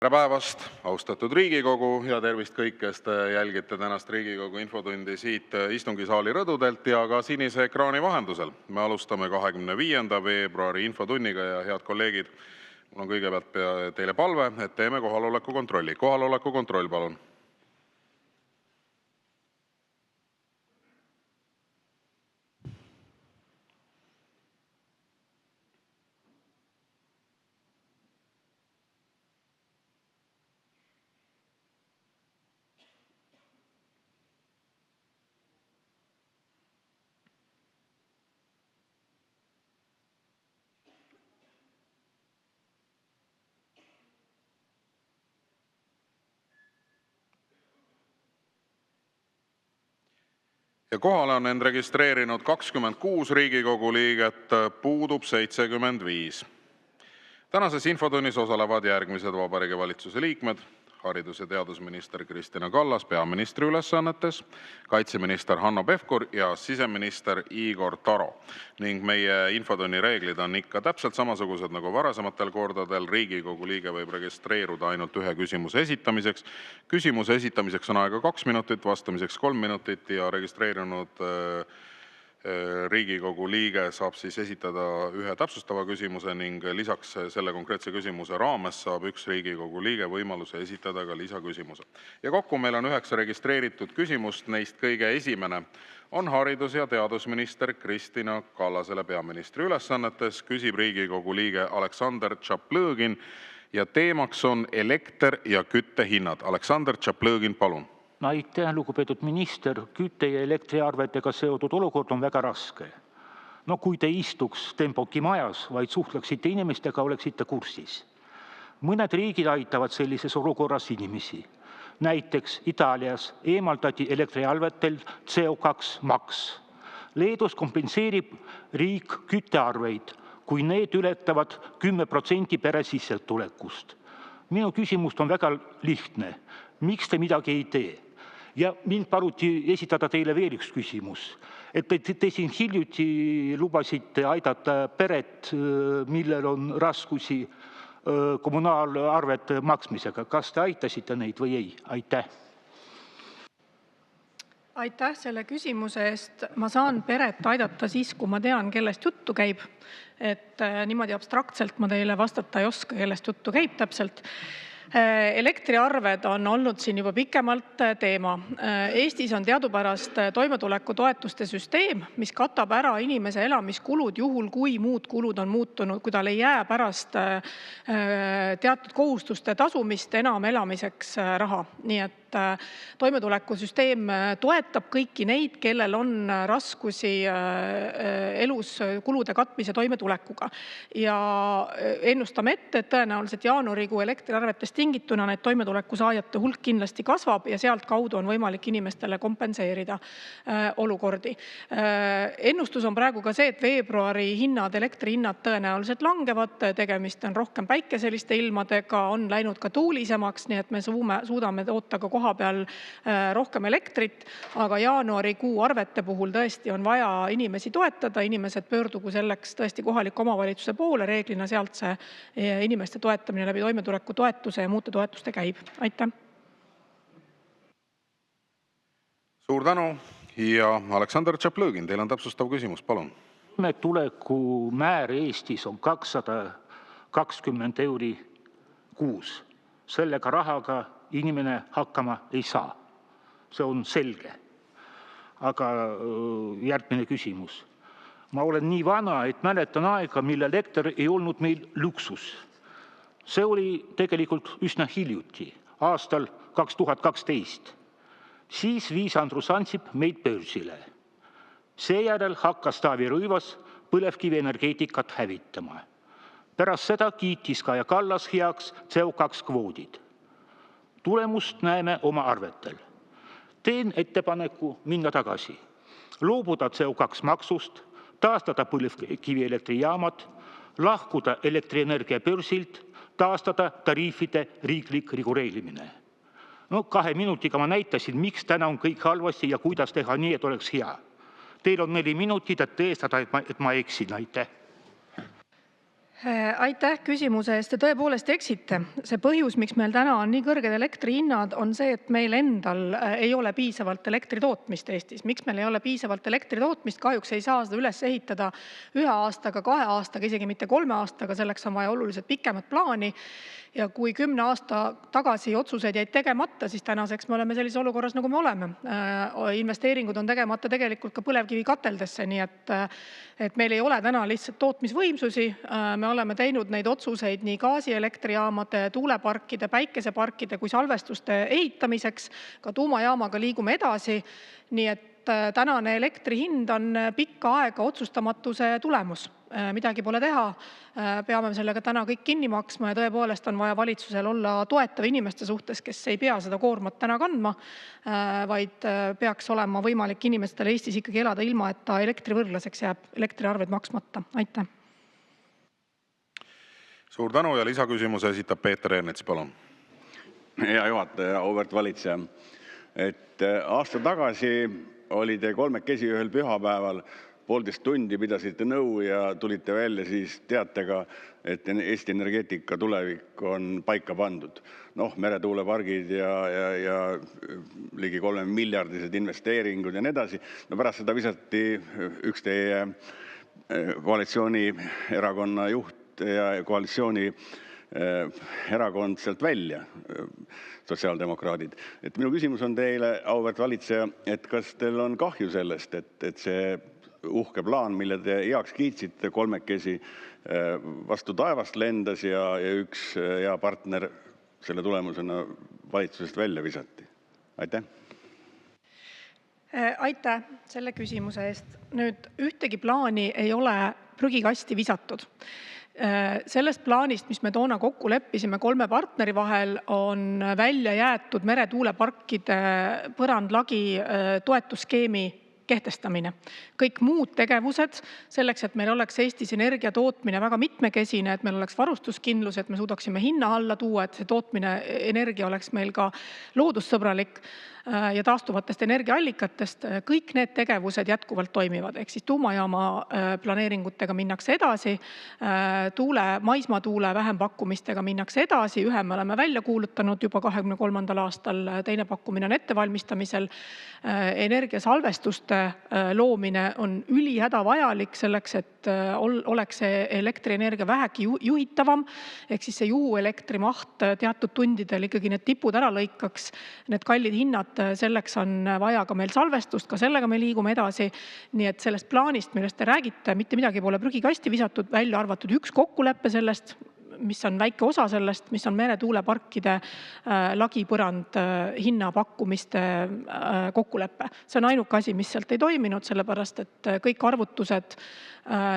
Tere päevast, austatud Riigikogu ja tervist kõik, kes te jälgite tänast Riigikogu infotundi siit istungisaali rõdudelt ja ka sinise ekraani vahendusel. Me alustame 25. veebruari infotunniga ja head kolleegid, mul on kõigepealt teile palve, et teeme kohaloleku kontrolli. Kohaloleku kontroll, palun. Ja kohale on end registreerinud 26 Riigikogu liiget, puudub 75. Tänases infotunnis osalevad järgmised Vabariigi Valitsuse liikmed: haridus- ja teadusminister Kristina Kallas peaministri ülesannetes, kaitseminister Hanno Pevkur ja siseminister Igor Taro. Ning meie infotunni reeglid on ikka täpselt samasugused nagu varasematel kordadel. Riigikogu liige võib registreeruda ainult ühe küsimuse esitamiseks. Küsimuse esitamiseks on aega 2 minutit, vastamiseks 3 minutit ja registreerunud Riigikogu liige saab siis esitada ühe täpsustava küsimuse ning lisaks selle konkreetse küsimuse raames saab üks Riigikogu liige võimaluse esitada ka lisaküsimuse. Ja kokku meil on 9 registreeritud küsimust, neist kõige esimene on haridus- ja teadusminister Kristina Kallasele peaministri ülesannetes. Küsib Riigikogu liige Aleksandr Tšaplõgin ja teemaks on elekter ja küttehinnad. Aleksandr Tšaplõgin, palun. Aitäh, lugupeetud minister. Kütte- ja elektriarvetega seotud olukord on väga raske. No kui te istuks Stenbocki majas, vaid suhtleksite inimestega, oleksite kursis. Mõned riigid aitavad sellises olukorras inimesi. Näiteks Itaalias eemaldati elektriarvetel CO2-maks. Leedus kompenseerib riik küttearveid, kui need ületavad 10% pere sissetulekust. Minu küsimus on väga lihtne. Miks te midagi ei tee? Ja mind paluti esitada teile veel üks küsimus. Et te siin hiljuti lubasite aidata peret, millel on raskusi kommunaalarvete maksmisega. Kas te aitasite neid või ei? Aitäh. Aitäh selle küsimuse eest. Ma saan peret aidata siis, kui ma tean, kellest juttu käib. Et niimoodi abstraktselt ma teile vastata ei oska, kellest juttu käib täpselt. Elektriarved on olnud siin juba pikemalt teema. Eestis on teadupärast toimetulekutoetuste süsteem, mis katab ära inimese elamiskulud juhul, kui muud kulud on muutunud, kui tal ei jää pärast teatud kohustuste tasumist enam elamiseks raha. Nii et toimetulekusüsteem toetab kõiki neid, kellel on raskusi elus kulude katmise toimetulekuga. Ja ennustame ette, et tõenäoliselt jaanuarikuu elektriarvetest tingituna need toimetulekusaajate hulk kindlasti kasvab ja sealt kaudu on võimalik inimestele kompenseerida olukordi. Ennustus on praegu ka see, et veebruari hinnad, elektrihinnad tõenäoliselt langevad. Tegemist on rohkem päikeseliste ilmadega, on läinud ka tuulisemaks, nii et me suudame toota ka koha peal rohkem elektrit, aga jaanuarikuu arvete puhul tõesti on vaja inimesi toetada. Inimesed pöördugu selleks tõesti kohaliku omavalitsuse poole. Reeglina sealt see inimeste toetamine läbi toimetuleku toetuse ja muude toetuste käib. Aitäh. Suur tänu. Ja Aleksandr Tšaplõgin, teil on täpsustav küsimus, palun. Toimetuleku määr Eestis on 220 € kuus. Sellega rahaga inimene hakkama ei saa. See on selge. Aga järgmine küsimus. Ma olen nii vana, et mäletan aega, mille elekter ei olnud meil luksus. See oli tegelikult üsna hiljuti, aastal 2012. Siis viis Andrus Ansip meid börsile. Seejärel hakkas Taavi Rõivas põlevkivienergeetikat hävitama. Pärast seda kiitis Kaja Kallas heaks CO2-kvoodid. Tulemust näeme oma arvetel. Teen ettepaneku minna tagasi. Loobuda CO2-maksust, taastada põlevkivielektrijaamad, lahkuda elektrienergia börsilt, taastada tariifide riiklik reguleerimine. 2 minutiga ma näitasin, miks täna on kõik halvasti ja kuidas teha nii, et oleks hea. Teil on 4 minutit, et tõestada, et ma eksin. Aitäh. Aitäh küsimuse eest. Te tõepoolest eksite. See põhjus, miks meil täna on nii kõrged elektrihinnad, on see, et meil endal ei ole piisavalt elektritootmist Eestis. Miks meil ei ole piisavalt elektritootmist? Kahjuks ei saa seda üles ehitada 1 aastaga, 2 aastaga, isegi mitte 3 aastaga. Selleks on vaja oluliselt pikemat plaani. Ja kui 10 aasta tagasi otsuseid jäid tegemata, siis tänaseks me oleme sellises olukorras, nagu me oleme. Investeeringud on tegemata tegelikult ka põlevkivikateldesse, nii et meil ei ole täna lihtsalt tootmisvõimsusi. Me oleme teinud neid otsuseid nii gaasielektrijaamade, tuuleparkide, päikeseparkide kui salvestuste ehitamiseks. Ka tuumajaamaga liigume edasi. Nii et tänane elektri hind on pikka aega otsustamatuse tulemus. Midagi pole teha. Peame sellega täna kõik kinni maksma ja tõepoolest on vaja valitsusel olla toetav inimeste suhtes, kes ei pea seda koormat täna kandma, vaid peaks olema võimalik inimestel Eestis ikkagi elada ilma, et ta elektrivõrglaseks jääb, elektriarved maksmata. Aitäh! Suur tänu ja lisaküsimuse esitab Peeter Ernits, palun. Hea juhataja, auväärt valitseja. Aasta tagasi oli te kolmekesi ühel pühapäeval, 1,5 tundi pidasite nõu ja tulite välja siis teatega, et Eesti energeetika tulevik on paika pandud. Meretuulepargid ja ligi 3 miljardised investeeringud ja nii edasi. Pärast seda visati üks teie koalitsioonierakonna juht ja koalitsiooni erakond sealt välja, sotsiaaldemokraadid. Minu küsimus on teile, auväärt valitseja, et kas teil on kahju sellest, et see uhke plaan, mille te heaks kiitsite kolmekesi, vastu taevast lendas ja üks hea partner selle tulemusena valitsusest välja visati? Aitäh! Aitäh selle küsimuse eest. Nüüd, ühtegi plaani ei ole prügikasti visatud. Sellest plaanist, mis me toona kokku leppisime 3 partneri vahel, on välja jäetud meretuuleparkide põrandlagi toetusskeemi kehtestamine. Kõik muud tegevused selleks, et meil oleks Eestis energia tootmine väga mitmekesine, et meil oleks varustuskindlus, et me suudaksime hinna alla tuua, et see tootmine energia oleks meil ka loodussõbralik ja taastuvatest energiaallikatest. Kõik need tegevused jätkuvalt toimivad. Ehk siis tuumajaama planeeringutega minnakse edasi, maismaatuule vähempakkumistega minnakse edasi. Ühe me oleme välja kuulutanud juba 2023. aastal, teine pakkumine on ettevalmistamisel. Energiasalvestuste loomine on ülihädavajalik selleks, et oleks see elektrienergia vähegi juhitavam. Ehk siis see juhuelektri maht teatud tundidel ikkagi need tipud ära lõikaks, need kallid hinnad. Selleks on vaja ka meil salvestust, ka sellega me liigume edasi. Nii et sellest plaanist, millest te räägite, mitte midagi pole prügikasti visatud, välja arvatud üks kokkuleppe sellest, mis on väike osa sellest, mis on meretuuleparkide lagipõrand hinnapakkumiste kokkuleppe. See on ainuke asi, mis sealt ei toiminud, sellepärast et kõik arvutused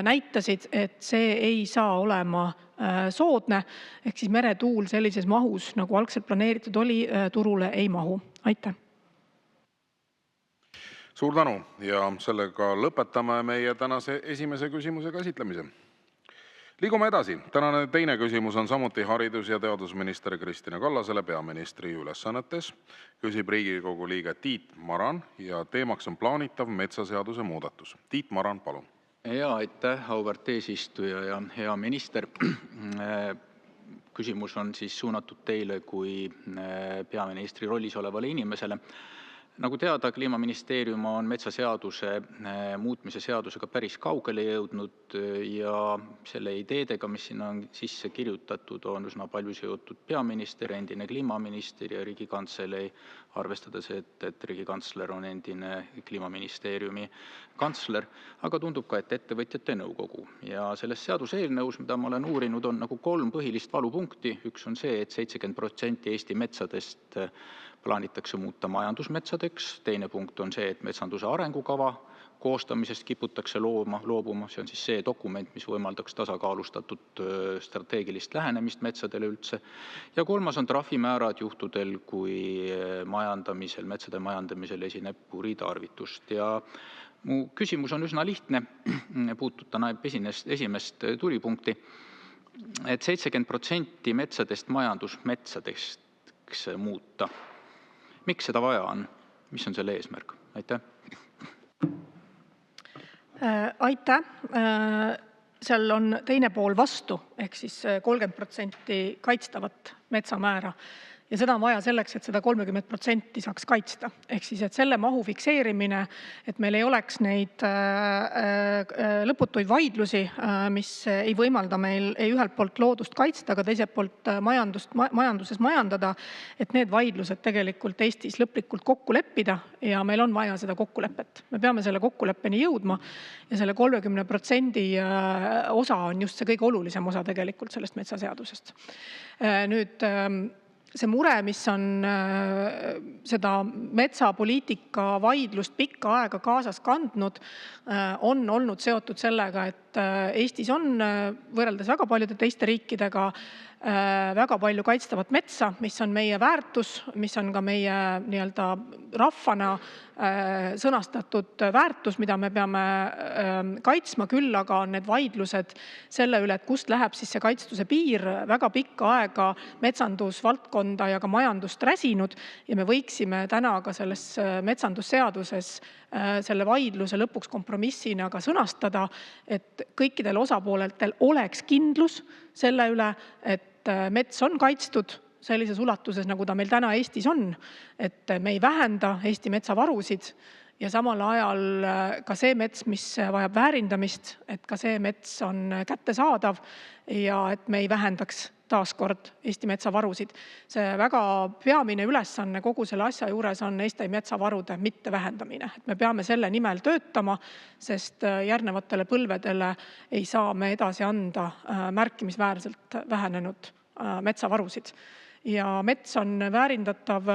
näitasid, et see ei saa olema soodne. Ehk siis meretuul sellises mahus, nagu algselt planeeritud oli, turule ei mahu. Aitäh! Suur tänu ja sellega lõpetame meie tänase esimese küsimuse käsitlemise. Liigume edasi. Tänane teine küsimus on samuti haridus- ja teadusminister Kristina Kallasele peaministri ülesannetes. Küsib Riigikogu liige Tiit Maran ja teemaks on plaanitav metsaseaduse muudatus. Tiit Maran, palun. Aitäh, auväärt eesistuja ja hea minister. Küsimus on siis suunatud teile kui peaministri rollis olevale inimesele. Nagu teada, Kliimaministeerium on metsaseaduse muutmise seadusega päris kaugele jõudnud ja selle ideedega, mis sinna on sisse kirjutatud, on üsna palju seotud peaminister, endine kliimaminister ja Riigikantselei, arvestades, et Riigikantsler on endine Kliimaministeeriumi kantsler, aga tundub ka, et ettevõtjate nõukogu. Ja selles seaduseelnõus, mida ma olen uurinud, on nagu 3 põhilist valupunkti. Üks on see, et 70% Eesti metsadest plaanitakse muuta majandusmetsadeks. Teine punkt on see, et metsanduse arengukava koostamisest kiputakse loobuma. See on siis see dokument, mis võimaldaks tasakaalustatud strateegilist lähenemist metsadele üldse. Ja 3. on trahvimäärad juhtudel, kui metsade majandamisel esineb kuritarvitust. Ja mu küsimus on üsna lihtne, puudutab esimest tulipunkti, et 70% metsadest majandusmetsadeks muuta. Miks seda vaja on? Mis on selle eesmärk? Aitäh! Aitäh! seal on teine pool vastu, ehk siis 30% kaitstavat metsamäära. Ja seda on vaja selleks, et seda 30% saaks kaitsta. Ehk siis, et selle mahu fikseerimine, et meil ei oleks neid lõputuid vaidlusi, mis ei võimalda meil ei ühelt poolt loodust kaitsta, aga teiselt poolt majanduses majandada, et need vaidlused tegelikult Eestis lõplikult kokku leppida ja meil on vaja seda kokkulepet. Me peame selle kokkuleppeni jõudma ja selle 30% osa on just see kõige olulisem osa tegelikult sellest metsaseadusest. Nüüd, see mure, mis on seda metsapoliitika vaidlust pikka aega kaasas kandnud, on olnud seotud sellega, et Eestis on võrreldes väga paljude teiste riikidega väga palju kaitstavat metsa, mis on meie väärtus, mis on ka meie nii-öelda rahvana sõnastatud väärtus, mida me peame kaitsma, küll aga on need vaidlused selle üle, et kust läheb siis see kaitstuse piir, väga pikka aega metsandusvaldkonda ja ka majandust räsinud ja me võiksime täna ka selles metsandusseaduses selle vaidluse lõpuks kompromissina ka sõnastada, et kõikidel osapooltel oleks kindlus selle üle, et mets on kaitstud sellises ulatuses, nagu ta meil täna Eestis on, et me ei vähenda Eesti metsavarusid ja samal ajal ka see mets, mis vajab väärindamist, et ka see mets on kättesaadav ja et me ei vähendaks taaskord Eesti metsavarusid. See väga peamine ülesanne kogu selle asja juures on Eesti metsavarude mitte vähendamine. Et me peame selle nimel töötama, sest järgnevatele põlvedele ei saa me edasi anda märkimisväärselt vähenenud metsavarusid. Ja mets on väärindatav,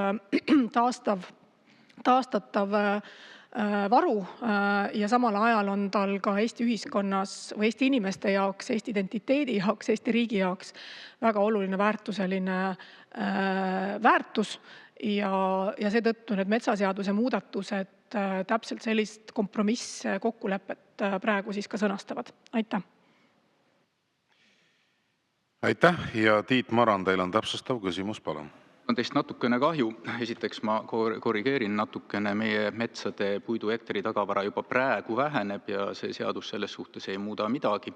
taastatav varu ja samal ajal on tal ka Eesti ühiskonnas või Eesti inimeste jaoks, Eesti identiteedi jaoks, Eesti riigi jaoks väga oluline väärtuseline väärtus ja seetõttu need metsaseaduse muudatused täpselt sellist kompromiss kokkulepet praegu siis ka sõnastavad. Aitäh! Aitäh ja Tiit Maran, teil on täpsustav küsimus, palun. On teist natukene kahju. Esiteks ma korrigeerin natukene, meie metsade puiduhektari tagavara juba praegu väheneb ja see seadus selles suhtes ei muuda midagi.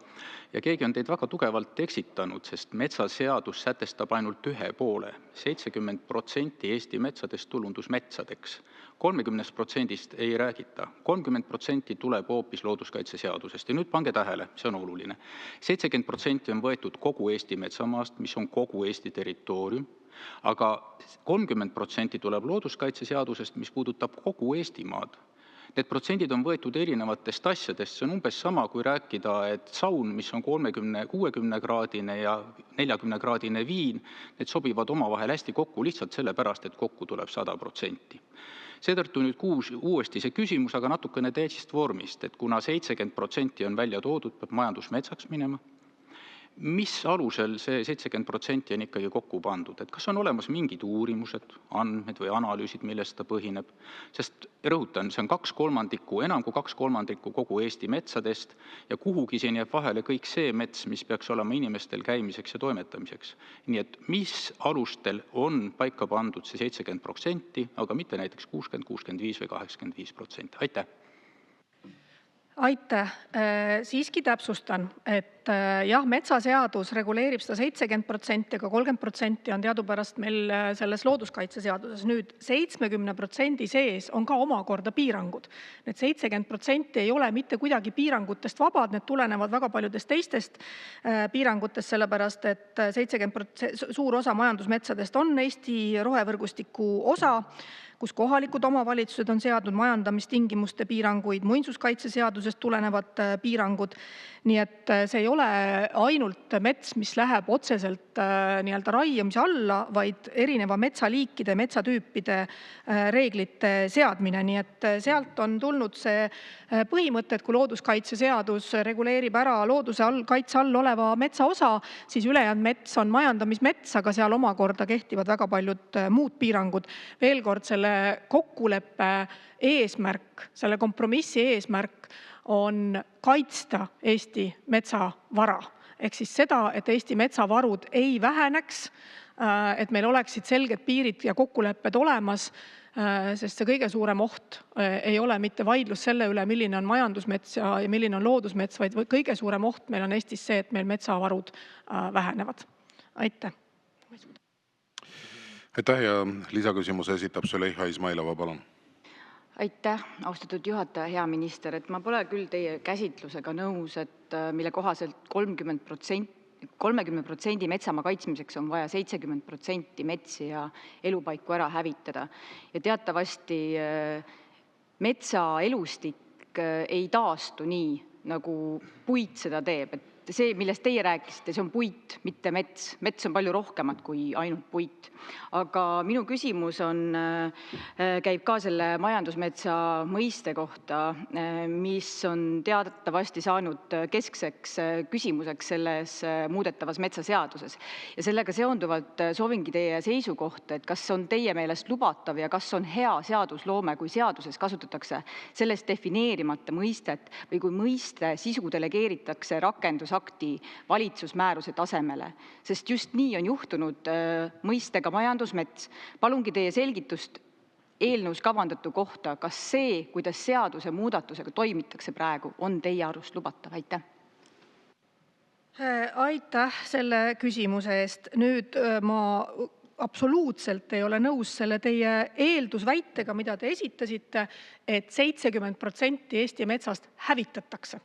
Ja keegi on teid väga tugevalt eksitanud, sest metsaseadus sätestab ainult ühe poole. 70% Eesti metsadest tulundusmetsadeks. 30% ei räägita. 30% tuleb hoopis looduskaitseseadusest. Ja nüüd pange tähele, see on oluline. 70% on võetud kogu Eesti metsamaast, mis on kogu Eesti territoorium. Aga 30% tuleb looduskaitseseadusest, mis puudutab kogu Eestimaad. Need protsendid on võetud erinevatest asjadest. See on umbes sama, kui rääkida, et saun, mis on 30-60-kraadine ja 40-kraadine viin, need sobivad omavahel hästi kokku lihtsalt sellepärast, et kokku tuleb 100%. Seetõttu nüüd uuesti see küsimus, aga natukene teisest vormist, et kuna 70% on välja toodud, peab majandusmetsaks minema, mis alusel see 70% on ikkagi kokku pandud? Et kas on olemas mingid uurimused, andmed või analüüsid, millest ta põhineb? Sest rõhutan, see on 2/3, enam kui 2/3 kogu Eesti metsadest ja kuhugi siin jääb vahele kõik see mets, mis peaks olema inimestel käimiseks ja toimetamiseks. Nii et mis alustel on paika pandud see 70%, aga mitte näiteks 60, 65 või 85%? Aitäh! Aitäh! Siiski täpsustan, et jah, metsaseadus reguleerib seda 70%, aga 30% on teadupärast meil selles looduskaitseseaduses. Nüüd 70% sees on ka omakorda piirangud. Need 70% ei ole mitte kuidagi piirangutest vabad, need tulenevad väga paljudest teistest piirangutest, sellepärast et 70% suur osa majandusmetsadest on Eesti rohevõrgustiku osa, kus kohalikud omavalitsused on seadnud majandamistingimuste piiranguid, muinsuskaitseseadusest tulenevad piirangud. Nii et see ei ole ainult mets, mis läheb otseselt nii-öelda raiumise alla, vaid erineva metsaliikide, metsatüüpide reeglite seadmine. Nii et sealt on tulnud see põhimõte, et kui looduskaitseseadus reguleerib ära looduse kaitse all oleva metsa osa, siis ülejäänud mets on majandamismets, aga seal omakorda kehtivad väga paljud muud piirangud. Veel kord, selle kokkuleppe eesmärk, selle kompromissi eesmärk on kaitsta Eesti metsavara. ehk siis seda, et Eesti metsavarud ei väheneks, et meil oleksid selged piirid ja kokkulepped olemas, sest see kõige suurem oht ei ole mitte vaidlus selle üle, milline on majandusmets ja milline on loodusmets, vaid kõige suurem oht meil on Eestis see, et meil metsavarud vähenevad. Aitäh! Aitäh ja lisaküsimuse esitab Züleyxa Izmailova, palun. Aitäh, austatud juhataja, hea minister. Ma pole küll teie käsitlusega nõus, et mille kohaselt 30% metsamaa kaitsmiseks on vaja 70% metsi ja elupaiku ära hävitada. Ja teatavasti metsaelustik ei taastu nii, nagu puit seda teeb. Et see, millest teie rääkisite, see on puit, mitte mets. Mets on palju rohkemat kui ainult puit. Aga minu küsimus käib ka selle majandusmetsa mõiste kohta, mis on teatavasti saanud keskseks küsimuseks selles muudetavas metsaseaduses. Ja sellega seonduvalt soovingi teie seisukohta, et kas on teie meelest lubatav ja kas on hea seadusloome, kui seaduses kasutatakse sellest defineerimata mõistet või kui mõiste sisu delegeeritakse rakendusakti valitsusmääruse tasemele. Sest just nii on juhtunud mõistega majandusmets. Palungi teie selgitust eelnõus kavandatu kohta, kas see, kuidas seaduse muudatusega toimitakse praegu, on teie arust lubatav? Aitäh! Aitäh selle küsimuse eest. Nüüd ma absoluutselt ei ole nõus selle teie eeldusväitega, mida te esitasite, et 70% Eesti metsast hävitatakse.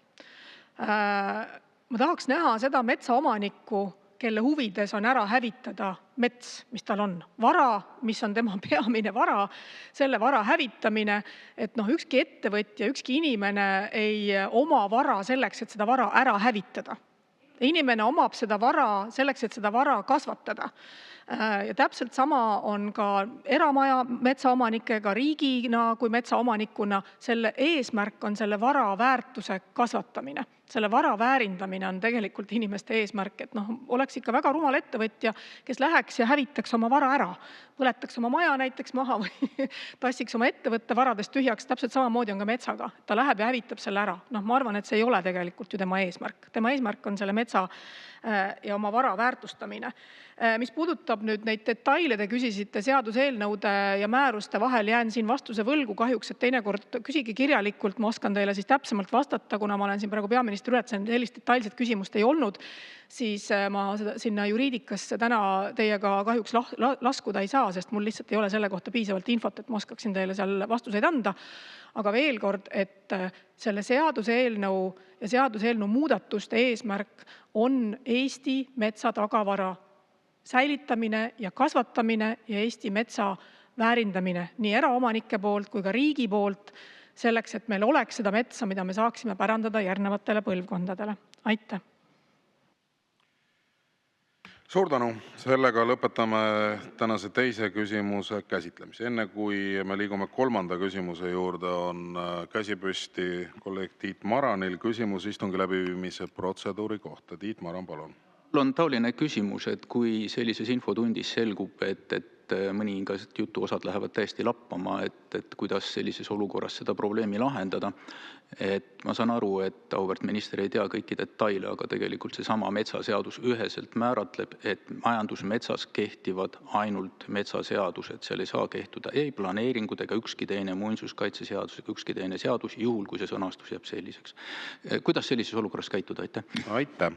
Ma tahaks näha seda metsaomanikku, kelle huvides on ära hävitada mets, mis tal on. Vara, mis on tema peamine vara, selle vara hävitamine, et ükski ettevõtja, ükski inimene ei oma vara selleks, et seda vara ära hävitada. Inimene omab seda vara selleks, et seda vara kasvatada. Ja täpselt sama on ka eramaja metsaomanikega, riigina kui metsaomanikuna. Selle eesmärk on selle vara väärtuse kasvatamine. Selle vara väärindamine on tegelikult inimeste eesmärk, et oleks ikka väga rumal ettevõtja, kes läheks ja hävitaks oma vara ära. Põletaks oma maja näiteks maha või tassiks oma ettevõtte varadest tühjaks. Täpselt samamoodi on ka metsaga. Ta läheb ja hävitab selle ära. Ma arvan, et see ei ole tegelikult ju tema eesmärk. Tema eesmärk on selle metsa ja oma vara väärtustamine. Mis puudutab nüüd neid detaile, te küsisite seaduseelnõude ja määruste vahel, jään siin vastuse võlgu kahjuks, et teinekord küsigi kirjalikult, ma oskan teile siis täpsemalt vastata, kuna ma olen siin praegu peaministri ülesanne, sellist detailset küsimust ei olnud, siis ma sinna juriidikasse täna teiega kahjuks laskuda ei saa, sest mul lihtsalt ei ole selle kohta piisavalt infot, et ma oskaksin teile seal vastuseid anda. Aga veel kord, et selle seaduseelnõu ja seaduseelnõu muudatuste eesmärk on Eesti metsa tagavara säilitamine ja kasvatamine ja Eesti metsa väärindamine nii eraomanike poolt kui ka riigi poolt, selleks, et meil oleks seda metsa, mida me saaksime pärandada järgnevatele põlvkondadele. Aitäh! Suur tänu! Sellega lõpetame tänase teise küsimuse käsitlemise. Enne kui me liigume kolmanda küsimuse juurde, on käsi püsti kolleeg Tiit Maranil küsimus istungi läbiviimise protseduuri kohta. Tiit Maran, palun. Mul on taoline küsimus, et kui sellises infotundis selgub, et mõningad jutuosad lähevad täiesti lappama, et kuidas sellises olukorras seda probleemi lahendada. Et ma saan aru, et auväärt minister ei tea kõiki detaile, aga tegelikult seesama metsaseadus üheselt määratleb, et majandusmetsas kehtivad ainult metsaseadused. Seal ei saa kehtuda ei planeeringud ega ükski teine muinsuskaitseseadus ega ükski teine seadus, juhul kui see sõnastus jääb selliseks. Kuidas sellises olukorras käituda? Aitäh! Aitäh!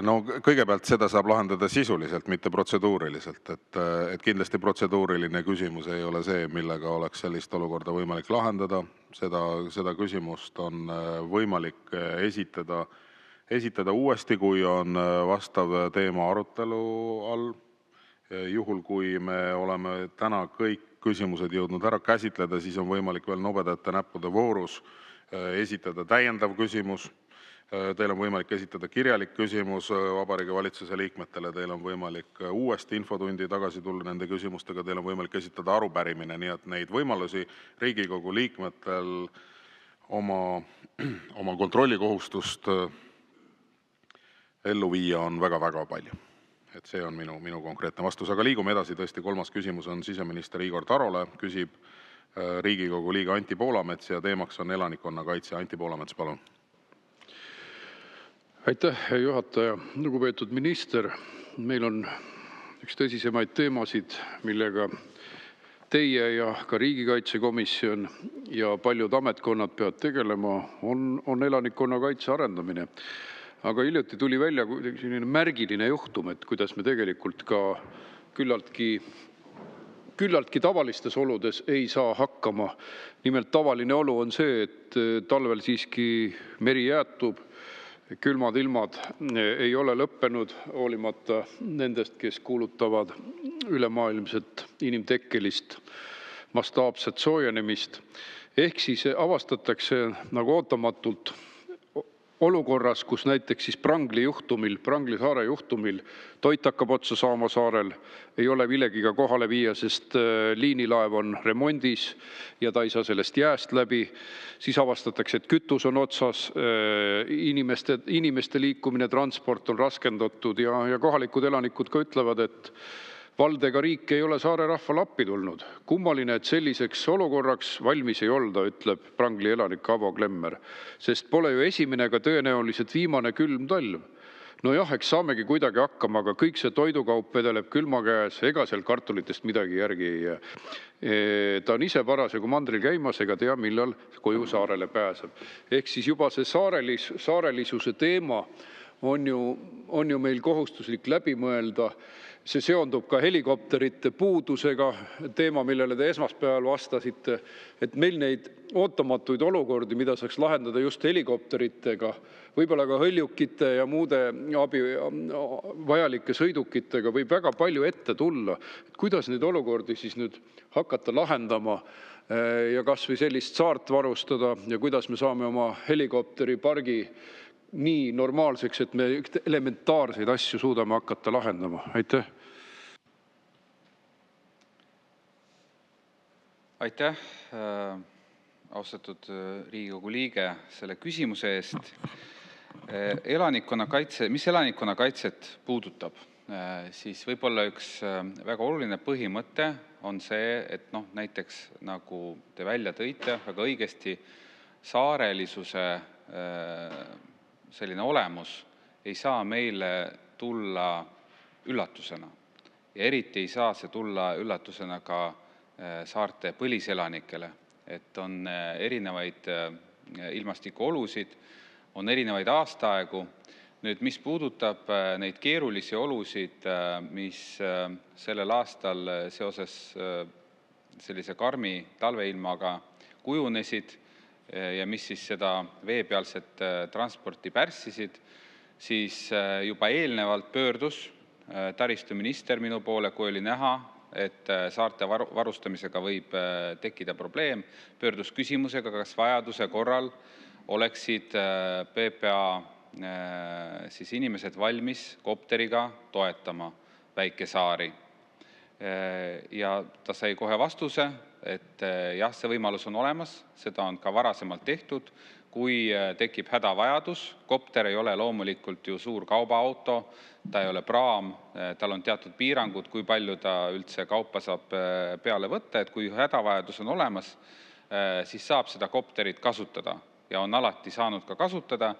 No kõigepealt seda saab lahendada sisuliselt, mitte protseduuriliselt. Et kindlasti protseduuriline küsimus ei ole see, millega oleks sellist olukorda võimalik lahendada. Seda küsimust on võimalik esitada uuesti, kui on vastav teema arutelu all. Juhul, kui me oleme täna kõik küsimused jõudnud ära käsitleda, siis on võimalik veel nobedate näppude voorus esitada täiendav küsimus. Teil on võimalik esitada kirjalik küsimus Vabariigi Valitsuse liikmetele, teil on võimalik uuesti infotundi tagasi tulla nende küsimustega, teil on võimalik esitada arupärimine, nii et neid võimalusi Riigikogu liikmetel oma kontrollikohustust ellu viia on väga-väga palju. Et see on minu konkreetne vastus, aga liigume edasi. Tõesti, kolmas küsimus on siseminister Igor Tarole, küsib Riigikogu liige Anti Poolamets ja teemaks on elanikkonnakaitse. Anti Poolamets, palun. Aitäh, hea juhataja! Lugupeetud minister! Meil on üks tõsisemaid teemasid, millega teie ja ka riigikaitsekomisjon ja paljud ametkonnad peavad tegelema, on elanikkonnakaitse arendamine. Aga hiljuti tuli välja selline märgiline juhtum, et kuidas me tegelikult ka küllaltki tavalistes oludes ei saa hakkama. Nimelt tavaline olu on see, et talvel siiski meri jäätub, külmad ilmad ei ole lõppenud, hoolimata nendest, kes kuulutavad ülemaailmset inimtekkelist mastaapset soojenemist. Ehk siis avastatakse nagu ootamatult olukorras, kus näiteks siis Prangli saare juhtumil toit hakkab otsa saama saarel, ei ole millegiga kohale viia, sest liinilaev on remondis ja ta ei saa sellest jääst läbi. Siis avastatakse, et kütus on otsas, inimeste liikumine, transport on raskendatud ja kohalikud elanikud ka ütlevad, et vald ega riik ei ole saare rahvale appi tulnud. Kummaline, et selliseks olukorraks valmis ei olda, ütleb Prangli elanik Avo Klemmer, sest pole ju esimene ega tõenäoliselt viimane külm talv. No jah, eks saamegi kuidagi hakkama, aga kõik see toidukaup vedeleb külma käes, ega seal kartulitest midagi järgi ei jää. Ta on ise parasjagu mandril käimas ega tea, millal koju saarele pääseb. Ehk siis juba see saarelisuse teema on ju meil kohustuslik läbi mõelda. See seondub ka helikopterite puudusega, teema, millele te esmaspäeval vastasite, et meil neid ootamatuid olukordi, mida saaks lahendada just helikopteritega, võib-olla ka hõljukite ja muude vajalike sõidukitega võib väga palju ette tulla. Kuidas neid olukordi siis nüüd hakata lahendama ja kas või sellist saart varustada ja kuidas me saame oma helikopteripargi nii normaalseks, et me elementaarseid asju suudame hakata lahendama? Aitäh! Aitäh, austatud Riigikogu liige, selle küsimuse eest. Mis elanikkonnakaitset puudutab, siis võib-olla üks väga oluline põhimõte on see, et näiteks nagu te välja tõite väga õigesti, saarelisuse selline olemus ei saa meile tulla üllatusena. Ja eriti ei saa see tulla üllatusena ka saarte põliselanikele, et on erinevaid ilmastikuolusid, on erinevaid aastaaegu. Nüüd, mis puudutab neid keerulisi olusid, mis sellel aastal seoses sellise karmi talveilmaga kujunesid ja mis siis seda veepealset transporti pärssisid, siis juba eelnevalt pöördus taristuminister minu poole, kui oli näha, et saarte varustamisega võib tekkida probleem, pöördus küsimusega, kas vajaduse korral oleksid PPA siis inimesed valmis kopteriga toetama väikesaari. Ja ta sai kohe vastuse, et jah, see võimalus on olemas, seda on ka varasemalt tehtud, kui tekib hädavajadus. Kopter ei ole loomulikult ju suur kaubaauto, ta ei ole praam, tal on teatud piirangud, kui palju ta üldse kaupa saab peale võtta, et kui hädavajadus on olemas, siis saab seda kopterit kasutada ja on alati saanud ka kasutada.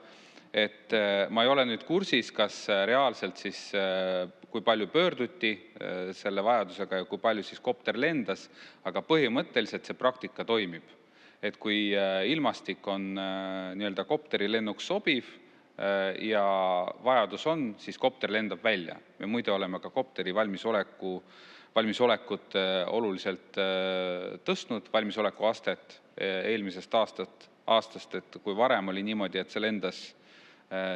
Et ma ei ole nüüd kursis, kas reaalselt siis, kui palju pöörduti selle vajadusega ja kui palju siis kopter lendas, aga põhimõtteliselt see praktika toimib. Et kui ilmastik on nii-öelda kopterilennuks sobiv ja vajadus on, siis kopter lendab välja. Me muide oleme ka kopteri valmisolekut oluliselt tõstnud, valmisoleku astet eelmisest aastast, et kui varem oli niimoodi, et see lendas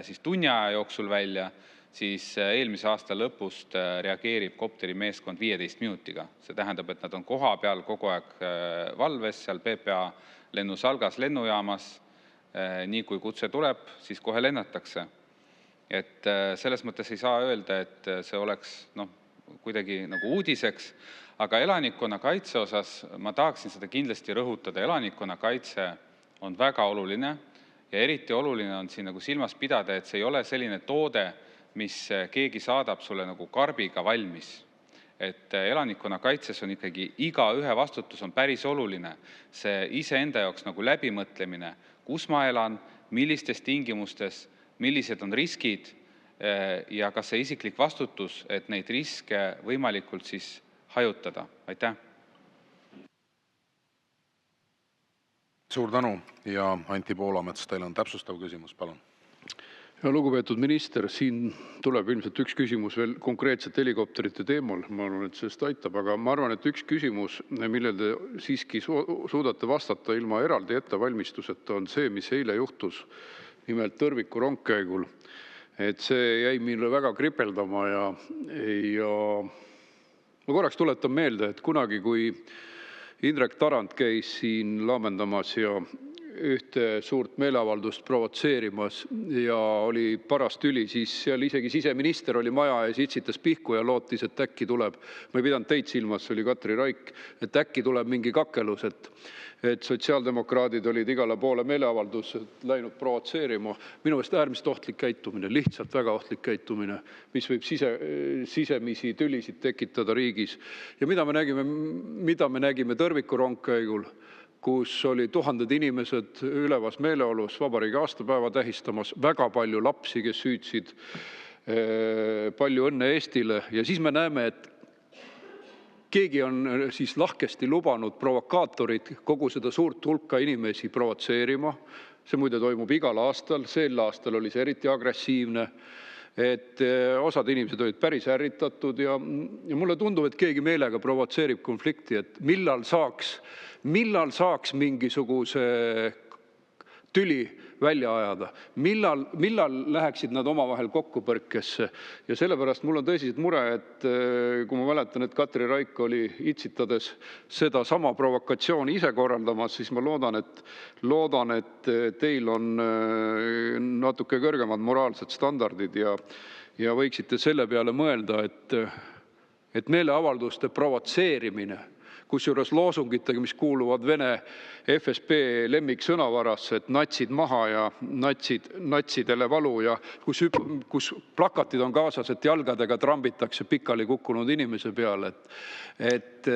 siis tunni aja jooksul välja, siis eelmise aasta lõpust reageerib kopteri meeskond 15 minutiga. See tähendab, et nad on koha peal kogu aeg valves, seal PPA lennusalgas lennujaamas, nii kui kutse tuleb, siis kohe lennatakse. Et selles mõttes ei saa öelda, et see oleks kuidagi nagu uudiseks, aga elanikkonnakaitse osas ma tahaksin seda kindlasti rõhutada. Elanikkonnakaitse on väga oluline ja eriti oluline on siin nagu silmas pidada, et see ei ole selline toode, mis keegi saadab sulle nagu karbiga valmis. Et elanikkonnakaitses on ikkagi iga ühe vastutus on päris oluline. See iseenda jaoks nagu läbimõtlemine, kus ma elan, millistes tingimustes, millised on riskid ja kas see isiklik vastutus, et neid riske võimalikult siis hajutada. Aitäh! Suur tänu ja Anti Poolamets, teil on täpsustav küsimus, palun. Ja lugupeetud minister, siin tuleb ilmselt üks küsimus veel konkreetselt helikopterite teemal. Ma arvan, et sellest aitab, aga ma arvan, et üks küsimus, millele te siiski suudate vastata ilma eraldi ettevalmistuseta, on see, mis eile juhtus nimelt Tõrviku rongkäigul. Et see jäi meile väga kripeldama ja ma korraks tuletan meelde, et kunagi, kui Indrek Tarand käis siin laamendamas ja ühte suurt meeleavaldust provotseerimas ja oli paras tüli, siis seal isegi siseminister oli maja ees, itsitas pihku ja lootis, et äkki tuleb, ma ei pidanud teid silmas, see oli Katri Raik, et äkki tuleb mingi kakelus, et sotsiaaldemokraadid olid igale poole meeleavaldused läinud provotseerima. Minu meelest äärmiselt ohtlik käitumine, lihtsalt väga ohtlik käitumine, mis võib sisemisi tülisid tekitada riigis. Ja mida me nägime Tõrviku rongkäigul, kus oli tuhanded inimesed ülevas meeleolus vabariigi aastapäeva tähistamas, väga palju lapsi, kes hüüdsid palju õnne Eestile. Ja siis me näeme, et keegi on siis lahkesti lubanud provokaatorid kogu seda suurt hulka inimesi provotseerima. See muide toimub igal aastal, sel aastal oli see eriti agressiivne, et osad inimesed olid päris ärritatud ja mulle tundub, et keegi meelega provotseerib konflikti, et millal saaks mingisuguse tüli välja ajada, millal läheksid nad omavahel kokkupõrkesse. Ja sellepärast mul on tõsiselt mure, et kui ma mäletan, et Katri Raik oli itsitades seda sama provokatsiooni ise korraldamas, siis ma loodan, et teil on natuke kõrgemad moraalsed standardid ja võiksite selle peale mõelda, et meeleavalduste provotseerimine, kusjuures loosungitega, mis kuuluvad Vene FSB lemmiksõnavarasse, et natsid maha ja natsidele valu ja kus plakatid on kaasas, et jalgadega trambitakse pikali kukkunud inimese peale, et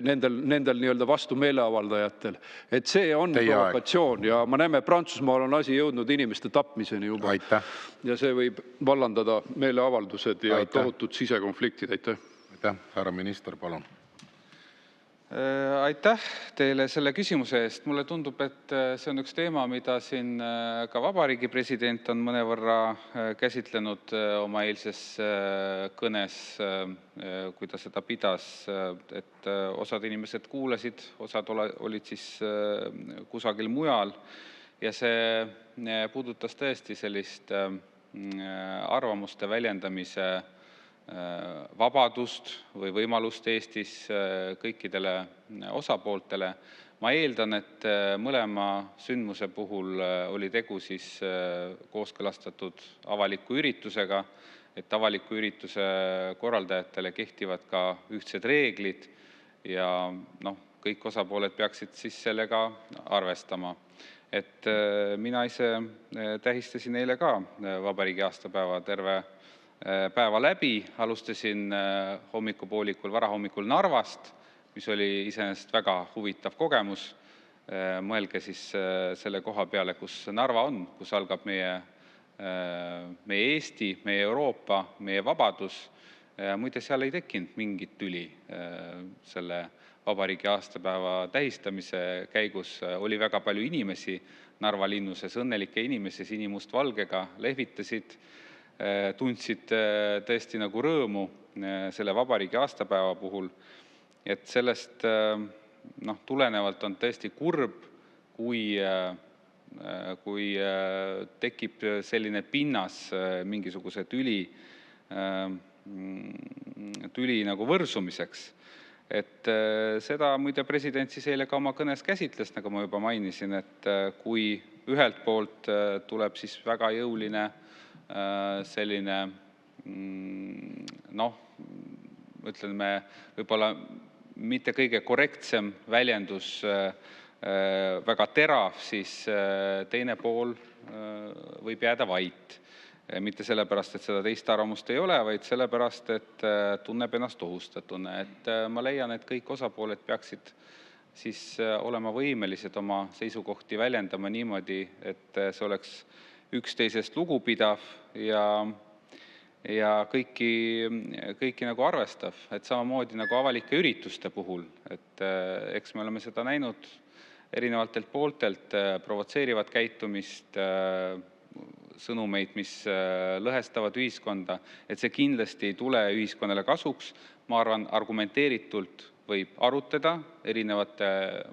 nendel nii-öelda vastu meeleavaldajatel. Et see on provokatsioon ja ma näeme, Prantsusmaal on asi jõudnud inimeste tapmiseni juba. Aitäh. Ja see võib vallandada meeleavaldused ja tohutud sisekonfliktid. Aitäh, härra minister, palun. Aitäh teile selle küsimuse eest. Mulle tundub, et see on üks teema, mida siin ka vabariigi president on mõnevõrra käsitlenud oma eilses kõnes, kui ta seda pidas, et osad inimesed kuulasid, osad olid siis kusagil mujal ja see puudutas tõesti sellist arvamuste väljendamise vabadust või võimalust Eestis kõikidele osapooltele. Ma eeldan, et mõlema sündmuse puhul oli tegu siis kooskõlastatud avaliku üritusega, et avaliku ürituse korraldajatele kehtivad ka ühtsed reeglid ja kõik osapooled peaksid siis sellega arvestama. Et mina ise tähistasin eile ka vabariigi aastapäeva terve päeva läbi, alustasin hommikupoolikul, varahommikul Narvast, mis oli iseenesest väga huvitav kogemus. Mõelge siis selle koha peale, kus Narva on, kus algab meie Eesti, meie Euroopa, meie vabadus. Muide, seal ei tekkinud mingit tüli selle vabariigi aastapäeva tähistamise käigus. Oli väga palju inimesi Narva linnuses, õnnelikke inimesi sinimustvalgega lehvitasid, tundsid tõesti nagu rõõmu selle vabariigi aastapäeva puhul. Et sellest tulenevalt on tõesti kurb, kui tekib selline pinnas mingisuguse tüli nagu võrsumiseks. Et seda muide president siis eile ka oma kõnes käsitles, nagu ma juba mainisin, et kui ühelt poolt tuleb siis väga jõuline selline, ütleme, võib-olla mitte kõige korrektsem väljendus, väga terav, siis teine pool võib jääda vait. Mitte sellepärast, et seda teist arvamust ei ole, vaid sellepärast, et tunneb ennast ohustatuna. Et ma leian, et kõik osapooled peaksid siis olema võimelised oma seisukohti väljendama niimoodi, et see oleks üksteisest lugupidav ja kõiki nagu arvestav, et samamoodi nagu avalike ürituste puhul, et eks me oleme seda näinud erinevatelt pooltelt, provotseerivat käitumist, sõnumeid, mis lõhestavad ühiskonda, et see kindlasti ei tule ühiskonnale kasuks. Ma arvan, argumenteeritult võib arutada erinevate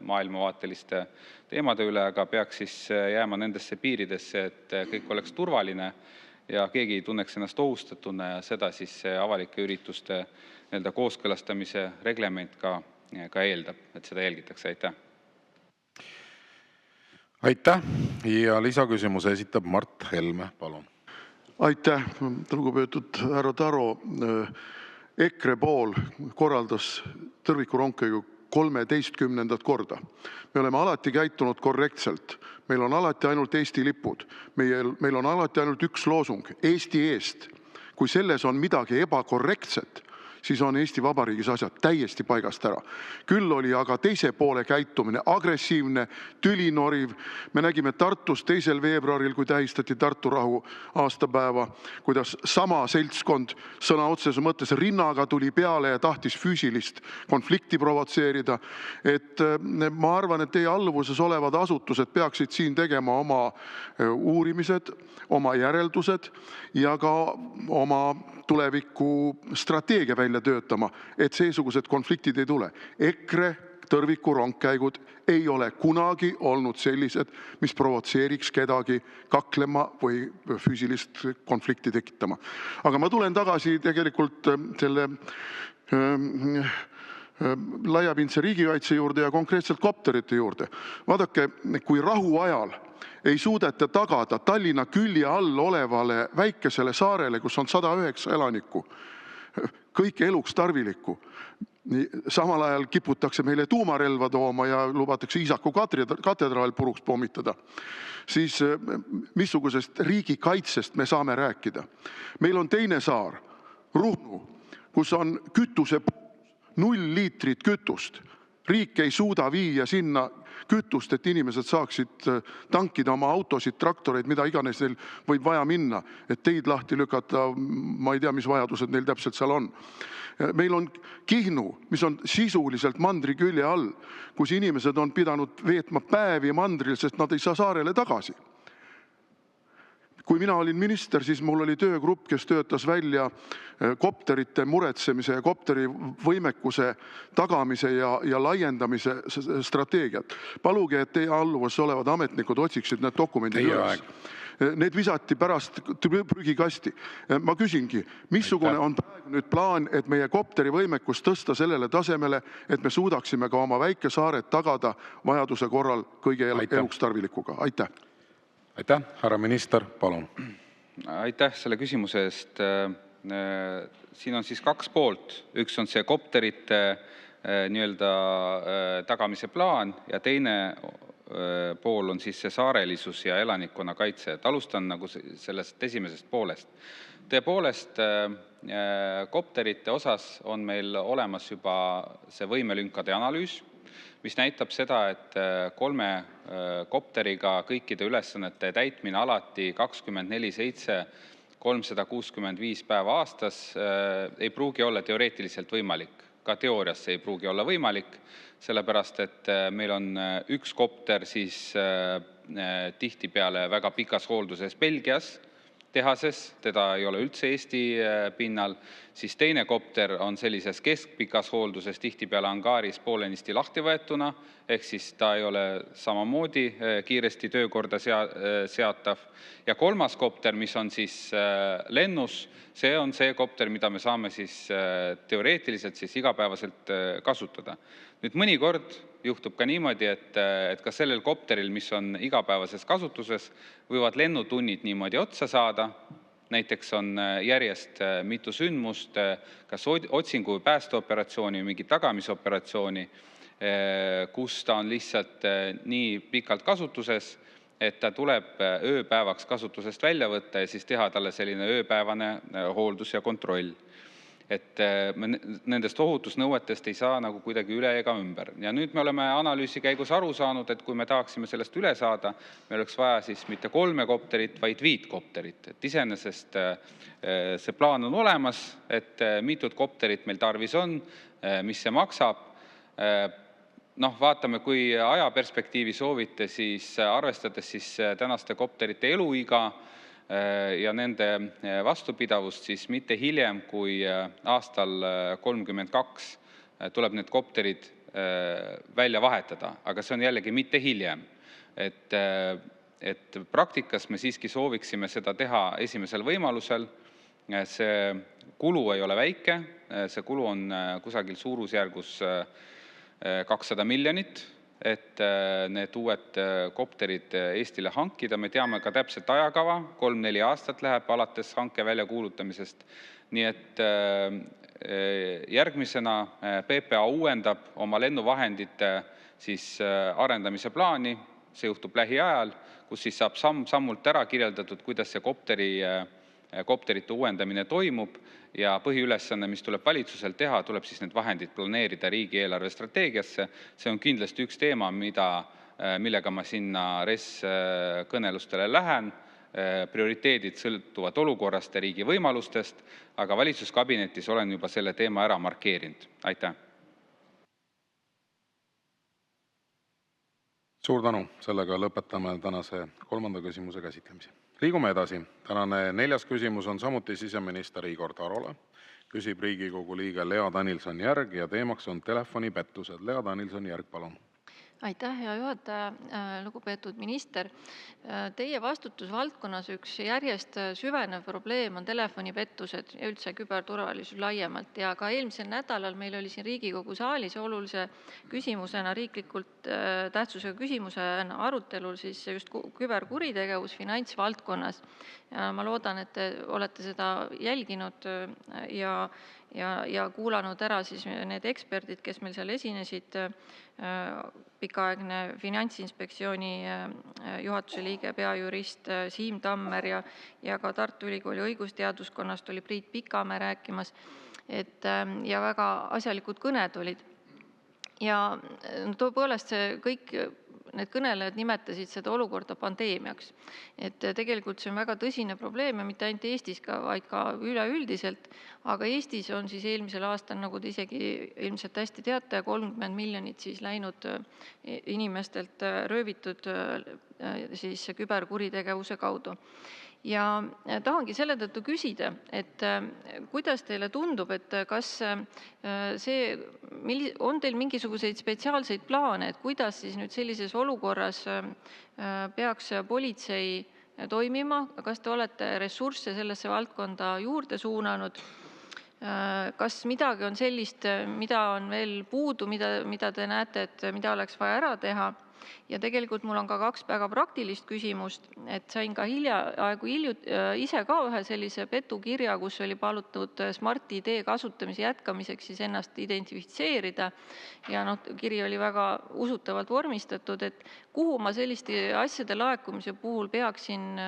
maailmavaateliste teemade üle, aga peaks siis jääma nendesse piiridesse, et kõik oleks turvaline ja keegi ei tunneks ennast ohustatuna, ja seda siis avalike ürituste kooskõlastamise reglement ka eeldab, et seda jälgitakse. Aitäh! Aitäh! Ja lisaküsimuse esitab Mart Helme, palun. Aitäh, lugupeetud härra Taro. EKRE pool korraldas tõrvikurongkäigu 13. korda. Me oleme alati käitunud korrektselt. Meil on alati ainult Eesti lipud. Meil on alati ainult üks loosung, Eesti eest. Kui selles on midagi ebakorrektset, siis on Eesti Vabariigis asjad täiesti paigast ära. Küll oli aga teise poole käitumine agressiivne, tülinoriv. Me nägime Tartus 2. veebruaril, kui tähistati Tartu rahu aastapäeva, kuidas sama seltskond sõna otseses mõttes rinnaga tuli peale ja tahtis füüsilist konflikti provotseerida. Et ma arvan, et teie alluvuses olevad asutused peaksid siin tegema oma uurimised, oma järeldused ja ka oma tuleviku strateegia välja töötama, et seesugused konfliktid ei tule. EKRE tõrvikurongkäigud ei ole kunagi olnud sellised, mis provotseeriks kedagi kaklema või füüsilist konflikti tekitama. Aga ma tulen tagasi tegelikult selle laiapindse riigikaitse juurde ja konkreetselt kopterite juurde. Vaadake, kui rahuajal ei suudeta tagada Tallinna külje all olevale väikesele saarele, kus on 109 elanikku, kõike eluks tarvilikku. Samal ajal kiputakse meile tuumarelva tooma ja lubatakse Iisaku katedraal puruks pommitada. Siis missugusest riigikaitsest me saame rääkida? Meil on teine saar, Ruhnu, kus on kütuse 0 liitrit kütust. Riik ei suuda viia sinna kütust, et inimesed saaksid tankida oma autosid, traktoreid, mida iganes neil võib vaja minna, et teid lahti lükata, ma ei tea, mis vajadused neil täpselt seal on. Meil on Kihnu, mis on sisuliselt mandri külje all, kus inimesed on pidanud veetma päevi mandril, sest nad ei saa saarele tagasi. Kui mina olin minister, siis mul oli töögrupp, kes töötas välja kopterite muretsemise ja kopteri võimekuse tagamise ja laiendamise strateegiat. Paluge, et teie alluvus olevad ametnikud otsiksid need dokumendid üles. Need visati pärast prügikasti. Ma küsingi, missugune on praegu nüüd plaan, et meie kopteri võimekus tõsta sellele tasemele, et me suudaksime ka oma väikesaared tagada vajaduse korral kõige eluks tarvilikuga? Aitäh! Aitäh, härra minister, palun. Aitäh selle küsimuse eest. Siin on siis 2 poolt. Üks on see kopterite tagamise plaan ja teine pool on siis see saarelisus ja elanikkonna kaitse. Et alustan nagu sellest esimesest poolest. Tõepoolest, kopterite osas on meil olemas juba see võimelünkade analüüs, mis näitab seda, et 3 kopteriga kõikide ülesannete täitmine alati 24/7, 365 päeva aastas ei pruugi olla teoreetiliselt võimalik. Ka teoorias ei pruugi olla võimalik, sellepärast et meil on üks kopter siis tihtipeale väga pikas hoolduses Belgias tehases, teda ei ole üldse Eesti pinnal, siis teine kopter on sellises keskpikas hoolduses tihtipeale angaaris poolenisti lahti võetuna, ehk siis ta ei ole samamoodi kiiresti töökorda seatav. Ja 3. kopter, mis on siis lennus, see on see kopter, mida me saame siis teoreetiliselt siis igapäevaselt kasutada. Nüüd mõnikord juhtub ka niimoodi, et ka sellel kopteril, mis on igapäevases kasutuses, võivad lennutunnid niimoodi otsa saada. Näiteks on järjest mitu sündmust, kas otsingu või päästeoperatsiooni või mingi tagamisoperatsiooni, kus ta on lihtsalt nii pikalt kasutuses, et ta tuleb ööpäevaks kasutusest välja võtta ja siis teha talle selline ööpäevane hooldus ja kontroll. et me nendest ohutusnõuetest ei saa nagu kuidagi üle ega ümber. Ja nüüd me oleme analüüsi käigus aru saanud, et kui me tahaksime sellest üle saada, me oleks vaja siis mitte 3 kopterit, vaid 5 kopterit. Et iseenesest see plaan on olemas, et mitut kopterit meil tarvis on, mis see maksab. Vaatame, kui ajaperspektiivi soovite, siis arvestades siis tänaste kopterite eluiga ja nende vastupidavust, siis mitte hiljem kui aastal 32 tuleb need kopterid välja vahetada, aga see on jällegi mitte hiljem. Et praktikas me siiski sooviksime seda teha esimesel võimalusel. See kulu ei ole väike, see kulu on kusagil suurusjärgus 200 miljonit, et need uued kopterid Eestile hankida. Me teame ka täpselt ajakava, 3-4 aastat läheb alates hanke väljakuulutamisest. Nii et järgmisena PPA uuendab oma lennuvahendite siis arendamise plaani, see juhtub lähiajal, kus siis saab sammult ära kirjeldatud, kuidas see kopterite uuendamine toimub ja põhiülesanne, mis tuleb valitsusel teha, tuleb siis need vahendid planeerida riigieelarve strateegiasse. See on kindlasti üks teema, millega ma sinna RES kõnelustele lähen. Prioriteedid sõltuvad olukorrast ja riigi võimalustest, aga valitsuskabinetis olen juba selle teema ära markeerinud. Aitäh! Suur tänu, sellega lõpetame tänase 3. küsimuse käsitlemise. Liigume edasi. Tänane 4. küsimus on samuti siseminister Igor Tarole. Küsib Riigikogu liige Lea Danilson-Järg ja teemaks on telefonipettused. Lea Danilson-Järg, palun. Aitäh, hea juhataja, lugupeetud minister. Teie vastutusvaldkonnas üks järjest süvenev probleem on telefonipettused ja üldse küberturvalisus laiemalt. Ja ka eelmisel nädalal meil oli siin Riigikogu saalis olulise küsimusena, riiklikult tähtsusega küsimusena arutelul siis just küberkuritegevus finantsvaldkonnas. Ma loodan, et te olete seda jälginud ja kuulanud ära siis need eksperdid, kes meil seal esinesid, pikaaegne Finantsinspektsiooni juhatuse liige, peajurist Siim Tammer ja ka Tartu Ülikooli õigusteaduskonnast oli Priit Pikamäe rääkimas, ja väga asjalikud kõned olid. Ja tõepoolest kõik need kõnelejad nimetasid seda olukorda pandeemiaks. Et tegelikult see on väga tõsine probleem ja mitte ainult Eestis, vaid ka üleüldiselt. Aga Eestis on siis eelmisel aastal, nagu te isegi ilmselt hästi teate, 30 miljonit siis läinud inimestelt röövitud siis küberkuritegevuse kaudu. Ja tahangi selle tõttu küsida, et kuidas teile tundub, et kas on teil mingisuguseid spetsiaalseid plaane, et kuidas siis nüüd sellises olukorras peaks politsei toimima, kas te olete ressursse sellesse valdkonda juurde suunanud, kas midagi on sellist, mida on veel puudu, mida te näete, et mida oleks vaja ära teha? Ja tegelikult mul on ka 2 väga praktilist küsimust, et sain ka hiljaaegu ise ka ühe sellise petukirja, kus oli palutud Smart-ID kasutamise jätkamiseks siis ennast identifitseerida ja kiri oli väga usutavalt vormistatud, et kuhu ma selliste asjade laekumise puhul peaksin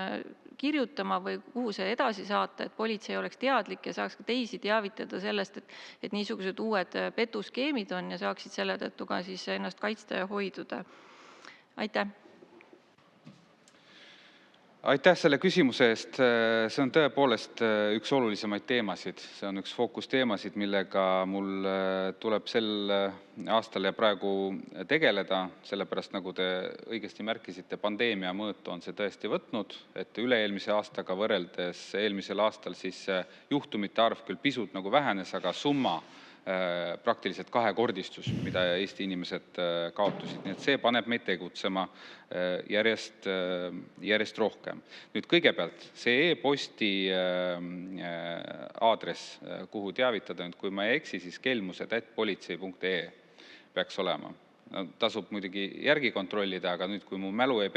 kirjutama või kuhu see edasi saata, et politsei oleks teadlik ja saaks ka teisi teavitada sellest, et niisugused uued petuskeemid on ja saaksid selle tõttu ka siis ennast kaitsta ja hoiduda. Aitäh! Aitäh selle küsimuse eest. See on tõepoolest üks olulisemaid teemasid. See on üks fookusteemasid, millega mul tuleb sel aastal ja praegu tegeleda, sellepärast nagu te õigesti märkisite, pandeemia mõõtu on see tõesti võtnud, et üle-eelmise aastaga võrreldes eelmisel aastal siis juhtumite arv küll pisut nagu vähenes, aga summa praktiliselt 2-kordistus, mida Eesti inimesed kaotusid. Nii et see paneb meid tegutsema järjest rohkem. Nüüd kõigepealt see e-posti aadress, kuhu teavitada, kui ma ei eksi, siis kelmused@politsei.ee peaks olema. Tasub muidugi järgi kontrollida, aga nüüd kui mu mälu ei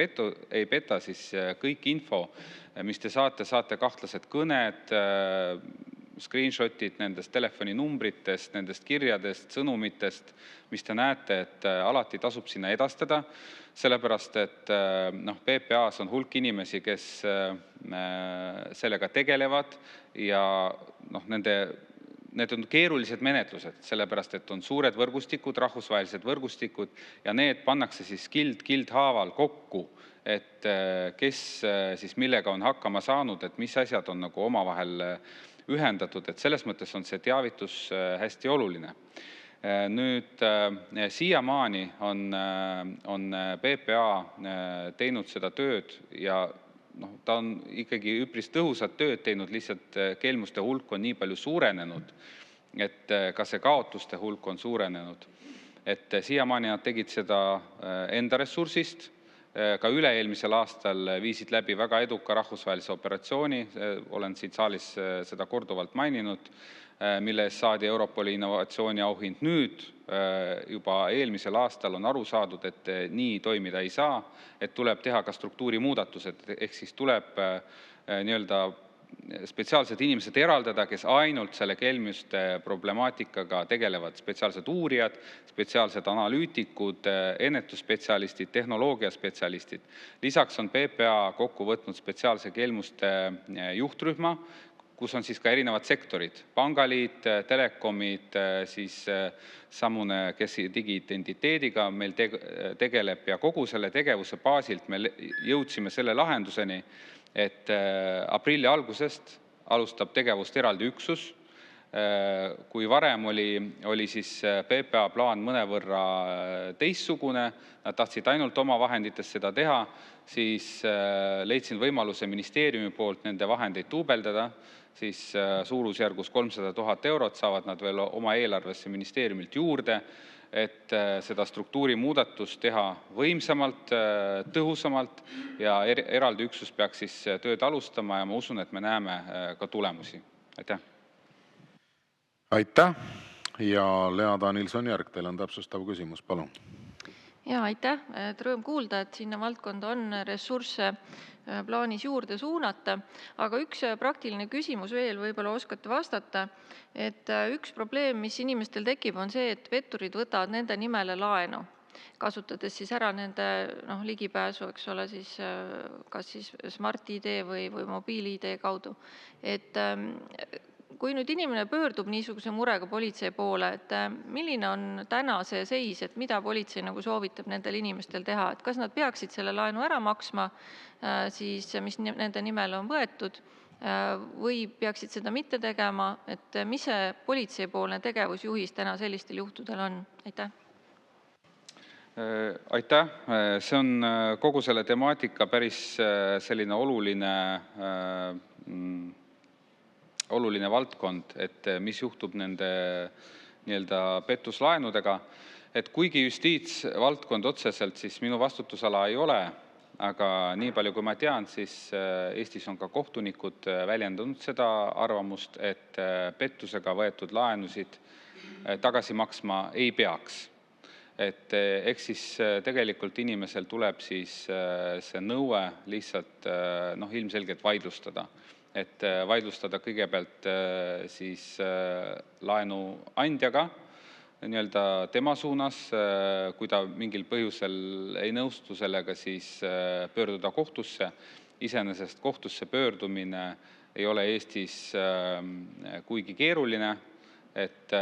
peta, siis kõik info, mis te saate kahtlased kõned, screenshotid nendest telefoninumbritest, nendest kirjadest, sõnumitest, mis te näete, et alati tasub sinna edastada, sellepärast, et PPA-s on hulk inimesi, kes sellega tegelevad ja need on keerulised menetlused, sellepärast et on suured võrgustikud, rahvusvahelised võrgustikud ja need pannakse siis kild haaval kokku, et kes siis millega on hakkama saanud, et mis asjad on nagu omavahel ühendatud, et selles mõttes on see teavitus hästi oluline. Nüüd siiamaani on PPA teinud seda tööd ja ta on ikkagi üpris tõhusat tööd teinud, lihtsalt kelmuste hulk on nii palju suurenenud, et ka see kaotuste hulk on suurenenud. Et siiamaani nad tegid seda enda ressursist, ka üle-eelmisel aastal viisid läbi väga eduka rahvusvahelise operatsiooni, olen siin saalis seda korduvalt maininud, mille eest saadi Europoli innovatsiooni auhind. Nüüd juba eelmisel aastal on aru saadud, et nii toimida ei saa, et tuleb teha ka struktuuri muudatused, ehk siis tuleb nii-öelda spetsiaalsed inimesed eraldada, kes ainult selle kelmuste problemaatikaga tegelevad, spetsiaalsed uurijad, spetsiaalsed analüütikud, ennetusspetsialistid, tehnoloogiaspetsialistid. Lisaks on PPA kokku võtnud spetsiaalse kelmuste juhtrühma, kus on siis ka erinevad sektorid, pangaliit, telekomid, siis samune, kes digiidentiteediga meil tegeleb ja kogu selle tegevuse baasilt me jõudsime selle lahenduseni, et aprilli algusest alustab tegevust eraldi üksus. Kui varem oli siis PPA plaan mõnevõrra teistsugune, nad tahtsid ainult oma vahenditest seda teha, siis leidsin võimaluse ministeeriumi poolt nende vahendeid duubeldada, siis suurusjärgus 300 000 eurot saavad nad veel oma eelarvesse ministeeriumilt juurde, et seda struktuuri muudatust teha võimsamalt, tõhusamalt ja eraldi üksus peaks siis tööd alustama ja ma usun, et me näeme ka tulemusi. Aitäh! Aitäh! Ja Lea Danilson-Järg, teil on täpsustav küsimus, palun. Ja aitäh, et rõõm kuulda, et sinna valdkonda on ressursse plaanis juurde suunata, aga üks praktiline küsimus veel, võib-olla oskate vastata, et üks probleem, mis inimestel tekib, on see, et petturid võtavad nende nimele laenu, kasutades siis ära nende ligipääsu, eks ole, siis kas siis Smart-ID või mobiil-ID kaudu. Et kui nüüd inimene pöördub niisuguse murega politsei poole, et milline on täna see seis, et mida politsei nagu soovitab nendel inimestel teha, et kas nad peaksid selle laenu ära maksma, siis mis nende nimele on võetud, või peaksid seda mitte tegema, et mis see politseipoolne tegevusjuhis täna sellistel juhtudel on? Aitäh! Aitäh! See on kogu selle temaatika päris selline oluline valdkond, et mis juhtub nende nii-öelda pettuslaenudega. Et kuigi justiitsvaldkond otseselt siis minu vastutusala ei ole, aga nii palju kui ma tean, siis Eestis on ka kohtunikud väljendanud seda arvamust, et pettusega võetud laenusid tagasi maksma ei peaks. Et eks siis tegelikult inimesel tuleb siis see nõue lihtsalt ilmselgelt vaidlustada. Et vaidlustada kõigepealt siis laenu andjaga, nii-öelda tema suunas, kui ta mingil põhjusel ei nõustu sellega, siis pöörduda kohtusse. Iseenesest kohtusse pöördumine ei ole Eestis kuigi keeruline, et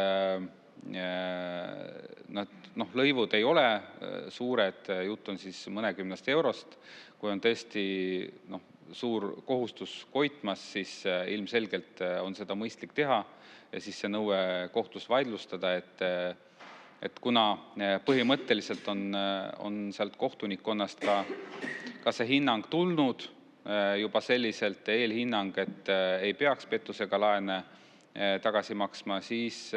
lõivud ei ole suured, jutt on siis mõnekümnest eurost, kui on tõesti suur kohustus koitmas, siis ilmselgelt on seda mõistlik teha ja siis see nõue kohtus vaidlustada, et kuna põhimõtteliselt on sealt kohtunikkonnast ka see hinnang tulnud juba selliselt eelhinnang, et ei peaks pettusega laene tagasi maksma, siis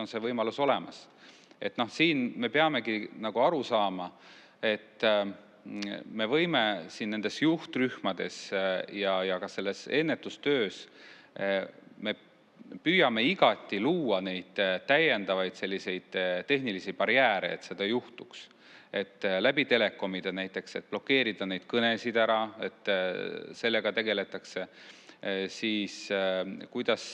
on see võimalus olemas. Et siin me peamegi nagu aru saama, et me võime siin nendes juhtrühmades ja ka selles ennetustöös, me püüame igati luua neid täiendavaid selliseid tehnilisi barjääre, et seda juhtuks. Et läbi telekomide näiteks, et blokeerida neid kõnesid ära, et sellega tegeletakse, siis kuidas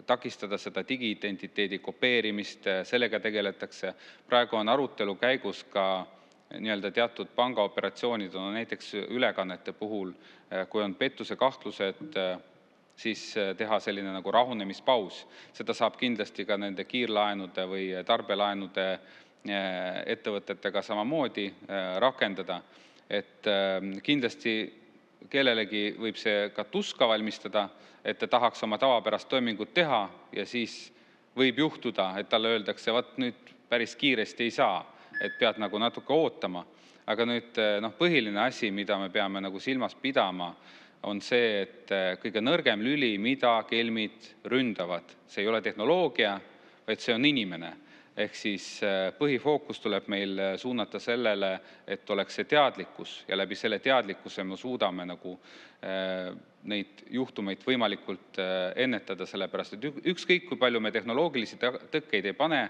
takistada seda digiidentiteedi kopeerimist, sellega tegeletakse. Praegu on arutelu käigus ka nii-öelda teatud pangaoperatsioonid on näiteks ülekannete puhul, kui on pettuse kahtlused, siis teha selline nagu rahunemispaus. Seda saab kindlasti ka nende kiirlaenude või tarbelaenude ettevõtetega samamoodi rakendada. Et kindlasti kellelegi võib see ka tuska valmistada, et ta tahaks oma tavapärast toimingut teha ja siis võib juhtuda, et talle öeldakse, vaat nüüd päris kiiresti ei saa, et pead nagu natuke ootama. Aga nüüd põhiline asi, mida me peame nagu silmas pidama, on see, et kõige nõrgem lüli, mida kelmid ründavad. See ei ole tehnoloogia, vaid see on inimene. Ehk siis põhifookus tuleb meil suunata sellele, et oleks see teadlikkus ja läbi selle teadlikkuse me suudame nagu neid juhtumeid võimalikult ennetada, sellepärast, et ükskõik kui palju me tehnoloogilisi tõkkeid ei pane,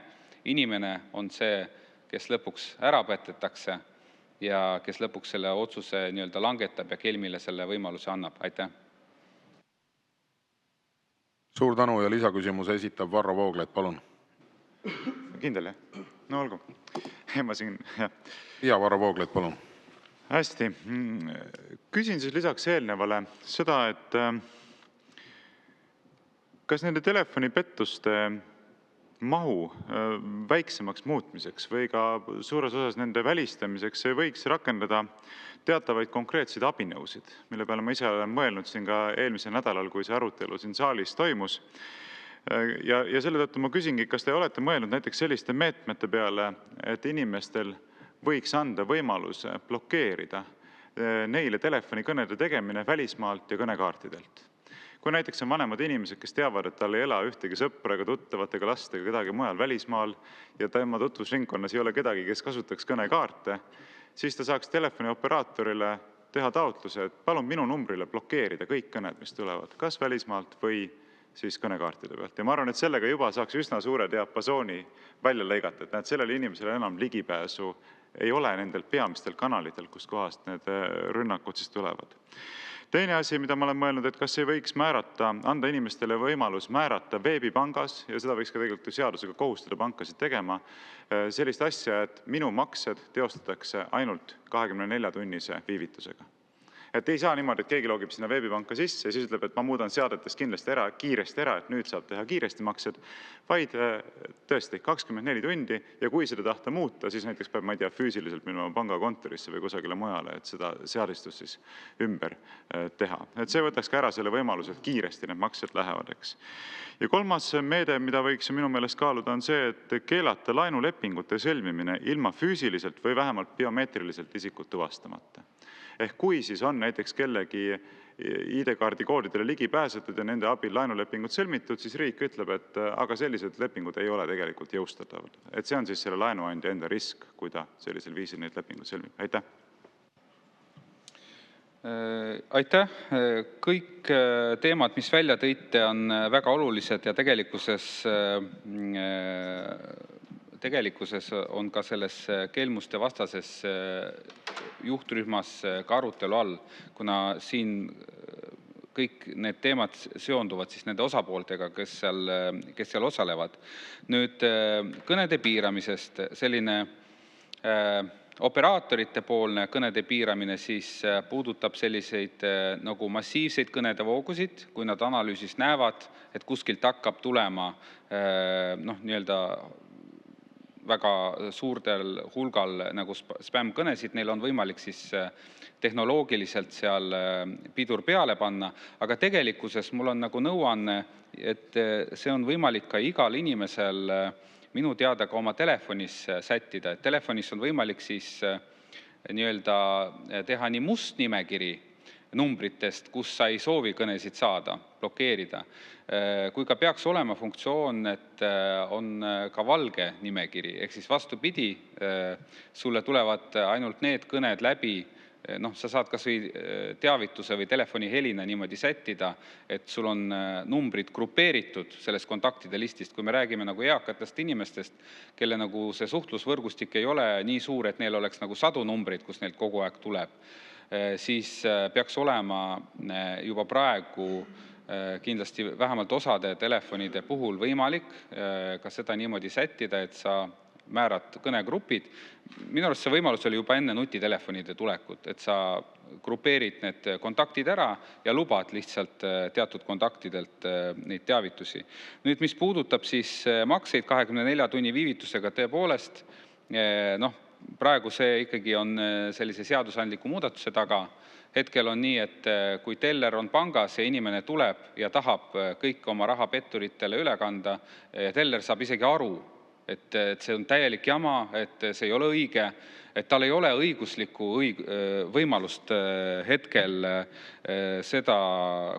inimene on see, kes lõpuks ära pätetakse ja kes lõpuks selle otsuse nii-öelda langetab ja kelmile selle võimaluse annab. Aitäh! Suur tänu ja lisaküsimuse esitab Varro Vooglaid, palun. Kindel, jah? No olgu. Ma siin, jah. Ja Varro Vooglaid, palun. Hästi. Küsin siis lisaks eelnevale seda, et kas nende telefonipettuste mahu väiksemaks muutmiseks või ka suures osas nende välistamiseks ei võiks rakendada teatavaid konkreetseid abinõusid, mille peale ma ise olen mõelnud siin ka eelmisel nädalal, kui see arutelu siin saalis toimus. Ja selle tõttu ma küsingi, kas te olete mõelnud näiteks selliste meetmete peale, et inimestel võiks anda võimaluse blokeerida neile telefonikõnede tegemine välismaalt ja kõnekaartidelt. Kui näiteks on vanemad inimesed, kes teavad, et tal ei ela ühtegi sõpra ega tuttavat ega last ega kedagi mujal välismaal ja tema tutvusringkonnas ei ole kedagi, kes kasutaks kõnekaarte, siis ta saaks telefonioperaatorile teha taotluse, et palun minu numbrile blokeerida kõik kõned, mis tulevad, kas välismaalt või siis kõnekaartide pealt. Ja ma arvan, et sellega juba saaks üsna suure diapasooni välja lõigata, et näed, sellele inimesele enam ligipääsu ei ole nendel peamistel kanalitel, kus kohast need rünnakud siis tulevad. Teine asi, mida ma olen mõelnud, et kas ei võiks anda inimestele võimalus määrata veebipangas, ja seda võiks ka tegelikult seadusega kohustada pankasid tegema, sellist asja, et minu maksed teostatakse ainult 24-tunnise viivitusega. Et ei saa niimoodi, et keegi logib sinna veebipanka sisse ja siis ütleb, et ma muudan seadetes kiiresti ära, et nüüd saab teha kiiresti maksed, vaid tõesti 24 tundi ja kui seda tahta muuta, siis näiteks peab, ma ei tea, füüsiliselt minema pangakontorisse või kusagile mujale, et seda seadistust siis ümber teha. Et see võtaks ka ära selle võimaluse, et kiiresti need maksed lähevad, eks. Ja kolmas meede, mida võiks minu meelest kaaluda, on see, et keelata laenulepingute sõlmimine ilma füüsiliselt või vähemalt biomeetriliselt isikut tuvastamata. Ehk kui siis on näiteks kellegi ID-kaardi koodidele ligi pääsetud ja nende abil laenulepingud sõlmitud, siis riik ütleb, et aga sellised lepingud ei ole tegelikult jõustatavad. Et see on siis selle laenuandja enda risk, kui ta sellisel viisil neid lepingud sõlmib. Aitäh! Aitäh! Kõik teemad, mis välja tõite, on väga olulised ja tegelikkuses on ka selles kelmuste vastases juhtrühmas ka arutelu all, kuna siin kõik need teemad seonduvad siis nende osapooltega, kes seal osalevad. Nüüd kõnede piiramisest selline operaatorite poolne kõnede piiramine siis puudutab selliseid nagu massiivseid kõnede voogusid, kui nad analüüsis näevad, et kuskilt hakkab tulema nii-öelda väga suurtel hulgal nagu spämm-kõnesid, neil on võimalik siis tehnoloogiliselt seal pidur peale panna, aga tegelikkuses mul on nagu nõuanne, et see on võimalik ka igal inimesel minu teada ka oma telefonis sättida, et telefonis on võimalik siis nii-öelda teha nii must nimekiri numbritest, kus sa ei soovi kõnesid saada, blokeerida. Kui ka peaks olema funktsioon, et on ka valge nimekiri, ehk siis vastupidi, sulle tulevad ainult need kõned läbi, sa saad kas või teavituse või telefoni helina niimoodi sättida, et sul on numbrid grupeeritud sellest kontaktide listist. Kui me räägime nagu eakatest inimestest, kelle nagu see suhtlusvõrgustik ei ole nii suur, et neil oleks nagu 100 numbrid, kus neilt kogu aeg tuleb, siis peaks olema juba praegu kindlasti vähemalt osade telefonide puhul võimalik ka seda niimoodi sättida, et sa määrad kõnegrupid. Minu arust see võimalus oli juba enne nutitelefonide tulekut, et sa grupeerid need kontaktid ära ja lubad lihtsalt teatud kontaktidelt neid teavitusi. Nüüd, mis puudutab siis makseid 24 tunni viivitusega, tõepoolest, praegu see ikkagi on sellise seadusandliku muudatuse taga. Hetkel on nii, et kui teller on pangas ja inimene tuleb ja tahab kõik oma raha petturitele üle kanda, teller saab isegi aru, et see on täielik jama, et see ei ole õige, et tal ei ole õiguslikku võimalust hetkel seda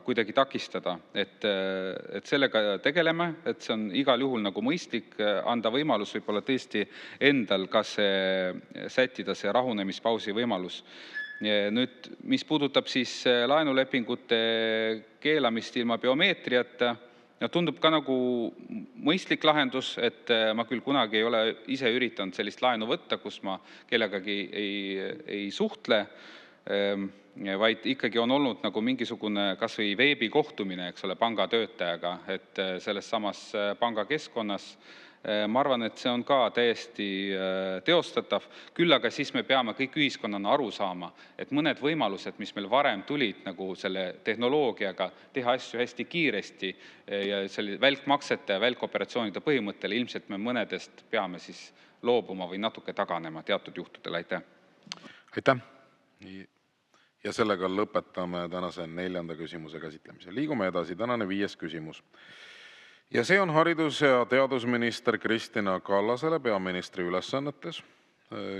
kuidagi takistada. Et sellega tegeleme, et see on igal juhul nagu mõistlik anda võimalus võib-olla tõesti endal kas sättida see rahunemispausi võimalus. Nüüd, mis puudutab siis laenulepingute keelamist ilma biomeetriata, tundub ka nagu mõistlik lahendus, et ma küll kunagi ei ole ise üritanud sellist laenu võtta, kus ma kellegagi ei suhtle, vaid ikkagi on olnud nagu mingisugune kas või veebikohtumine, eks ole, panga töötajaga, et selles samas panga keskkonnas. Ma arvan, et see on ka täiesti teostatav, küll aga siis me peame kõik ühiskonnana aru saama, et mõned võimalused, mis meil varem tulid nagu selle tehnoloogiaga teha asju hästi kiiresti ja selle välkmaksete ja välkoperatsioonide põhimõttel, ilmselt me mõnedest peame siis loobuma või natuke taganema teatud juhtudel. Aitäh! Aitäh! Ja sellega lõpetame tänase 4. küsimuse käsitlemise. Liigume edasi, tänane 5. küsimus. Ja see on haridus- ja teadusminister Kristina Kallasele peaministri ülesannetes.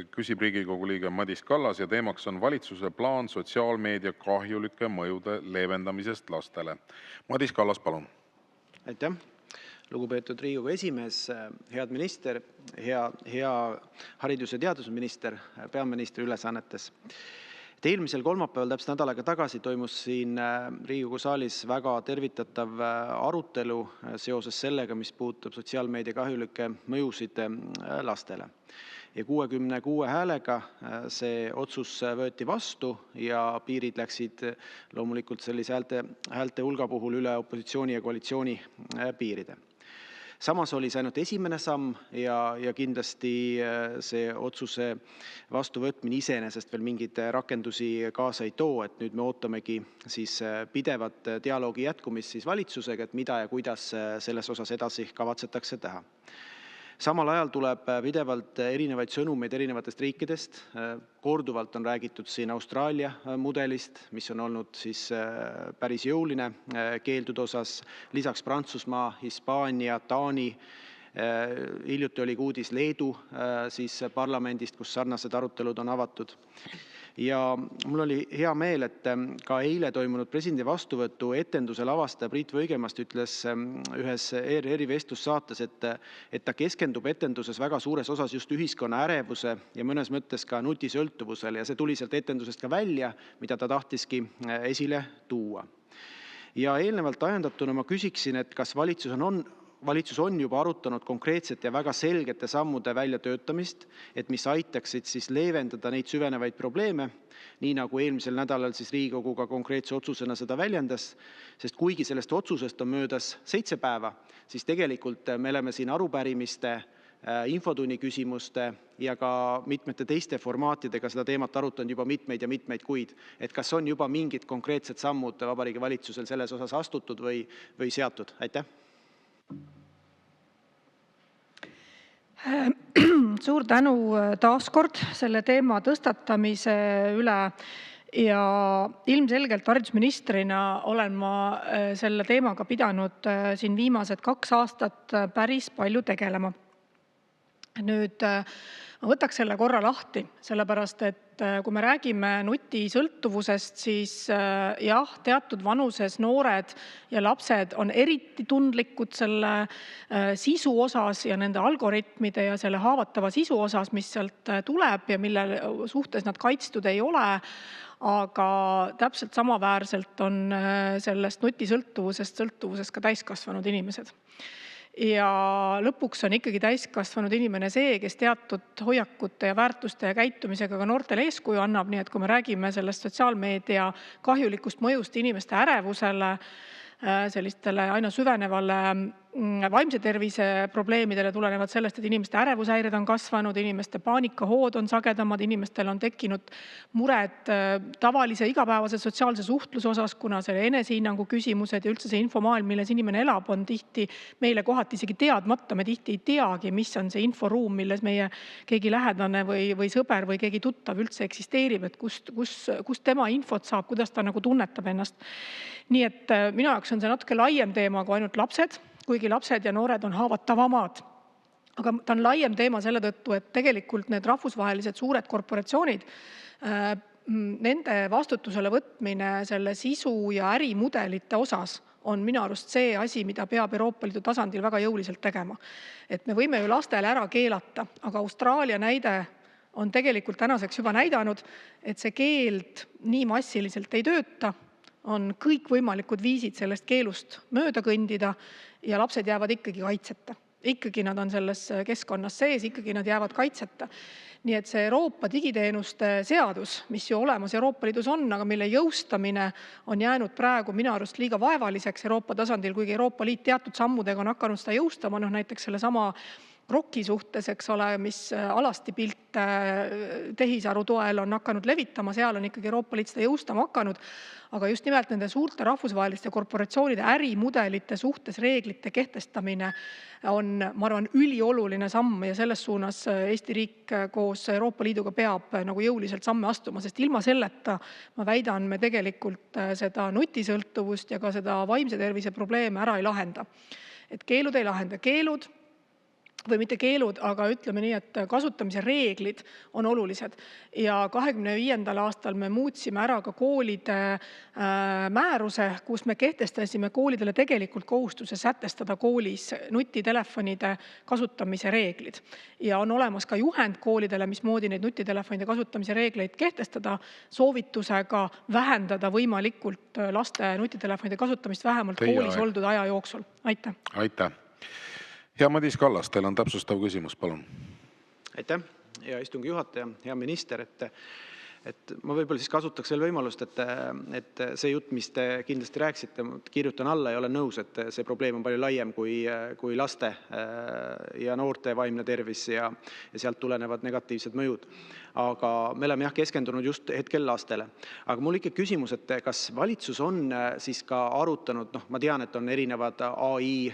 Küsib Riigikogu liige Madis Kallas ja teemaks on valitsuse plaan sotsiaalmeedia kahjulike mõjude leevendamisest lastele. Madis Kallas, palun. Aitäh! Lugupeetud Riigikogu esimees, head minister, hea haridus- ja teadusminister peaministri ülesannetes. Eelmisel kolmapäeval täpselt nädal aega tagasi toimus siin Riigikogu saalis väga tervitatav arutelu seoses sellega, mis puudutab sotsiaalmeedia kahjulikke mõjusid lastele. Ja 66 häälega see otsus võeti vastu ja piirid läksid loomulikult sellise häälte hulga puhul üle opositsiooni ja koalitsiooni piiride. Samas oli see ainult esimene samm ja kindlasti see otsuse vastuvõtmine iseenesest veel mingeid rakendusi kaasa ei too, et nüüd me ootamegi siis pidevat dialoogi jätkumist siis valitsusega, et mida ja kuidas selles osas edasi kavatsetakse teha. Samal ajal tuleb pidevalt erinevaid sõnumeid erinevatest riikidest. Korduvalt on räägitud siin Austraalia mudelist, mis on olnud siis päris jõuline keeldude osas. Lisaks Prantsusmaa, Hispaania, Taani. Hiljuti oli uudis Leedu siis parlamendist, kus sarnased arutelud on avatud. Ja mul oli hea meel, et ka eile toimunud presidendi vastuvõtu etenduse lavastaja Priit Võigemast ütles ühes ERR-i vestlussaates, et ta keskendub etenduses väga suures osas just ühiskonna ärevuse ja mõnes mõttes ka nutisõltuvusele ja see tuli sealt etendusest ka välja, mida ta tahtiski esile tuua. Ja eelnevalt ajendatuna ma küsiksin, et kas valitsus on juba arutanud konkreetsete ja väga selgete sammude väljatöötamist, et mis aitaksid siis leevendada neid süvenevaid probleeme, nii nagu eelmisel nädalal siis Riigikogu ka konkreetse otsusena seda väljendas, sest kuigi sellest otsusest on möödas 7 päeva, siis tegelikult me oleme siin arupärimiste, infotunni küsimuste ja ka mitmete teiste formaatidega seda teemat arutanud juba mitmeid ja mitmeid kuid, et kas on juba mingid konkreetsed sammud Vabariigi Valitsusel selles osas astutud või seatud? Aitäh! Suur tänu taaskord selle teema tõstatamise üle ja ilmselgelt haridusministrina olen ma selle teemaga pidanud siin viimased 2 aastat päris palju tegelema. Nüüd ma võtaks selle korra lahti, sellepärast et kui me räägime nutisõltuvusest, siis jah, teatud vanuses noored ja lapsed on eriti tundlikud selle sisu osas ja nende algoritmide ja selle haavatava sisu osas, mis sealt tuleb ja mille suhtes nad kaitstud ei ole. Aga täpselt samaväärselt on sellest nutisõltuvusest ka täiskasvanud inimesed. Ja lõpuks on ikkagi täiskasvanud inimene see, kes teatud hoiakute ja väärtuste ja käitumisega ka noortele eeskuju annab. Nii et kui me räägime sellest sotsiaalmeedia kahjulikust mõjust inimeste ärevusele, sellistele aina süvenevale vaimse tervise probleemidele tulenevad sellest, et inimeste ärevushäired on kasvanud, inimeste paanikahood on sagedamad, inimestel on tekkinud mured tavalise igapäevase sotsiaalse suhtluse osas, kuna selle enesehinnangu küsimused ja üldse see infomaailm, milles inimene elab, on tihti meile kohati isegi teadmata. Me tihti ei teagi, mis on see inforuum, milles meie keegi lähedane või sõber või keegi tuttav üldse eksisteerib, et kust tema infot saab, kuidas ta nagu tunnetab ennast. Nii et minu jaoks on see natuke laiem teema kui ainult lapsed, kuigi lapsed ja noored on haavatavamad. Aga ta on laiem teema selle tõttu, et tegelikult need rahvusvahelised suured korporatsioonid, nende vastutusele võtmine selle sisu ja ärimudelite osas on minu arust see asi, mida peab Euroopa Liidu tasandil väga jõuliselt tegema. Et me võime ju lastele ära keelata, aga Austraalia näide on tegelikult tänaseks juba näidanud, et see keeld nii massiliselt ei tööta, on kõikvõimalikud viisid sellest keelust mööda kõndida ja lapsed jäävad ikkagi kaitseta. Ikkagi nad on selles keskkonnas sees, ikkagi nad jäävad kaitseta. Nii et see Euroopa digiteenuste seadus, mis ju olemas Euroopa Liidus on, aga mille jõustamine on jäänud praegu minu arust liiga vaevaliseks Euroopa tasandil, kuigi Euroopa Liit teatud sammudega on hakanud seda jõustama, näiteks selle sama ROK-i suhtes, eks ole, mis alasti pilte tehisaru toel on hakanud levitama, seal on ikkagi Euroopa Liit seda jõustama hakanud, aga just nimelt nende suurte rahvusvaheliste korporatsioonide ärimudelite suhtes reeglite kehtestamine on, ma arvan, ülioluline samm ja selles suunas Eesti riik koos Euroopa Liiduga peab nagu jõuliselt samme astuma, sest ilma selleta, ma väidan, me tegelikult seda nutisõltuvust ja ka seda vaimse tervise probleeme ära ei lahenda. Et keelud ei lahenda. Keelud või mitte keelud, aga ütleme nii, et kasutamise reeglid on olulised. Ja 2025. aastal me muutsime ära ka koolide määruse, kus me kehtestasime koolidele tegelikult kohustuse sätestada koolis nutitelefonide kasutamise reeglid. Ja on olemas ka juhend koolidele, mismoodi neid nutitelefonide kasutamise reegleid kehtestada, soovitusega vähendada võimalikult laste nutitelefonide kasutamist vähemalt koolis oldud aja jooksul. Aitäh! Aitäh! Ja Madis Kallas, teil on täpsustav küsimus, palun. Aitäh, hea istungi juhataja, hea minister, et ma võib-olla siis kasutaks veel võimalust, et see jutt, mis te kindlasti rääksite, kirjutan alla ja olen nõus, et see probleem on palju laiem kui laste ja noorte vaimne tervis ja sealt tulenevad negatiivsed mõjud. Aga me oleme keskendunud just hetkel lastele. Aga mul ikka küsimus, et kas valitsus on siis ka arutanud, ma tean, et on erinevad AI,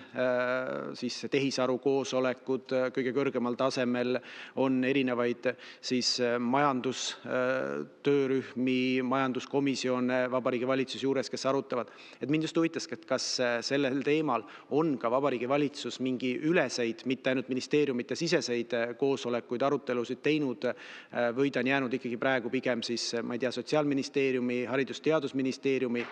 siis tehisaru koosolekud kõige kõrgemal tasemel, on erinevaid siis majandustöörühmi, majanduskomisjone Vabariigi Valitsus juures, kes arutavad. Et mind just huvitas, et kas sellel teemal on ka Vabariigi Valitsus mingi üleseid, mitte ainult ministeeriumite siseseid koosolekuid, arutelusid teinud, või ta on jäänud ikkagi praegu pigem siis, ma ei tea, Sotsiaalministeeriumi, Haridus-Teadusministeeriumi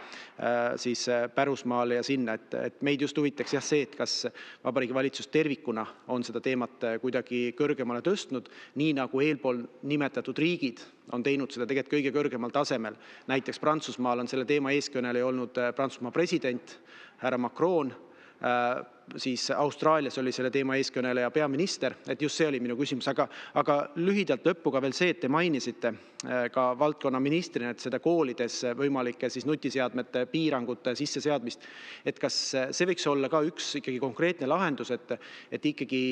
siis pärusmaale ja sinna, et meid just huvitaks see, et kas Vabariigi Valitsus tervikuna on seda teemat kuidagi kõrgemale tõstnud, nii nagu eelpool nimetatud riigid on teinud seda tegelikult kõige kõrgemal tasemel. Näiteks Prantsusmaal on selle teema eeskõneleja olnud Prantsusmaa president, härra Macron, siis Austraalias oli selle teema eeskõneleja peaminister, et just see oli minu küsimus, aga lühidalt lõppu ka veel see, et te mainisite ka valdkonna ministrina, et seda koolides võimalike siis nutiseadmete piirangute sisseseadmist, et kas see võiks olla ka üks ikkagi konkreetne lahendus, et ikkagi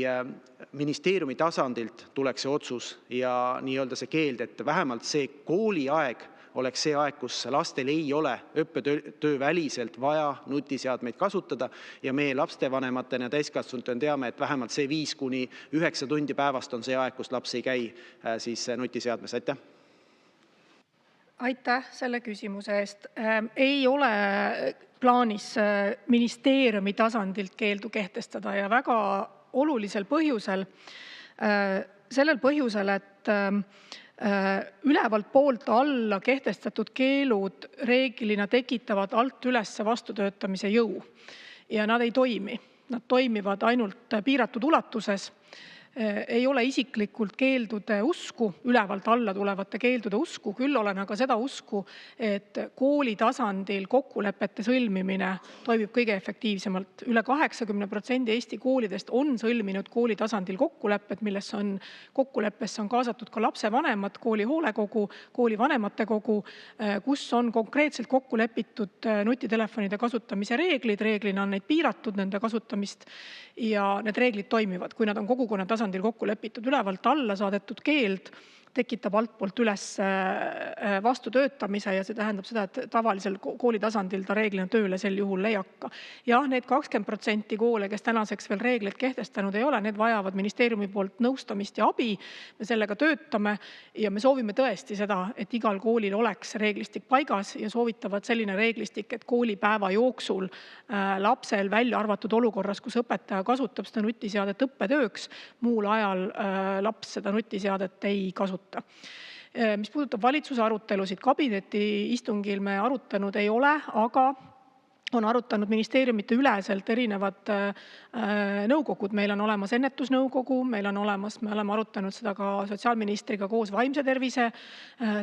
ministeeriumi tasandilt tuleks see otsus ja nii-öelda see keeld, et vähemalt see kooliaeg oleks see aeg, kus lastel ei ole õppetöö väliselt vaja nutiseadmeid kasutada ja meie lapstevanematena ja täiskasvanutena teame, et vähemalt see 5–9 tundi päevast on see aeg, kus laps ei käi siis nutiseadmes. Aitäh! Aitäh selle küsimuse eest. Ei ole plaanis ministeeriumi tasandilt keeldu kehtestada ja väga olulisel põhjusel, sellel põhjusel, et ülevalt poolt alla kehtestatud keelud reeglina tekitavad alt üles vastutöötamise jõu ja nad ei toimi. Nad toimivad ainult piiratud ulatuses. ei ole isiklikult keeldude usku, ülevalt alla tulevate keeldude usku, küll olen aga seda usku, et kooli tasandil kokkulepete sõlmimine toimib kõige efektiivsemalt. Üle 80% Eesti koolidest on sõlminud kooli tasandil kokkulepped, kokkuleppesse on kaasatud ka lapsevanemad, kooli hoolekogu, kooli vanematekogu, kus on konkreetselt kokku lepitud nutitelefonide kasutamise reeglid, reeglina on neid piiratud, nende kasutamist, ja need reeglid toimivad, kui nad on kogukonna tasandil kokku lepitud. Ülevalt alla saadetud keeld tekitab altpoolt üles vastutöötamise ja see tähendab seda, et tavalisel kooli tasandil ta reeglina tööle sel juhul ei hakka. Jah, need 20% koole, kes tänaseks veel reegleid kehtestanud ei ole, need vajavad ministeeriumi poolt nõustamist ja abi. Me sellega töötame ja me soovime tõesti seda, et igal koolil oleks reeglistik paigas ja soovitavad selline reeglistik, et koolipäeva jooksul lapsel välja arvatud olukorras, kus õpetaja kasutab seda nutiseadet õppetööks, muul ajal laps seda nutiseadet ei kasuta. Mis puudutab valitsuse arutelusid, kabineti istungil me arutanud ei ole, aga on arutanud ministeeriumite üleselt erinevad nõukogud. Meil on olemas ennetusnõukogu, me oleme arutanud seda ka sotsiaalministriga koos vaimse tervise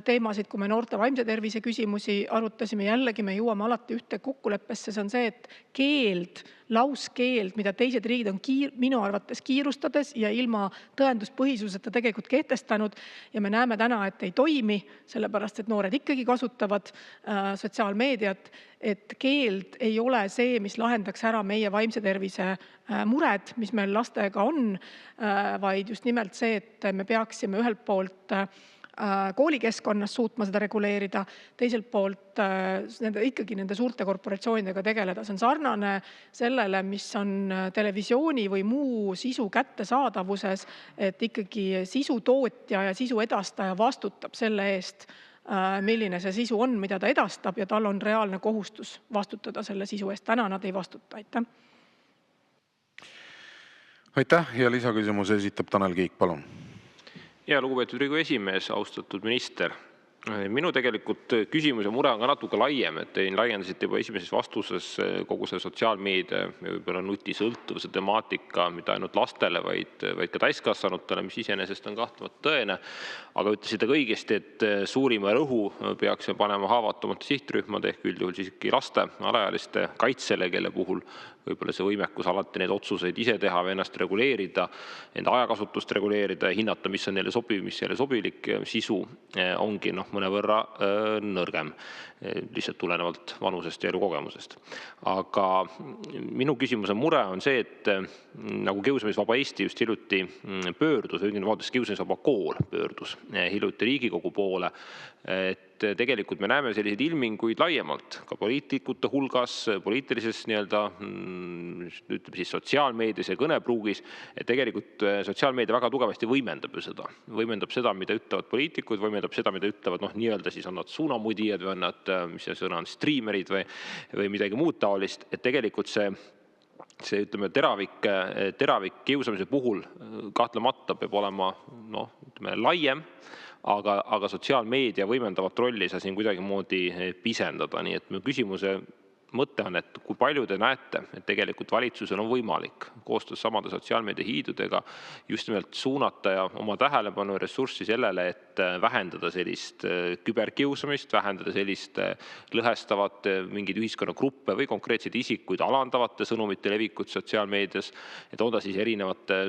teemasid, kui me noorte vaimse tervise küsimusi arutasime. Jällegi me jõuame alati ühte kokkuleppesse, see on see, et keeld, lauskeeld, mida teised riigid on minu arvates kiirustades ja ilma tõenduspõhisuseta tegelikult kehtestanud ja me näeme täna, et ei toimi, sellepärast et noored ikkagi kasutavad sotsiaalmeediat, et keeld ei ole see, mis lahendaks ära meie vaimse tervise mured, mis meil lastega on, vaid just nimelt see, et me peaksime ühelt poolt koolikeskkonnas suutma seda reguleerida, teiselt poolt ikkagi nende suurte korporatsioonidega tegeleda. See on sarnane sellele, mis on televisiooni või muu sisu kättesaadavuses, et ikkagi sisu tootja ja sisu edastaja vastutab selle eest, milline see sisu on, mida ta edastab, ja tal on reaalne kohustus vastutada selle sisu eest. Täna nad ei vastuta. Aitäh ja lisaküsimuse esitab Tanel Kiik, palun. Ja lugupeetud Riigikogu esimees, austatud minister. Minu tegelikult küsimus ja mure on ka natuke laiem, et te laiendasite juba esimeses vastuses kogu see sotsiaalmeedia ja võib-olla nutisõltuvuse temaatika, mitte ainult lastele, vaid ka täiskasvanutele, mis iseenesest on kahtlemata tõene. Aga ütlesite ka õigesti, et suurima rõhu peaksime panema haavatavate sihtrühmade ehk üldjuhul siiski laste, alaealiste kaitsele, kelle puhul võib-olla see võimekus alati neid otsuseid ise teha või ennast reguleerida, enda ajakasutust reguleerida ja hinnata, mis on neile sobiv, mis neile sobilik sisu ongi mõnevõrra nõrgem, lihtsalt tulenevalt vanusest ja elukogemusest. Aga minu küsimuse mure on see, et nagu Kiusamisvaba Eesti just hiljuti pöördus, Kiusamisvaba kool pöördus hiljuti Riigikogu poole, et tegelikult me näeme selliseid ilminguid laiemalt ka poliitikute hulgas, poliitilises sotsiaalmeedias ja kõnepruugis, et tegelikult sotsiaalmeedia väga tugevasti võimendab seda, mida ütlevad poliitikud, võimendab seda, mida ütlevad nii-öelda siis on nad suunamudijad või on nad, mis see sõna on, striimerid või midagi muud taolist, et tegelikult see ütleme teravik kiusamise puhul kahtlemata peab olema laiem, aga sotsiaalmeedia võimendavat rolli ei saa siin kuidagimoodi pisendada. Nii et mu küsimuse mõte on, et kui palju te näete, et tegelikult valitsusel on võimalik koostöös samade sotsiaalmeedia hiidudega just nimelt suunata ja oma tähelepanu ja ressurssi sellele, et vähendada sellist küberkiusamist, vähendada sellist lõhestavat mingeid ühiskonnagruppe või konkreetseid isikuid alandavate sõnumite levikut sotsiaalmeedias, et on ta siis erinevate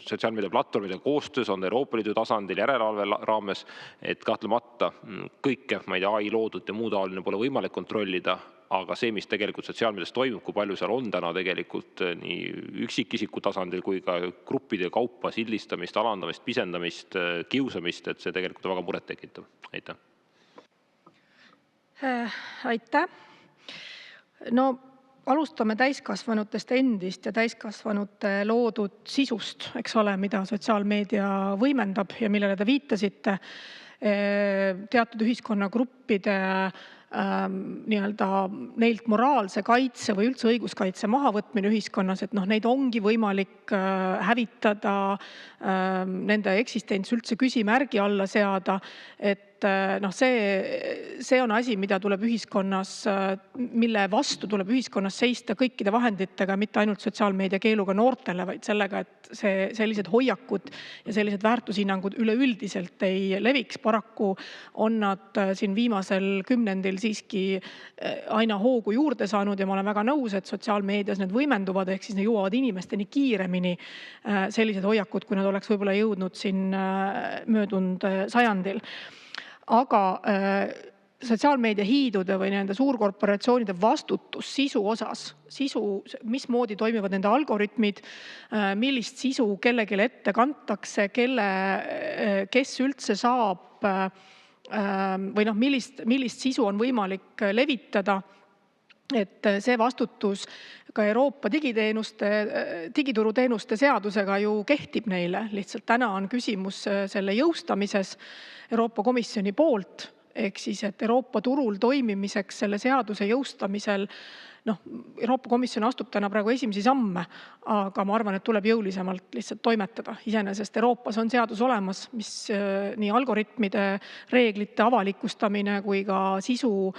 sotsiaalmeedia platvormide koostöös, on Euroopa Liidu tasandil järelevalve raames, et kahtlemata kõike, ma ei tea, AI loodud ja muu taoline pole võimalik kontrollida, aga see, mis tegelikult sotsiaalmeedias toimub, kui palju seal on täna tegelikult nii üksikisiku tasandil kui ka gruppide kaupa sildistamist, alandamist, pisendamist, kiusamist, et see tegelikult on väga muret tekitav. Aitäh. Aitäh. No alustame täiskasvanutest endist ja täiskasvanute loodud sisust, eks ole, mida sotsiaalmeedia võimendab ja millele te viitasite. Teatud ühiskonnagruppide neilt moraalse kaitse või üldse õiguskaitse mahavõtmine ühiskonnas, et neid ongi võimalik hävitada, nende eksistents üldse küsimärgi alla seada, et see on asi, mille vastu tuleb ühiskonnas seista kõikide vahenditega, mitte ainult sotsiaalmeedia keeluga noortele, vaid sellega, et sellised hoiakud ja sellised väärtushinnangud üleüldiselt ei leviks. Paraku on nad siin viimasel kümnendil siiski aina hoogu juurde saanud ja ma olen väga nõus, et sotsiaalmeedias need võimenduvad, ehk siis ne jõuavad inimesteni kiiremini sellised hoiakud, kui nad oleks võib-olla jõudnud siin möödunud sajandil. Aga sotsiaalmeedia hiidude või nende suurkorporatsioonide vastutus sisu osas, mismoodi toimivad nende algoritmid, millist sisu kellelegi ette kantakse, kes üldse saab või millist sisu on võimalik levitada, et see vastutus ka Euroopa digituruteenuste seadusega ju kehtib neile. Lihtsalt täna on küsimus selle jõustamises Euroopa Komisjoni poolt, ehk siis, et Euroopa turul toimimiseks selle seaduse jõustamisel, Euroopa Komisjon astub täna praegu esimesi samme, aga ma arvan, et tuleb jõulisemalt lihtsalt toimetada. Iseenesest Euroopas on seadus olemas, mis nii algoritmide reeglite avalikustamine kui ka sisu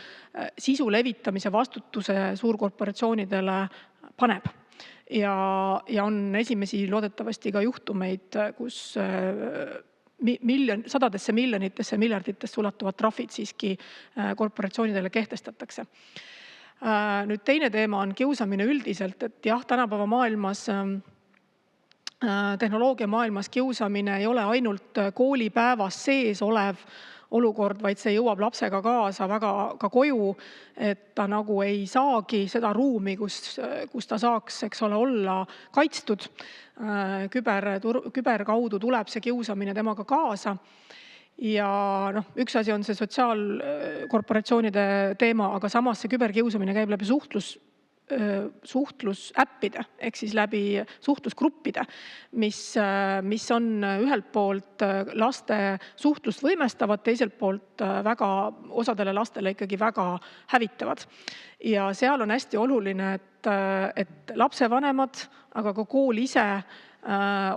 levitamise vastutuse suurkorporatsioonidele paneb. Ja on esimesi loodetavasti ka juhtumeid, kus sadadesse miljonitesse, miljarditesse ulatuvad trahvid siiski korporatsioonidele kehtestatakse. Nüüd teine teema on kiusamine üldiselt, et jah, tänapäeva maailmas, tehnoloogia maailmas kiusamine ei ole ainult koolipäevas sees olev olukord, vaid see jõuab lapsega kaasa väga ka koju, et ta nagu ei saagi seda ruumi, kus ta saaks, olla kaitstud. Küber kaudu tuleb see kiusamine temaga kaasa. Ja üks asi on see sotsiaalkorporatsioonide teema, aga samas see küberkiusamine käib läbi suhtlusäppide, ehk siis läbi suhtlusgruppide, mis on ühelt poolt laste suhtlust võimestavad, teiselt poolt osadele lastele ikkagi väga hävitavad. Ja seal on hästi oluline, et lapsevanemad, aga ka kool ise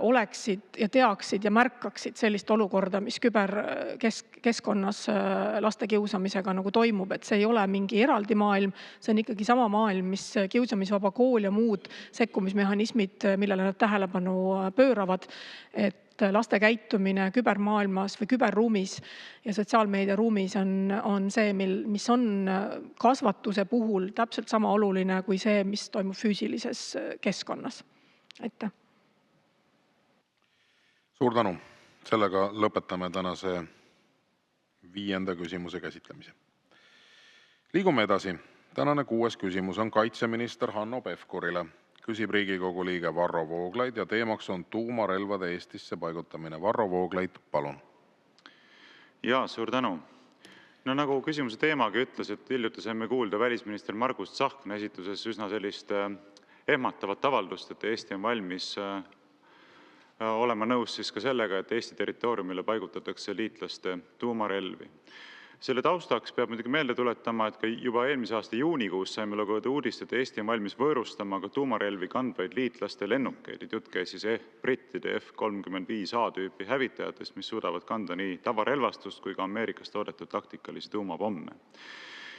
oleksid ja teaksid ja märkaksid sellist olukorda, mis küberkeskkonnas laste kiusamisega nagu toimub, et see ei ole mingi eraldi maailm, see on ikkagi sama maailm, mis kiusamisvaba kool ja muud sekkumismehhanismid, millele nad tähelepanu pööravad, et laste käitumine kübermaailmas või küberruumis ja sotsiaalmeedia ruumis on see, mis on kasvatuse puhul täpselt sama oluline kui see, mis toimub füüsilises keskkonnas. Aitäh! Suur tänu. Sellega lõpetame tänase 5. küsimuse käsitlemise. Liigume edasi. Tänane 6. küsimus on kaitseminister Hanno Pevkurile. Küsib Riigikogu liige Varro Vooglaid ja teemaks on tuumarelvade Eestisse paigutamine. Varro Vooglaid, palun. Ja, suur tänu. Nagu küsimuse teemagi ütles, et hiljuti saime kuulda välisminister Margus Tsahkna esituses üsna sellist ehmatavat avaldust, et Eesti on valmis olema nõus siis ka sellega, et Eesti territooriumile paigutatakse liitlaste tuumarelvi. Selle taustaks peab muidugi meelde tuletama, et ka juba eelmise aasta juunikuus saime lugeda uudist, et Eesti on valmis võõrustama ka tuumarelvi kandvaid liitlaste lennukeid. Jutt käis siis brittide F-35A tüüpi hävitajatest, mis suudavad kanda nii tavarelvastust kui ka Ameerikast toodetud taktikalisi tuumapomme.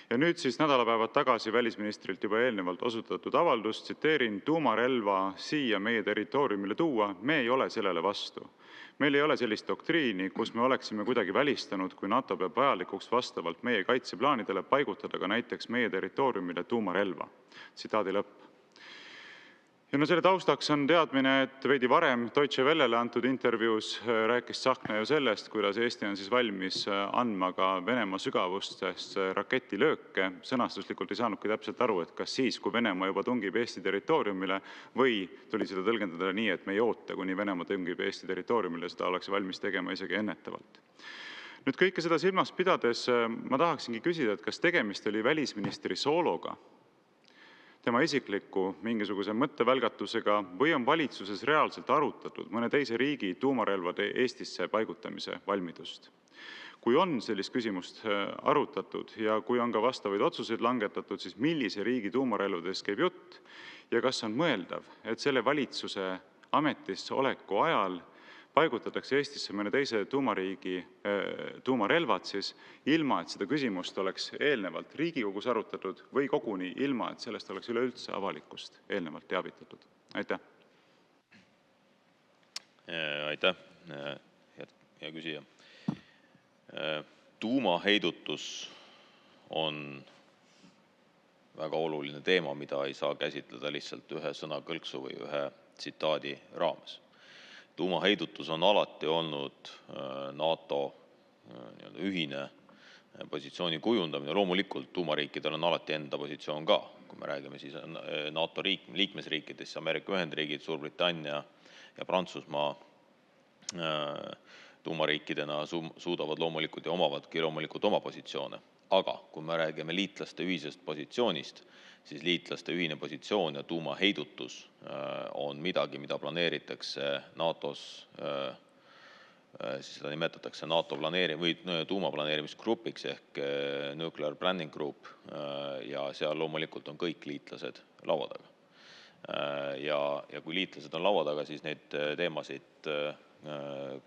Ja nüüd siis nädalapäevad tagasi välisministrilt juba eelnevalt osutatud avaldust, tsiteerin: tuumarelva siia meie territooriumile tuua, me ei ole sellele vastu. Meil ei ole sellist doktriini, kus me oleksime kuidagi välistanud, kui NATO peab vajalikuks vastavalt meie kaitseplaanidele paigutada ka näiteks meie territooriumile tuumarelva. Tsitaadi lõpp. Ja selle taustaks on teadmine, et veidi varem Deutsche Wellele antud intervjuus rääkis Tsahkna ju sellest, kuidas Eesti on siis valmis andma ka Venemaa sügavustest raketilööke. Sõnastuslikult ei saanudki täpselt aru, et kas siis, kui Venemaa juba tungib Eesti territooriumile, või tuli seda tõlgendada nii, et me ei oota, kuni Venemaa tungib Eesti territooriumile, seda oleks valmis tegema isegi ennetavalt. Nüüd kõike seda silmas pidades ma tahaksingi küsida, et kas tegemist oli välisministri soologa, tema isikliku mingisuguse mõttevälgatusega või on valitsuses reaalselt arutatud mõne teise riigi tuumarelvade Eestisse paigutamise valmidust. Kui on sellist küsimust arutatud ja kui on ka vastavaid otsuseid langetatud, siis millise riigi tuumarelvadest käib jutt ja kas on mõeldav, et selle valitsuse ametisse oleku ajal paigutatakse Eestisse mõne teise tuumariigi tuumarelvad, siis ilma, et seda küsimust oleks eelnevalt Riigikogus arutatud või koguni ilma, et sellest oleks üleüldse avalikkust eelnevalt teavitatud? Aitäh! Aitäh, hea küsija. Tuumaheidutus on väga oluline teema, mida ei saa käsitleda lihtsalt ühe sõnakõlksu või ühe tsitaadi raames. Tuumaheidutus on alati olnud NATO ühine positsiooni kujundamine. Loomulikult tuumariikidel on alati enda positsioon ka. Kui me räägime siis NATO liikmesriikidest, Ameerika Ühendriigid, Suurbritannia ja Prantsusmaa tuumariikidena suudavad loomulikult ja omavadki loomulikult oma positsioone. Aga kui me räägime liitlaste ühisest positsioonist, siis liitlaste ühine positsioon ja tuumaheidutus on midagi, mida planeeritakse NATO-s, siis seda nimetatakse NATO tuumaplaneerimisgrupiks ehk Nuclear Planning Group, ja seal loomulikult on kõik liitlased laua taga. Ja kui liitlased on laua taga, siis neid teemasid,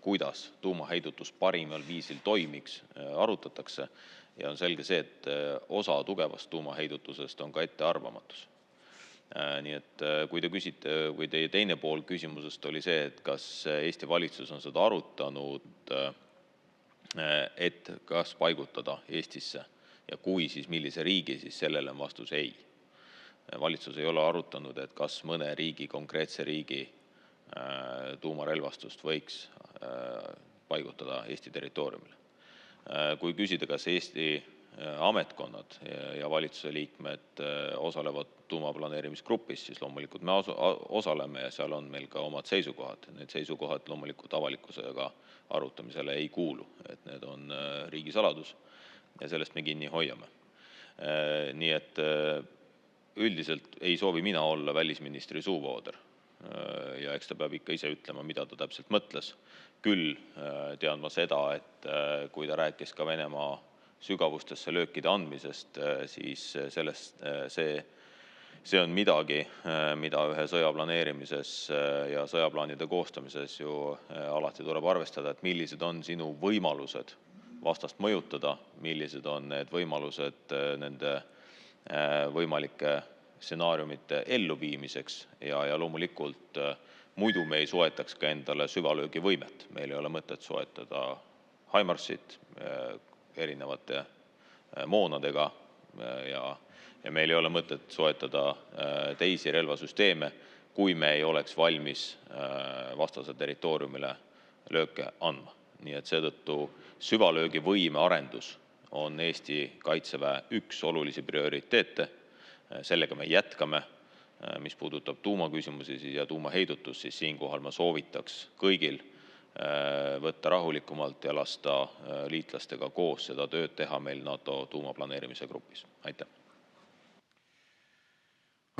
kuidas tuumaheidutus parimal viisil toimiks, arutatakse. Ja on selge see, et osa tugevast tuumaheidutusest on ka ettearvamatus. Nii et kui te küsite, kui teie teine pool küsimusest oli see, et kas Eesti valitsus on seda arutanud, et kas paigutada Eestisse ja kui, siis millise riigi, siis sellele on vastus ei. Valitsus ei ole arutanud, et kas mõne riigi, konkreetse riigi tuumarelvastust võiks paigutada Eesti territooriumile. Kui küsida, kas Eesti ametkonnad ja valitsuse liikmed osalevad tuumaplaneerimisgrupis, siis loomulikult me osaleme ja seal on meil ka omad seisukohad. Need seisukohad loomulikult avalikkusega arutamisele ei kuulu, et need on riigisaladus ja sellest me kinni hoiame. Nii et üldiselt ei soovi mina olla välisministri suuvooder ja eks ta peab ikka ise ütlema, mida ta täpselt mõtles. Küll tean ma seda, et kui ta rääkis ka Venemaa sügavustesse löökide andmisest, siis see on midagi, mida ühe sõja planeerimises ja sõjaplaanide koostamises ju alati tuleb arvestada, et millised on sinu võimalused vastast mõjutada, millised on need võimalused nende võimalike stsenaariumite elluviimiseks ja loomulikult muidu me ei soetaks ka endale süvalöögivõimet. Meil ei ole mõtet soetada HIMARS-it erinevate moonadega ja meil ei ole mõtet soetada teisi relvasüsteeme, kui me ei oleks valmis vastase territooriumile lööke andma. Nii et seetõttu süvalöögivõime arendus on Eesti Kaitseväe üks olulisi prioriteete. Sellega me jätkame. Mis puudutab tuumaküsimusi ja tuumaheidutus, siis siinkohal ma soovitaks kõigil võtta rahulikumalt ja lasta liitlastega koos seda tööd teha meil NATO tuumaplaneerimise grupis. Aitäh!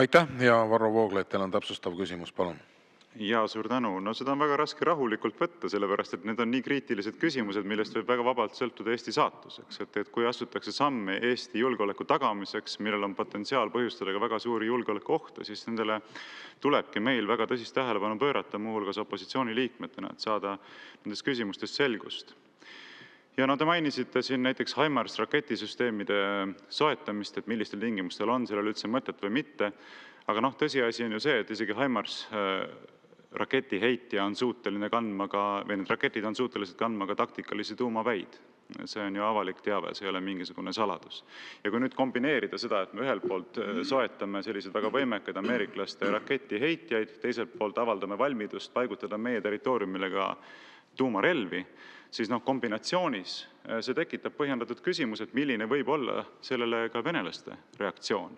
Aitäh ja Varro Vooglaid, teil on täpsustav küsimus, palun. Ja suur tänu. No seda on väga raske rahulikult võtta, sellepärast et need on nii kriitilised küsimused, millest võib väga vabalt sõltuda Eesti saatuseks. Et kui astutakse samme Eesti julgeoleku tagamiseks, millel on potentsiaal põhjustada ka väga suuri julgeolekuohte, siis nendele tulebki meil väga tõsist tähelepanu pöörata, muuhulgas opositsiooni liikmetena, et saada nendest küsimustest selgust. Ja te mainisite siin näiteks HIMARS raketisüsteemide soetamist, et millistel tingimustel on sellel üldse mõtet või mitte. Aga tõsiasi on ju see, et isegi HIMARS raketiheitja on suuteline kandma ka, või need raketid on suutelised kandma ka taktikalisi tuumaväid. See on ju avalik teave, see ei ole mingisugune saladus. Ja kui nüüd kombineerida seda, et me ühelt poolt soetame sellised väga võimekaid ameeriklaste raketiheitjaid, teiselt poolt avaldame valmidust paigutada meie territooriumile ka tuumarelvi, siis kombinatsioonis see tekitab põhjendatud küsimus, et milline võib olla sellele ka venelaste reaktsioon.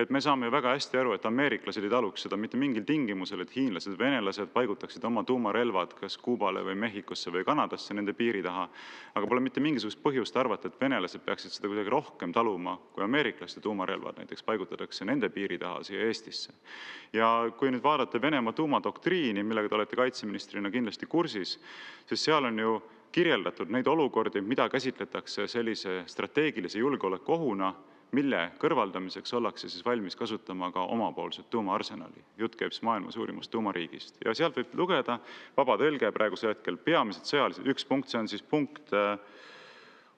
Et me saame väga hästi aru, et ameeriklased ei taluks seda mitte mingil tingimusel, et hiinlased, venelased paigutaksid oma tuumarelvad kas Kuubale või Mehhikosse või Kanadasse nende piiri taha, aga pole mitte mingisugust põhjust arvata, et venelased peaksid seda kuidagi rohkem taluma, kui ameeriklaste tuumarelvad näiteks paigutatakse nende piiri taha siia Eestisse. Ja kui nüüd vaadata Venemaa tuumadoktriini, millega te olete kaitseministrina kindlasti kursis, siis seal on ju kirjeldatud neid olukordi, mida käsitletakse sellise strateegilise julgeolekuohuna, mille kõrvaldamiseks ollakse siis valmis kasutama ka omapoolset tuumaarsenali. Jutt käib maailma suurimast tuumariigist. Ja sealt võib lugeda, vaba tõlge praegusel hetkel, peamised sõjalised, üks punkt, see on siis punkt,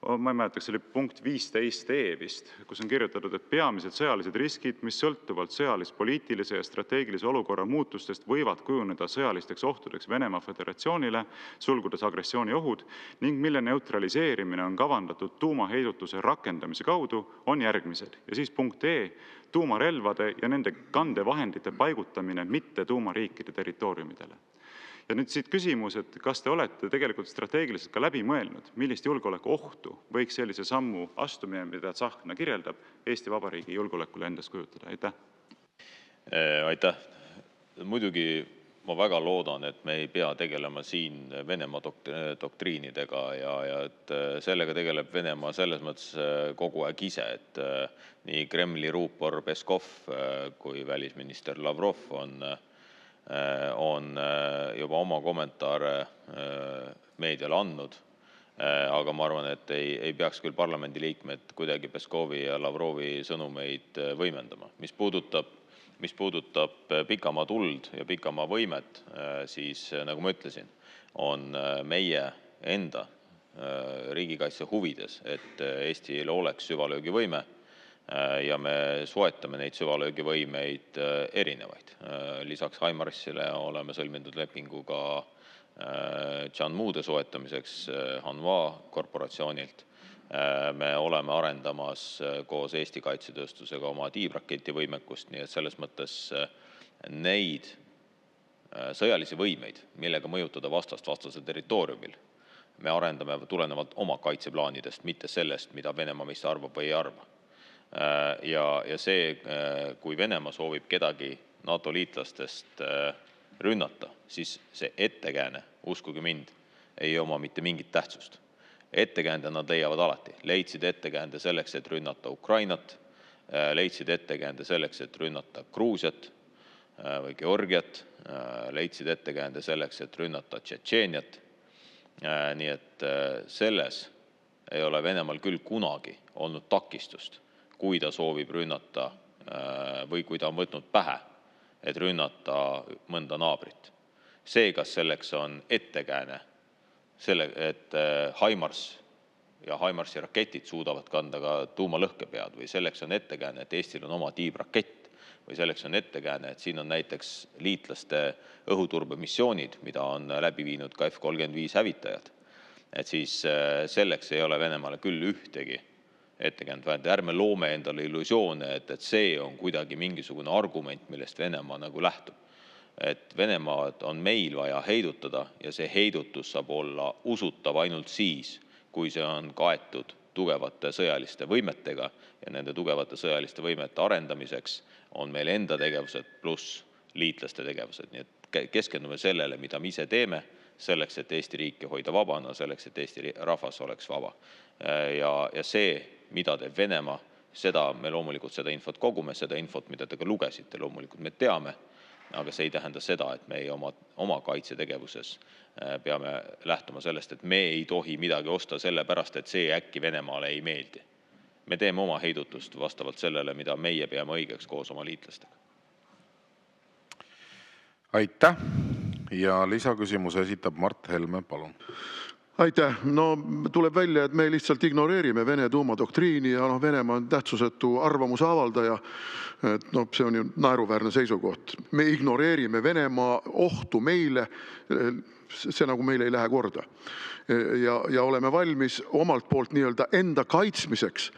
ma ei mäleta, kas see oli punkt 15e vist, kus on kirjutatud, et peamised sõjalised riskid, mis sõltuvalt sõjalis-poliitilise ja strateegilise olukorra muutustest võivad kujuneda sõjalisteks ohtudeks Venemaa Föderatsioonile, sulgudes agressiooniohud, ning mille neutraliseerimine on kavandatud tuumaheidutuse rakendamise kaudu, on järgmised. Ja siis punkt E, tuumarelvade ja nende kandevahendite paigutamine mitte tuumariikide territooriumidele. Ja nüüd siit küsimus, et kas te olete tegelikult strateegiliselt ka läbi mõelnud, millist julgeoleku ohtu võiks sellise sammu astumine, mida Tsahkna kirjeldab, Eesti Vabariigi julgeolekule endast kujutada? Aitäh! Aitäh! Muidugi ma väga loodan, et me ei pea tegelema siin Venemaa doktriinidega ja et sellega tegeleb Venemaa selles mõttes kogu aeg ise, et nii Kremli ruupor Peskov kui välisminister Lavrov on juba oma kommentaare meediale andnud, aga ma arvan, et ei peaks küll parlamendi liikmed kuidagi Peskovi ja Lavrovi sõnumeid võimendama. Mis puudutab pikamaa tuld ja pikamaa võimet, siis nagu ma ütlesin, on meie enda riigikaitse huvides, et Eestil oleks süvalöögivõime ja me soetame neid süvalöögivõimeid erinevaid. Lisaks HIMARSile oleme sõlminud lepingu ka Janmude soetamiseks Hanwha korporatsioonilt. Me oleme arendamas koos Eesti kaitsetööstusega oma tiibraketi-võimekust, nii et selles mõttes neid sõjalisi võimeid, millega mõjutada vastase territooriumil, me arendame tulenevalt oma kaitseplaanidest, mitte sellest, mida Venemaa meist arvab või ei arva. Ja see, kui Venemaa soovib kedagi NATO liitlastest rünnata, siis see ettekääne, uskuge mind, ei oma mitte mingit tähtsust. Ettekäände nad leiavad alati. Leidsid ettekäände selleks, et rünnata Ukrainat, leidsid ettekäände selleks, et rünnata Gruusiat või Georgiat, leidsid ettekäände selleks, et rünnata Tšetšeeniat. Nii et selles ei ole Venemaal küll kunagi olnud takistust, kui ta soovib rünnata või kui ta on võtnud pähe, et rünnata mõnda naabrit. See, kas selleks on ettekääne, et HIMARS ja HIMARSi raketid suudavad kanda ka tuumalõhkepead või selleks on ettekääne, et Eestil on oma tiibrakett või selleks on ettekääne, et siin on näiteks liitlaste õhuturbemissioonid, mida on läbi viinud ka F-35 hävitajad. Et siis selleks ei ole Venemaale küll ühtegi ettekäänd, ärme loome endale illusioone, et see on kuidagi mingisugune argument, millest Venemaa nagu lähtub. Et Venemaad on meil vaja heidutada ja see heidutus saab olla usutav ainult siis, kui see on kaetud tugevate sõjaliste võimetega ja nende tugevate sõjaliste võimete arendamiseks on meil enda tegevused pluss liitlaste tegevused. Nii et keskendume sellele, mida me ise teeme, selleks, et Eesti riiki hoida vabana, selleks, et Eesti rahvas oleks vaba. Ja see, mida teeb Venemaa, seda me loomulikult seda infot kogume, seda infot, mida te ka lugesite, loomulikult me teame, aga see ei tähenda seda, et me oma kaitsetegevuses peame lähtuma sellest, et me ei tohi midagi osta sellepärast, et see äkki Venemaale ei meeldi. Me teeme oma heidutust vastavalt sellele, mida meie peame õigeks koos oma liitlastega. Aitäh! Ja lisaküsimuse esitab Mart Helme, palun. Aitäh! No tuleb välja, et me lihtsalt ignoreerime Vene tuumadoktriini ja Venemaa on tähtsusetu arvamuse avaldaja. See on ju naeruväärne seisukoht. Me ignoreerime Venemaa ohtu meile, see nagu meile ei lähe korda. Ja oleme valmis omalt poolt nii-öelda enda kaitsmiseks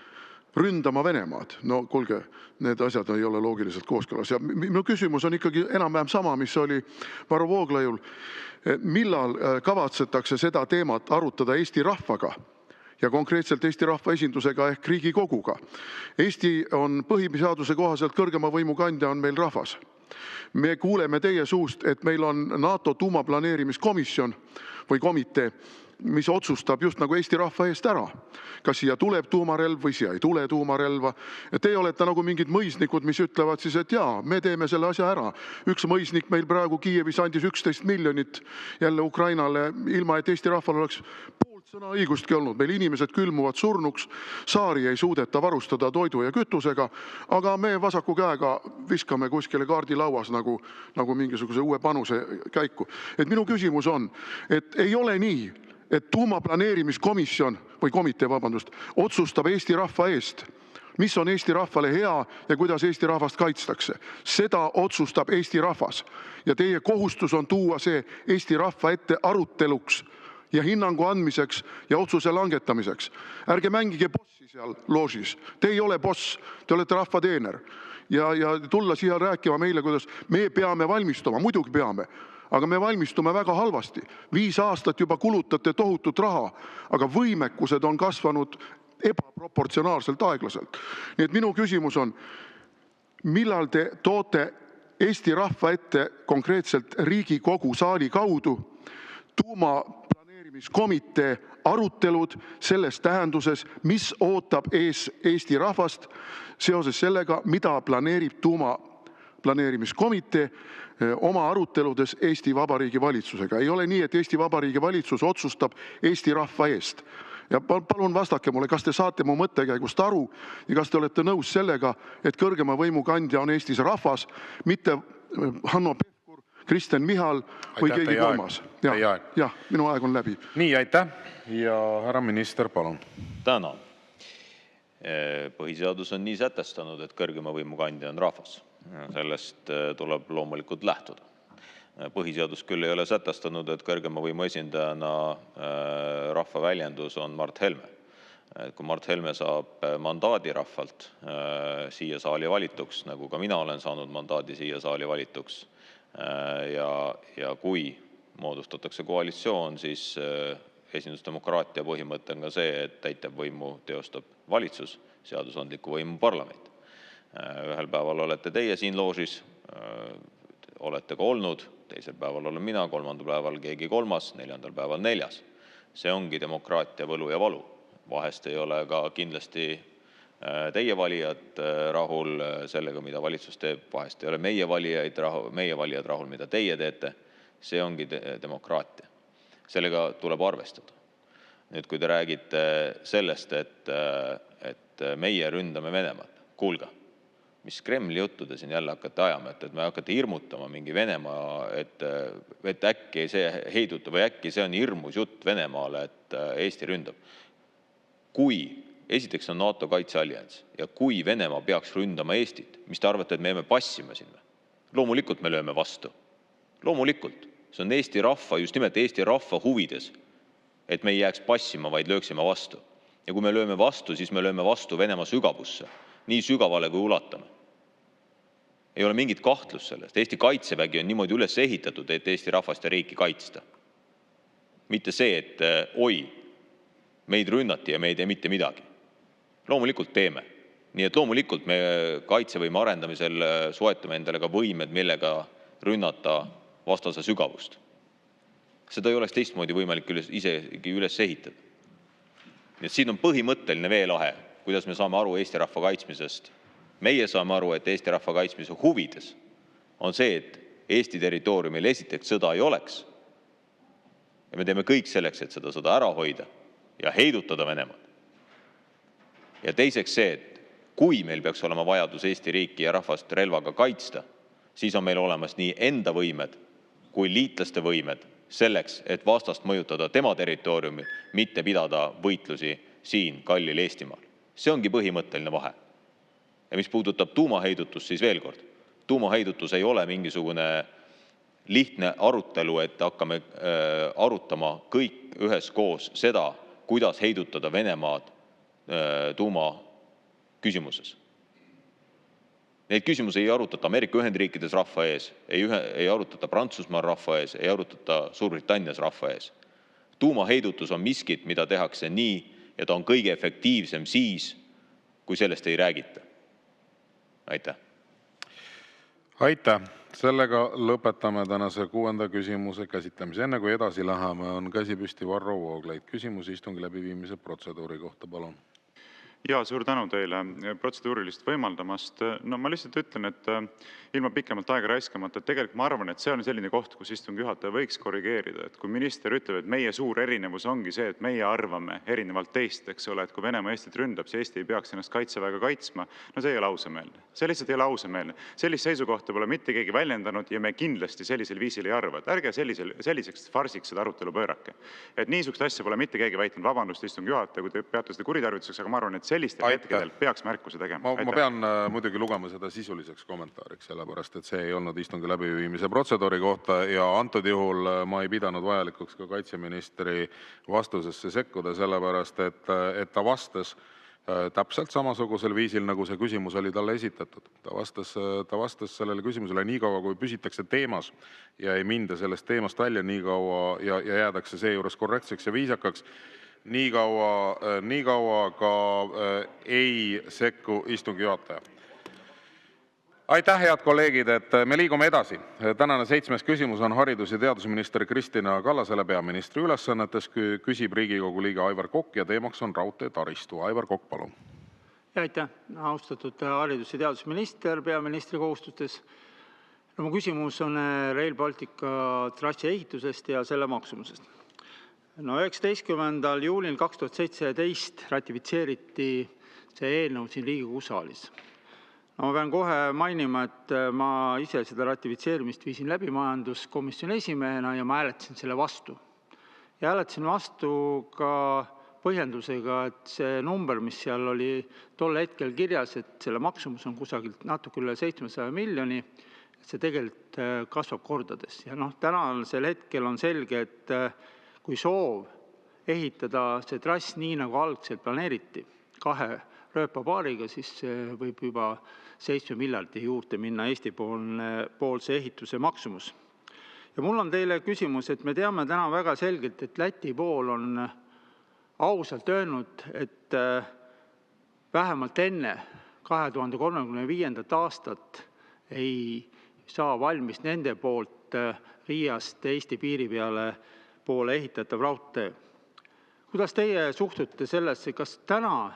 ründama Venemaad. No kuulge, need asjad ei ole loogiliselt kooskõlas. Ja minu küsimus on ikkagi enam-vähem sama, mis oli Varro Vooglaiul. Millal kavatsetakse seda teemat arutada Eesti rahvaga ja konkreetselt Eesti rahva esindusega ehk Riigikoguga? Eesti on põhiseaduse kohaselt kõrgema võimu kandja on meil rahvas. Me kuuleme teie suust, et meil on NATO tuumaplaneerimiskomisjon või komitee, mis otsustab just nagu Eesti rahva eest ära. Kas siia tuleb tuumarelv või siia ei tule tuumarelva. Teie olete nagu mingid mõisnikud, mis ütlevad siis, et jaa, me teeme selle asja ära. Üks mõisnik meil praegu Kiievis andis 11 miljonit jälle Ukrainale, ilma et Eesti rahval oleks poolt Sõnaõigustki olnud, meil inimesed külmuvad surnuks, saari ei suudeta varustada toidu ja kütusega, aga me vasaku käega viskame kuskile kaardilauas nagu mingisuguse uue panuse käiku. Et minu küsimus on, et ei ole nii, et tuumaplaneerimiskomisjon või komitee, vabandust, otsustab Eesti rahva eest, mis on Eesti rahvale hea ja kuidas Eesti rahvast kaitstakse. Seda otsustab Eesti rahvas. Ja teie kohustus on tuua see Eesti rahva ette aruteluks ja hinnangu andmiseks ja otsuse langetamiseks. Ärge mängige bossi seal loožis. Te ei ole boss, te olete rahva teener. Ja tulla siia rääkima meile, kuidas me peame valmistuma, muidugi peame. Aga me valmistume väga halvasti. 5 aastat juba kulutate tohutut raha, aga võimekused on kasvanud ebaproportsionaalselt aeglaselt. Nii et minu küsimus on, millal te toote Eesti rahva ette konkreetselt Riigikogu saali kaudu tuumaplaneerimiskomitee arutelud selles tähenduses, mis ootab ees Eesti rahvast seoses sellega, mida planeerib tuumaplaneerimiskomitee oma aruteludes Eesti Vabariigi valitsusega. Ei ole nii, et Eesti Vabariigi valitsus otsustab Eesti rahva eest. Ja palun vastake mulle, kas te saate mu mõttekäigust aru ja kas te olete nõus sellega, et kõrgema võimu kandja on Eestis rahvas, mitte Hanno Pevkur, Kristen Michal või keegi kolmas. Jah, minu aeg on läbi. Nii, aitäh. Ja härra minister, palun. Tänan. Põhiseadus on nii sätestanud, et kõrgema võimu kandja on rahvas. Sellest tuleb loomulikult lähtuda. Põhiseadus küll ei ole sätestanud, et kõrgema võimu esindajana rahva väljendus on Mart Helme. Kui Mart Helme saab mandaadi rahvalt siia saali valituks, nagu ka mina olen saanud mandaadi siia saali valituks, ja kui moodustatakse koalitsioon, siis esindusdemokraatia põhimõte on ka see, et täitevvõimu teostab valitsus, seadusandliku võimu parlament. Ühel päeval olete teie siin loožis, olete ka olnud, teisel päeval olen mina, 3. päeval keegi kolmas, 4. päeval 4. See ongi demokraatia võlu ja valu. Vahest ei ole ka kindlasti teie valijad rahul sellega, mida valitsus teeb. Vahest ei ole meie valijad rahul, mida teie teete. See ongi demokraatia. Sellega tuleb arvestada. Nüüd, kui te räägite sellest, et meie ründame Venemaad, kuulge, mis Kremli juttu te siin jälle hakkate ajama, et me hakkate hirmutama mingi Venemaa, et äkki see heiduta või äkki see on hirmus jutt Venemaale, et Eesti ründab. Kui esiteks on NATO kaitseallianss ja kui Venemaa peaks ründama Eestit, mis te arvate, et me jääme passima sinna? Loomulikult me lööme vastu. Loomulikult. See on Eesti rahva, just nimelt Eesti rahva huvides, et me ei jääks passima, vaid lööksime vastu. Ja kui me lööme vastu, siis me lööme vastu Venemaa sügavusse. Nii sügavale kui ulatame. Ei ole mingit kahtlust sellest. Eesti kaitsevägi on niimoodi üles ehitatud, et Eesti rahvast ja riiki kaitsta. Mitte see, et meid rünnati ja me ei tee mitte midagi. Loomulikult teeme. Nii et loomulikult me kaitsevõime arendamisel soetame endale ka võimed, millega rünnata vastase sügavust. Seda ei oleks teistmoodi võimalik isegi üles ehitada. Nii et siin on põhimõtteline veelahe, kuidas me saame aru Eesti rahva kaitsmisest. Meie saame aru, et Eesti rahva kaitsmise huvides on see, et Eesti territooriumil esiteks sõda ei oleks. Ja me teeme kõik selleks, et seda sõda ära hoida ja heidutada Venemaad. Ja teiseks see, et kui meil peaks olema vajadus Eesti riiki ja rahvast relvaga kaitsta, siis on meil olemas nii enda võimed kui liitlaste võimed selleks, et vastast mõjutada tema territooriumil, mitte pidada võitlusi siin kallil Eestimaal. See ongi põhimõtteline vahe. Ja mis puudutab tuumaheidutust, siis veel kord. Tuumaheidutus ei ole mingisugune lihtne arutelu, et hakkame arutama kõik üheskoos seda, kuidas heidutada Venemaad tuuma küsimuses. Neid küsimusi ei arutata Ameerika Ühendriikides rahva ees, ei arutata Prantsusmaal rahva ees, ei arutata Suurbritannias rahva ees. Tuumaheidutus on miskit, mida tehakse nii, ja ta on kõige efektiivsem siis, kui sellest ei räägita. Aitäh. Aitäh. Sellega lõpetame tänase 6. küsimuse käsitlemise. Enne kui edasi läheme, on käsi püsti Varro Vooglaid. Küsimus istungi läbiviimise protseduuri kohta, palun. Ja suur tänu teile protseduurilist võimaldamast. No ma lihtsalt ütlen, et ilma pikemalt aega raiskamata, et tegelikult ma arvan, et see on selline koht, kus istungi juhataja võiks korrigeerida. Et kui minister ütleb, et meie suur erinevus ongi see, et meie arvame erinevalt teist, eks ole, et kui Venemaa Eestit ründab, siis Eesti ei peaks ennast kaitseväega kaitsma. No see ei ole ausameelne. See lihtsalt ei ole ausameelne. Sellist seisukohta pole mitte keegi väljendanud ja me kindlasti sellisel viisil ei arva. Et ärge selliseks farsiks seda arutelu pöörake. Et niisugust asja pole mitte keegi väitnud. Vabandust istungi juhataja, kui te peate seda kuritarvituseks, aga ma arvan, et sellistel hetkedel peaks märkuse tegema. Ma pean muidugi lugema seda sisuliseks kommentaariks, sellepärast, et see ei olnud istungi läbiviimise protseduuri kohta ja antud juhul ma ei pidanud vajalikuks ka kaitseministri vastusesse sekkuda, sellepärast, et ta vastas täpselt samasugusel viisil, nagu see küsimus oli talle esitatud. Ta vastas sellele küsimusele nii kaua, kui püsitakse teemas ja ei minda sellest teemast välja nii kaua ja jäädakse seejuures korrektseks ja viisakaks. Nii kaua ka ei sekku istungi juhataja. Aitäh, head kolleegid, et me liigume edasi. Tänane 7. küsimus on haridus- ja teadusminister Kristina Kallasele peaministri ülesannetes. Küsib Riigikogu liige Aivar Kokk ja teemaks on raudteetaristu. Aivar Kokk, palun. Aitäh, austatud haridus- ja teadusminister peaministri kohustustes. Mu küsimus on Rail Baltica trassi ehitusest ja selle maksumusest. 19. juulil 2017 ratifitseeriti see eelnõu siin Riigikogu saalis. Ma pean kohe mainima, et ma ise seda ratifitseerimist viisin läbi majanduskomisjoni esimehena ja ma hääletasin selle vastu. Ja hääletasin vastu ka põhjendusega, et see number, mis seal oli tol hetkel kirjas, et selle maksumus on kusagilt natuke üle 700 miljoni, see tegelikult kasvab kordades. Ja tänasel hetkel on selge, et kui soov ehitada see trass nii, nagu algselt planeeriti, 2 rööpapaariga, siis võib juba 7 miljardi juurde minna Eesti poolse ehituse maksumus. Ja mul on teile küsimus, et me teame täna väga selgelt, et Läti pool on ausalt öelnud, et vähemalt enne 2035. aastat ei saa valmis nende poolt Riiast Eesti piiri poole ehitatav raudtee. Kuidas teie suhtute sellesse, kas täna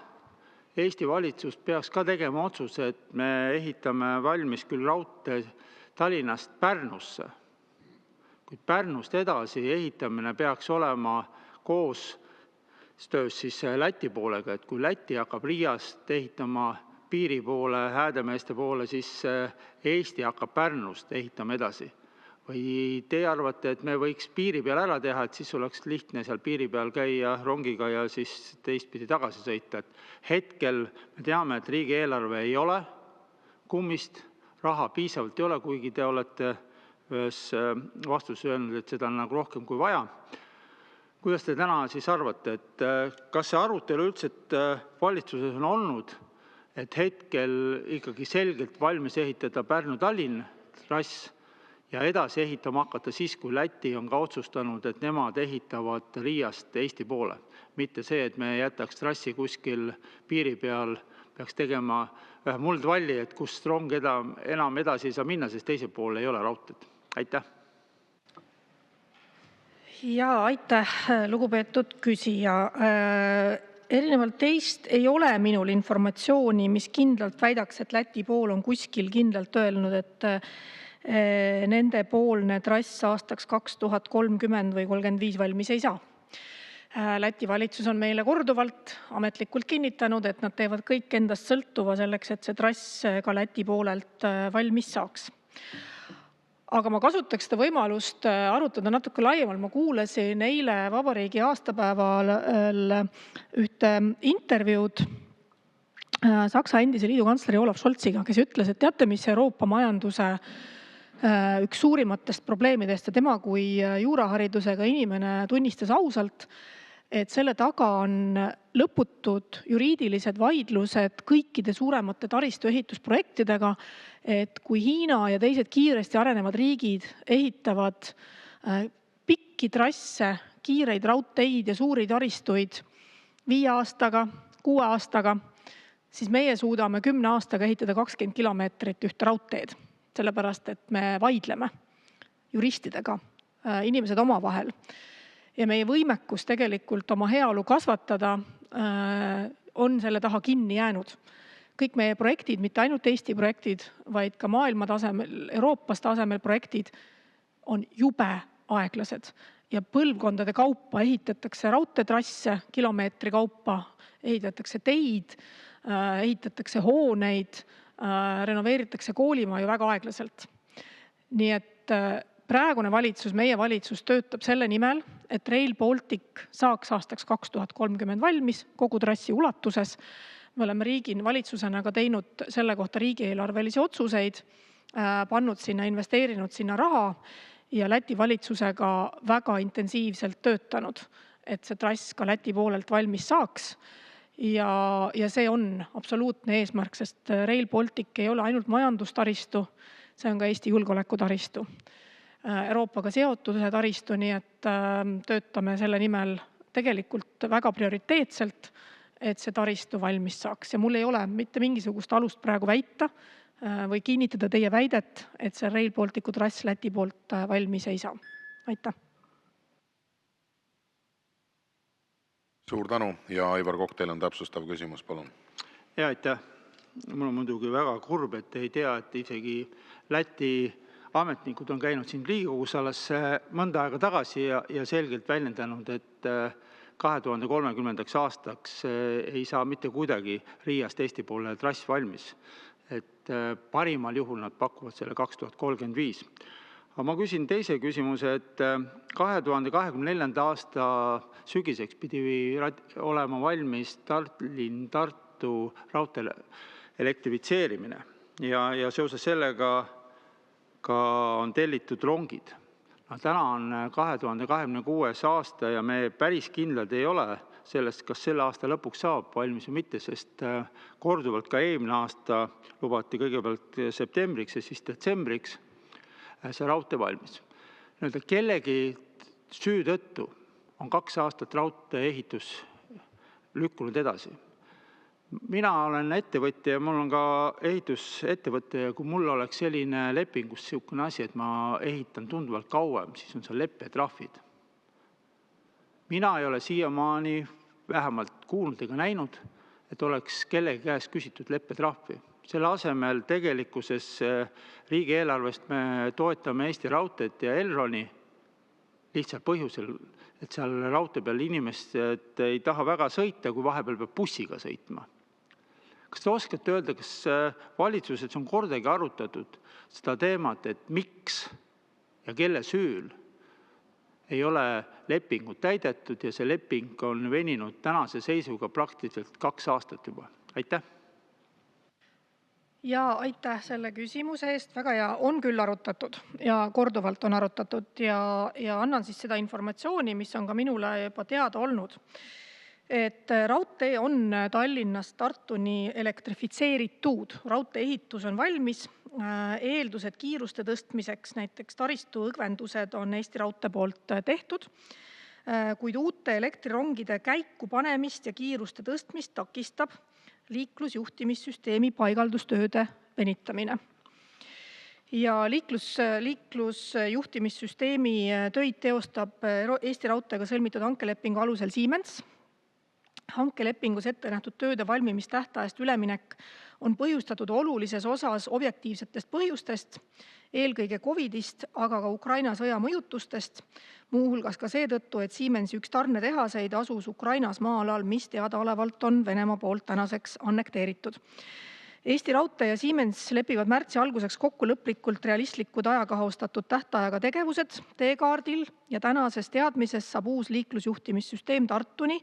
Eesti valitsus peaks ka tegema otsuse, et me ehitame valmis küll raudtee Tallinnast Pärnusse, kuid Pärnust edasi ehitamine peaks olema koostöös siis Läti poolega, et kui Läti hakkab Riiast ehitama piiri poole, Häädemeeste poole, siis Eesti hakkab Pärnust ehitama edasi. Või teie arvate, et me võiks piiri peal ära teha, et siis oleks lihtne seal piiri peal käia rongiga ja siis teistpidi tagasi sõita. Et hetkel me teame, et riigieelarve ei ole kummist, raha piisavalt ei ole, kuigi te olete ühes vastuses öelnud, et seda on nagu rohkem kui vaja. Kuidas te täna siis arvate, et kas see arutelu üldse valitsuses on olnud, et hetkel ikkagi selgelt valmis ehitada Pärnu-Tallinn trass ja edasi ehitama hakata siis, kui Läti on ka otsustanud, et nemad ehitavad Riiast Eesti poole. Mitte see, et me jätaks trassi kuskil piiri peal, peaks tegema ühe muldvalli, et kust rong enam edasi ei saa minna, sest teisel pool ei ole raudteed. Aitäh! Ja aitäh, lugupeetud küsija. Erinevalt teist ei ole minul informatsiooni, mis kindlalt väidaks, et Läti pool on kuskil kindlalt öelnud, et nende poolne trass aastaks 2030 või 35 valmis ei saa. Läti valitsus on meile korduvalt ametlikult kinnitanud, et nad teevad kõik endast sõltuva selleks, et see trass ka Läti poolelt valmis saaks. Aga ma kasutaks seda võimalust arutada natuke laiemalt. Ma kuulasin eile vabariigi aastapäeval ühte intervjuud Saksa endise liidukantsleri Olaf Scholziga, kes ütles, et teate, mis Euroopa majanduse üks suurimatest probleemidest ja tema kui juuraharidusega inimene tunnistas ausalt, et selle taga on lõputud juriidilised vaidlused kõikide suuremate taristuehitusprojektidega, et kui Hiina ja teised kiiresti arenevad riigid ehitavad pikki trasse, kiireid raudteid ja suuri taristuid 5 aastaga, 6 aastaga, siis meie suudame 10 aastaga ehitada 20 kilomeetrit ühte raudteed. Sellepärast, et me vaidleme juristidega, inimesed omavahel. Ja meie võimekus tegelikult oma heaolu kasvatada on selle taha kinni jäänud. Kõik meie projektid, mitte ainult Eesti projektid, vaid ka maailma tasemel, Euroopas tasemel projektid on jube aeglased ja põlvkondade kaupa ehitatakse raudteetrasse, kilomeetri kaupa ehitatakse teid, ehitatakse hooneid, renoveeritakse koolimaa ju väga aeglaselt. Nii et praegune valitsus, meie valitsus töötab selle nimel, et Rail Baltic saaks aastaks 2030 valmis kogu trassi ulatuses. Me oleme valitsusena ka teinud selle kohta riigieelarvelisi otsuseid, pannud sinna, investeerinud sinna raha ja Läti valitsusega väga intensiivselt töötanud, et see trass ka Läti poolelt valmis saaks. Ja see on absoluutne eesmärk, sest Rail Baltic ei ole ainult majandustaristu, see on ka Eesti julgeolekutaristu. Euroopaga seotud taristu, nii et töötame selle nimel tegelikult väga prioriteetselt, et see taristu valmis saaks. Ja mul ei ole mitte mingisugust alust praegu väita või kinnitada teie väidet, et see Rail Balticu trass Läti poolt valmis ei saa. Aitäh! Suur tänu ja Aivar Kokk, teil on täpsustav küsimus, palun. Ja aitäh! Mul on muidugi väga kurb, et ei tea, et isegi Läti ametnikud on käinud siin Riigikogus alles mõnda aega tagasi ja selgelt väljendanud, et 2030. aastaks ei saa mitte kuidagi Riiast Eesti poole trass valmis. Et parimal juhul nad pakuvad selle 2035. Aga ma küsin teise küsimuse, et 2024. aasta sügiseks pidi olema valmis Tallinn-Tartu raudtee elektrifitseerimine ja seoses sellega ka on tellitud rongid. Täna on 2026. aasta ja me päris kindlad ei ole sellest, kas selle aasta lõpuks saab valmis või mitte, sest korduvalt ka eelmine aasta lubati kõigepealt septembriks ja siis detsembriks see raudtee valmis. Kellegi süü tõttu on 2 aastat raudtee ehitus lükkunud edasi. Mina olen ettevõtja ja mul on ka ehitusettevõte ja kui mul oleks selline lepingus selline asi, et ma ehitan tunduvalt kauem, siis on seal leppetrahvid. Mina ei ole siiamaani vähemalt kuulnud ega näinud, et oleks kellegi käest küsitud leppetrahvi. Selle asemel tegelikkuses riigieelarvest me toetame Eesti Raudteed ja Elroni lihtsalt põhjusel, et seal raudtee peal inimesed ei taha väga sõita, kui vahepeal peab bussiga sõitma. Kas te oskate öelda, kas valitsuses on kordagi arutatud seda teemat, et miks ja kelle süül ei ole lepingut täidetud ja see leping on veninud tänase seisuga praktiliselt 2 aastat juba? Aitäh! Ja aitäh selle küsimuse eest. Väga hea, on küll arutatud ja korduvalt on arutatud ja annan siis seda informatsiooni, mis on ka minule juba teada olnud. Et raudtee on Tallinnast Tartuni elektrifitseeritud. Raudtee ehitus on valmis. Eeldused kiiruste tõstmiseks, näiteks taristu õgvendused on Eesti Raudtee poolt tehtud, kuid uute elektrirongide käiku panemist ja kiiruste tõstmist takistab liiklusjuhtimissüsteemi paigaldustööde venitamine. Ja liiklusjuhtimissüsteemi töid teostab Eesti Raudteega sõlmitud hankelepingu alusel Siemens. Hankelepingus ette nähtud tööde valmimistähtajast üleminek on põhjustatud olulises osas objektiivsetest põhjustest, eelkõige Covidist, aga ka Ukraina sõja mõjutustest, muuhulgas ka seetõttu, et Siemensi üks tarnetehaseid asus Ukrainas maa-alal, mis teadaolevalt on Venemaa poolt tänaseks annekteeritud. Eesti Raudtee ja Siemens lepivad märtsi alguseks kokku lõplikult realistlikud ajakahaustatud tähtajaga tegevused teekaardil ja tänases teadmises saab uus liiklusjuhtimissüsteem Tartuni,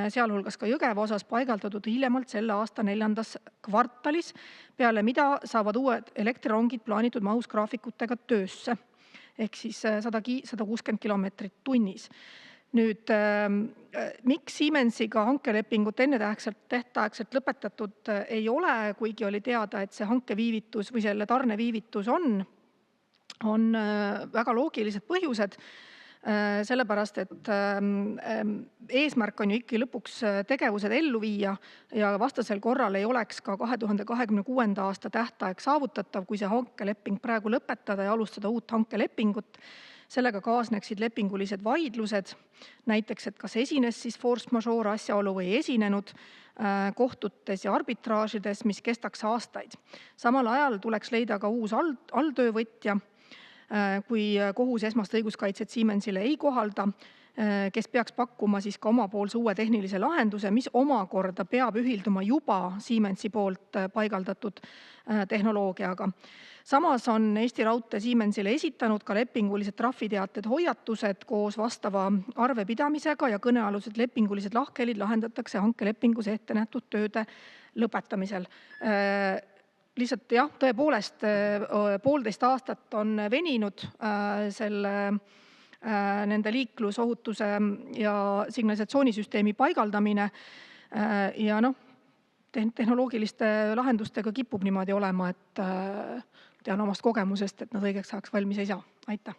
sealhulgas ka Jõgeva osas paigaldatud hiljemalt selle aasta 4. kvartalis, peale mida saavad uued elektrirongid plaanitud mahus graafikutega töösse, ehk siis 160 kilomeetrit tunnis. Nüüd, miks Siemensiga hankelepingut ennetähtaegselt lõpetatud ei ole, kuigi oli teada, et see hankeviivitus või selle tarne viivitus on väga loogilised põhjused, sellepärast, et eesmärk on ju ikkagi lõpuks tegevused ellu viia ja vastasel korral ei oleks ka 2026. aasta tähtaeg saavutatav, kui see hankeleping praegu lõpetada ja alustada uut hankelepingut. Sellega kaasneksid lepingulised vaidlused, näiteks, et kas esines siis force majeure asjaolu või ei esinenud, kohtutes ja arbitraažides, mis kestaks aastaid. Samal ajal tuleks leida ka uus alltöövõtja, kui kohus esmast õiguskaitset Siemensile ei kohalda, kes peaks pakkuma siis ka omapoolse uue tehnilise lahenduse, mis omakorda peab ühilduma juba Siemensi poolt paigaldatud tehnoloogiaga. Samas on Eesti Raudtee Siemensile esitanud ka lepingulised trahviteated, hoiatused koos vastava arvepidamisega ja kõnealused lepingulised lahkhelid lahendatakse hankelepingus ette nähtud tööde lõpetamisel. Lihtsalt jah, tõepoolest 1,5 aastat on veninud nende liiklusohutuse ja signalisatsioonisüsteemi paigaldamine ja tehnoloogiliste lahendustega kipub niimoodi olema, et tean omast kogemusest, et nad õigeks ajaks valmis ei saa. Aitäh!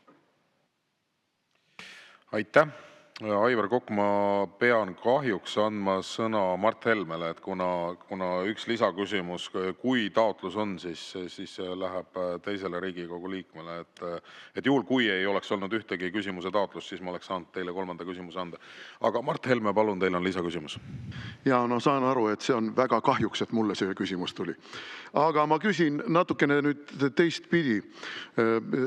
Aitäh! Aivar Kokk, ma pean kahjuks andma sõna Mart Helmele, et kuna üks lisaküsimus, kui taotlus on, siis läheb teisele Riigikogu liikmele. Et juhul, kui ei oleks olnud ühtegi küsimuse taotlust, siis ma oleks saanud teile 3. küsimuse anda. Aga Mart Helme, palun, teil on lisaküsimus. Ja saan aru, et see on väga kahjuks, et mulle see küsimus tuli. Aga ma küsin natukene nüüd teistpidi.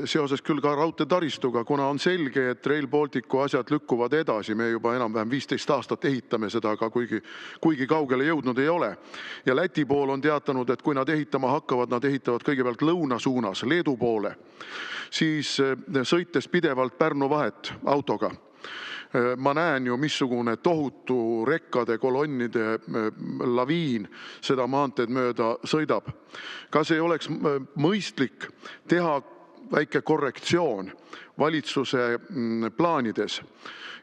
Seoses küll ka raudteetaristuga, kuna on selge, et Rail Balticu asjad lükkuvad edasi, me juba enam-vähem 15 aastat ehitame seda, aga kuigi kaugele jõudnud ei ole. Ja Läti pool on teatanud, et kui nad ehitama hakkavad, nad ehitavad kõigepealt lõuna suunas, Leedu poole, siis sõites pidevalt Pärnu vahet autoga. Ma näen ju, missugune tohutu rekkade, kolonnide laviin seda maanteed mööda sõidab. Kas ei oleks mõistlik teha väike korrektsioon valitsuse plaanides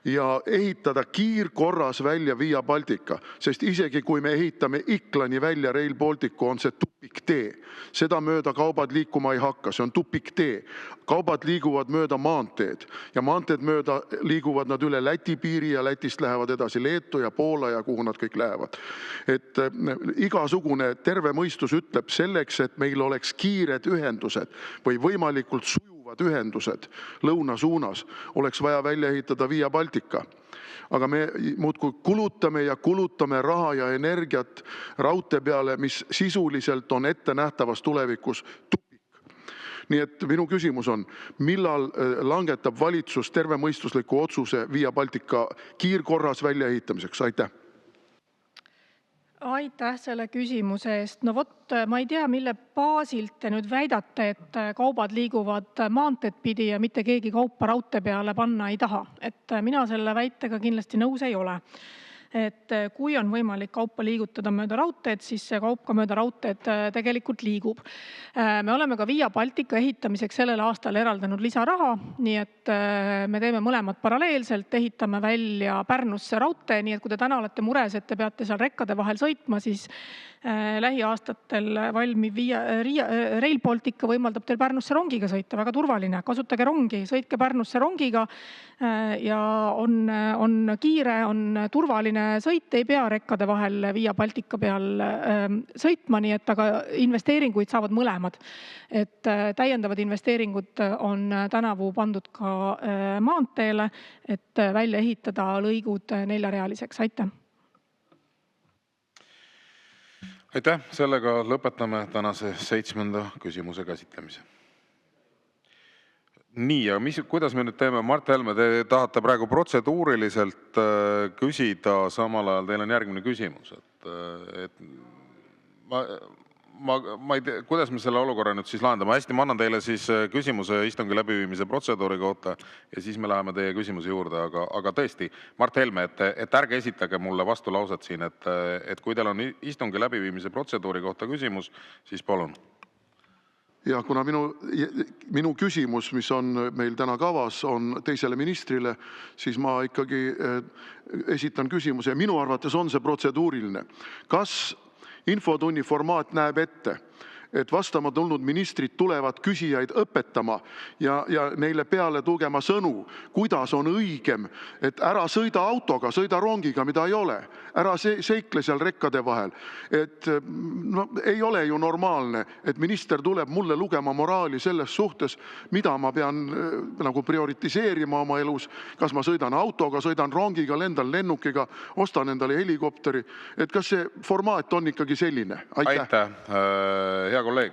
ja ehitada kiirkorras välja Via Baltica, sest isegi kui me ehitame Iklani välja Rail Balticu, on see tupiktee. Seda mööda kaubad liikuma ei hakka, see on tupiktee. Kaubad liiguvad mööda maanteed ja maanteed mööda liiguvad nad üle Läti piiri ja Lätist lähevad edasi Leetu ja Poola ja kuhu nad kõik lähevad. Et igasugune terve mõistus ütleb selleks, et meil oleks kiired ühendused või võimalikult sujuvad ühendused lõuna suunas, oleks vaja välja ehitada Via Baltica. Aga me muudkui kulutame ja kulutame raha ja energiat raudtee peale, mis sisuliselt on ettenähtavas tulevikus tupik. Nii et minu küsimus on, millal langetab valitsus tervemõistusliku otsuse Via Baltica kiirkorras väljaehitamiseks? Aitäh! Aitäh selle küsimuse eest. No vot, ma ei tea, mille baasilt te nüüd väidate, et kaubad liiguvad maanteed pidi ja mitte keegi kaupa raudtee peale panna ei taha. Et mina selle väitega kindlasti nõus ei ole. Et kui on võimalik kaupa liigutada mööda raudteed, siis see kaup ka mööda raudteed tegelikult liigub. Me oleme ka Via Baltica ehitamiseks sellel aastal eraldanud lisaraha, nii et me teeme mõlemad paralleelselt, ehitame välja Pärnusse raudtee, nii et kui te täna olete mures, et te peate seal rekkade vahel sõitma, siis lähiaastatel valmiv Rail Baltica võimaldab teil Pärnusse rongiga sõita, väga turvaline. Kasutage rongi, sõitke Pärnusse rongiga ja on kiire, on turvaline sõit, ei pea rekkade vahel Via Baltica peal sõitma, nii et aga investeeringuid saavad mõlemad. Et täiendavad investeeringud on tänavu pandud ka maanteele, et välja ehitada lõigud 4-realiseks. Aitäh! Aitäh! Sellega lõpetame tänase 7. küsimuse käsitlemise. Nii, ja kuidas me nüüd teeme? Mart Helme, te tahate praegu protseduuriliselt küsida, samal ajal teil on järgmine küsimus. Ma ei tea, kuidas me selle olukorra nüüd siis lahendame. Hästi, ma annan teile siis küsimuse istungi läbiviimise protseduuri kohta ja siis me läheme teie küsimuse juurde. Aga tõesti, Mart Helme, et ärge esitage mulle vastulauset siin, et kui teil on istungi läbiviimise protseduuri kohta küsimus, siis palun. Ja kuna minu küsimus, mis on meil täna kavas, on teisele ministrile, siis ma ikkagi esitan küsimuse ja minu arvates on see protseduuriline. Kas infotunni formaat näeb ette, et vastama tulnud ministrid tulevad küsijaid õpetama ja neile peale tugema sõnu, kuidas on õigem, et ära sõida autoga, sõida rongiga, mida ei ole, ära seikle seal rekkade vahel. Et no, ei ole ju normaalne, et minister tuleb mulle lugema moraali selles suhtes, mida ma pean nagu prioritiseerima oma elus, kas ma sõidan autoga, sõidan rongiga, lendan lennukiga, ostan endale helikopteri. Et kas see formaat on ikkagi selline? Aitäh. Hea kolleeg,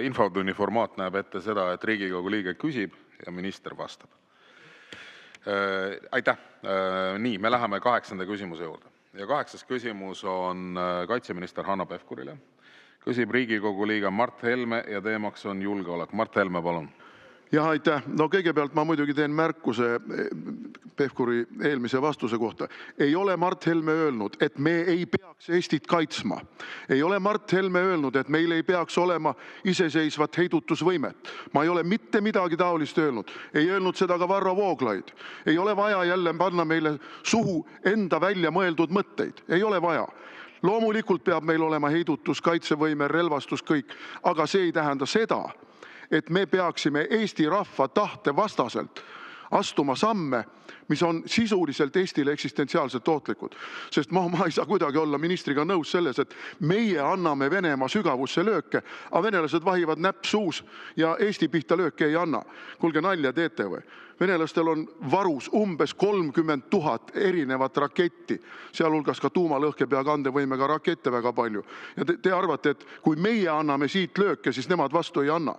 infotunni formaat näeb ette seda, et Riigikogu liige küsib ja minister vastab. Aitäh. Nii, me läheme 8. küsimuse juurde. Ja 8. küsimus on kaitseminister Hanno Pevkurile. Küsib Riigikogu liige Mart Helme ja teemaks on julgeolek. Mart Helme, palun. Jah, aitäh. No kõigepealt ma muidugi teen märkuse Pevkuri eelmise vastuse kohta. Ei ole Mart Helme öelnud, et me ei peaks Eestit kaitsma. Ei ole Mart Helme öelnud, et meil ei peaks olema iseseisvat heidutusvõimet. Ma ei ole mitte midagi taolist öelnud. Ei öelnud seda ka Varro Vooglaid. Ei ole vaja jälle panna meile suhu enda välja mõeldud mõtteid. Ei ole vaja. Loomulikult peab meil olema heidutus, kaitsevõime, relvastus, kõik. Aga see ei tähenda seda, et me peaksime Eesti rahva tahte vastaselt astuma samme, mis on sisuliselt Eestile eksistentsiaalselt ohtlikud. Sest ma ei saa kuidagi olla ministriga nõus selles, et meie anname Venemaa sügavusse lööke, aga venelased vahivad näpp suus ja Eesti pihta lööke ei anna. Kuulge, nalja teete või? Venelastel on varus umbes 30 000 erinevat raketti, sealhulgas ka tuumalõhkepea kandevõimega rakette väga palju. Ja te arvate, et kui meie anname siit lööke, siis nemad vastu ei anna.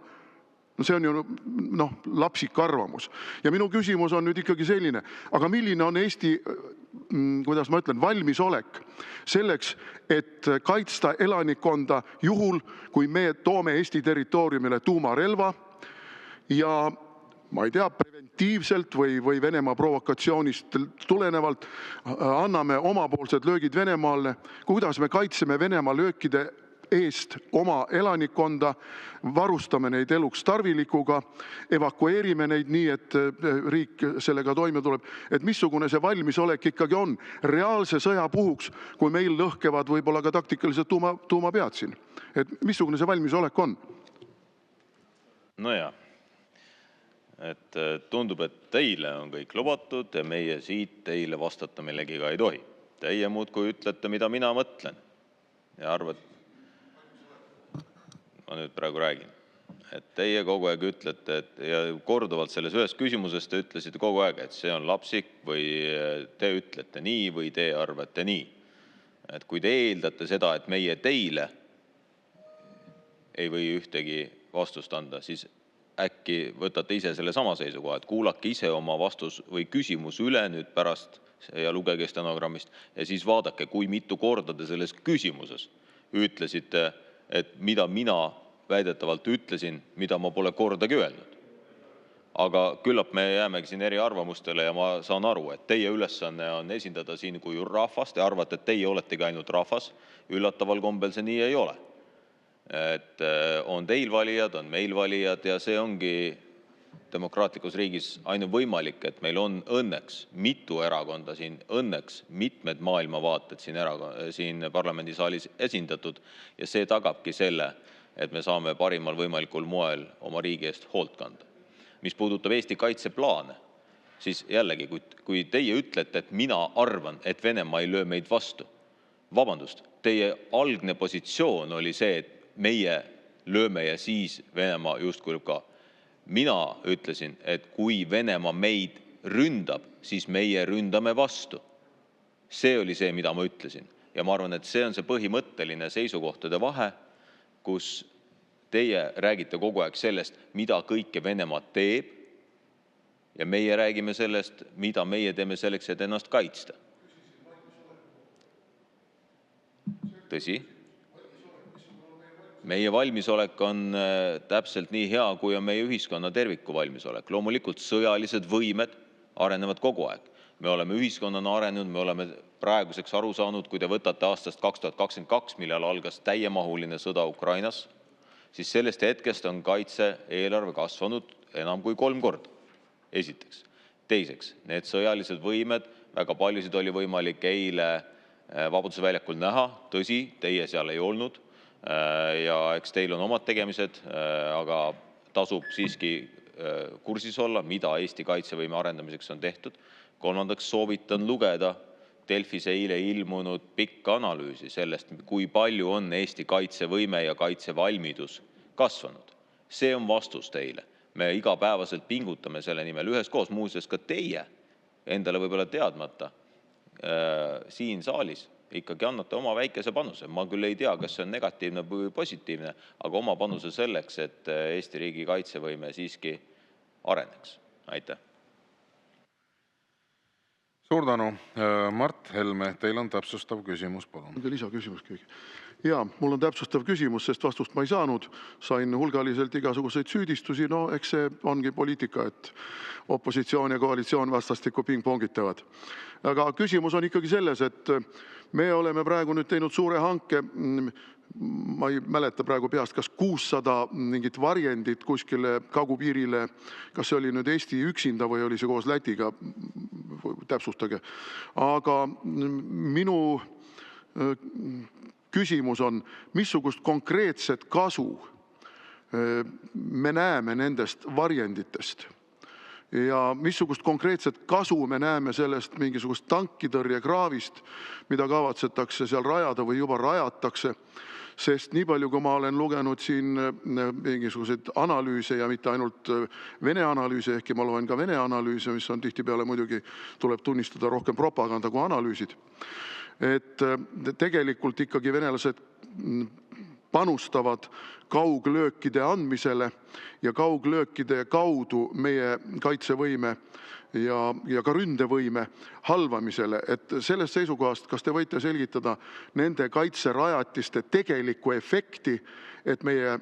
No see on ju lapsik arvamus. Ja minu küsimus on nüüd ikkagi selline, aga milline on Eesti, kuidas ma ütlen, valmisolek selleks, et kaitsta elanikkonda juhul, kui me toome Eesti territooriumile tuumarelva ja ma ei tea, preventiivselt või Venemaa provokatsioonist tulenevalt anname omapoolsed löögid Venemaale, kuidas me kaitseme Venemaa löökide eest oma elanikkonda, varustame neid eluks tarvilikuga, evakueerime neid nii, et riik sellega toime tuleb. Et missugune see valmisolek ikkagi on reaalse sõja puhuks, kui meil lõhkevad võib-olla ka taktikalised tuumapead siin. Et missugune see valmisolek on? No ja, et tundub, et teile on kõik lubatud ja meie siit teile vastata millegiga ei tohi. Teie muudkui ütlete, mida mina mõtlen ja arvad, ma nüüd praegu räägin, et teie kogu aeg ütlete, ja korduvalt selles ühes küsimuses te ütlesite kogu aeg, et see on lapsik või te ütlete nii või te arvate nii. Et kui te eeldate seda, et meie teile ei või ühtegi vastust anda, siis äkki võtate ise selle sama seisukoha, et kuulake ise oma vastus või küsimus üle nüüd pärast ja lugege stenogrammist ja siis vaadake, kui mitu korda te selles küsimuses ütlesite, et mida mina väidetavalt ütlesin, mida ma pole kordagi öelnud. Aga küllap me jäämegi siin eri arvamustele ja ma saan aru, et teie ülesanne on esindada siin kui rahvast ja arvate, et teie oletegi ainult rahvas. Üllataval kombel see nii ei ole. Et on teil valijad, on meil valijad ja see ongi demokraatlikus riigis ainu võimalik, et meil on õnneks mitu erakonda siin, õnneks mitmed maailmavaated siin parlamendisaalis esindatud ja see tagabki selle, et me saame parimal võimalikul moel oma riigi eest hoolt kanda. Mis puudutab Eesti kaitseplaane, siis jällegi, kui teie ütlete, et mina arvan, et Venemaa ei löö meid vastu, vabandust, teie algne positsioon oli see, et meie lööme ja siis Venemaa justkui ka. Mina ütlesin, et kui Venemaa meid ründab, siis meie ründame vastu. See oli see, mida ma ütlesin. Ja ma arvan, et see on see põhimõtteline seisukohtade vahe, kus teie räägite kogu aeg sellest, mida kõike Venemaa teeb ja meie räägime sellest, mida meie teeme selleks, et ennast kaitsta. Tõsi? Meie valmisolek on täpselt nii hea, kui on meie ühiskonna terviku valmisolek. Loomulikult sõjalised võimed arenevad kogu aeg. Me oleme ühiskonnana arenenud, me oleme praeguseks aru saanud, kui te võtate aastast 2022, millal algas täiemahuline sõda Ukrainas, siis sellest hetkest on kaitse-eelarve kasvanud enam kui 3 korda. Esiteks. Teiseks, need sõjalised võimed, väga paljusid oli võimalik eile Vabaduse väljakul näha, tõsi, teie seal ei olnud, ja eks teil on omad tegemised, aga tasub siiski kursis olla, mida Eesti kaitsevõime arendamiseks on tehtud. Kolmandaks soovitan lugeda Delfis eile ilmunud pikka analüüsi sellest, kui palju on Eesti kaitsevõime ja kaitsevalmidus kasvanud. See on vastus teile. Me igapäevaselt pingutame selle nimel üheskoos, muuseas ka teie endale võib-olla teadmata siin saalis ikkagi annate oma väikese panuse. Ma küll ei tea, kas see on negatiivne või positiivne, aga oma panuse selleks, et Eesti riigi kaitsevõime siiski areneks. Aitäh! Suur tänu. Mart Helme, teil on täpsustav küsimus, palun. Lisaküsimus keegi. Jaa, mul on täpsustav küsimus, sest vastust ma ei saanud. Sain hulgaliselt igasuguseid süüdistusi. No eks see ongi poliitika, et opositsioon ja koalitsioon vastastikku pingpongitavad. Aga küsimus on ikkagi selles, et me oleme praegu nüüd teinud suure hanke. Ma ei mäleta praegu peast, kas 600 mingit varjendit kuskile kagupiirile, kas see oli nüüd Eesti üksinda või oli see koos Lätiga, täpsustage. Aga minu küsimus on, missugust konkreetset kasu me näeme nendest varjenditest ja missugust konkreetset kasu me näeme sellest mingisugust tankitõrjekraavist, mida kavatsetakse seal rajada või juba rajatakse. Sest nii palju, kui ma olen lugenud siin mingisuguseid analüüse ja mitte ainult Vene analüüse, ehkki ma loen ka Vene analüüse, mis on tihtipeale muidugi, tuleb tunnistada, rohkem propaganda kui analüüsid. Et tegelikult ikkagi venelased panustavad kauglöökide andmisele ja kauglöökide kaudu meie kaitsevõime ja ka ründevõime halvamisele. Et sellest seisukohast, kas te võite selgitada nende kaitserajatiste tegelikku efekti, et meie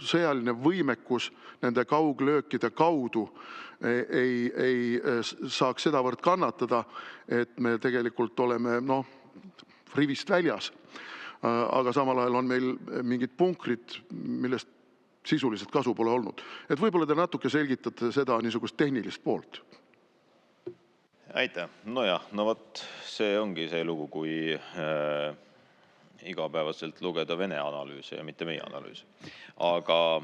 sõjaline võimekus nende kauglöökide kaudu ei saaks sedavõrd kannatada, et me tegelikult oleme rivist väljas. Aga samal ajal on meil mingid punkrid, millest sisuliselt kasu pole olnud. Et võib-olla te natuke selgitate seda niisugust tehnilist poolt. Aitäh. Võt, see ongi see lugu, kui igapäevaselt lugeda Vene analüüse ja mitte meie analüüse. Aga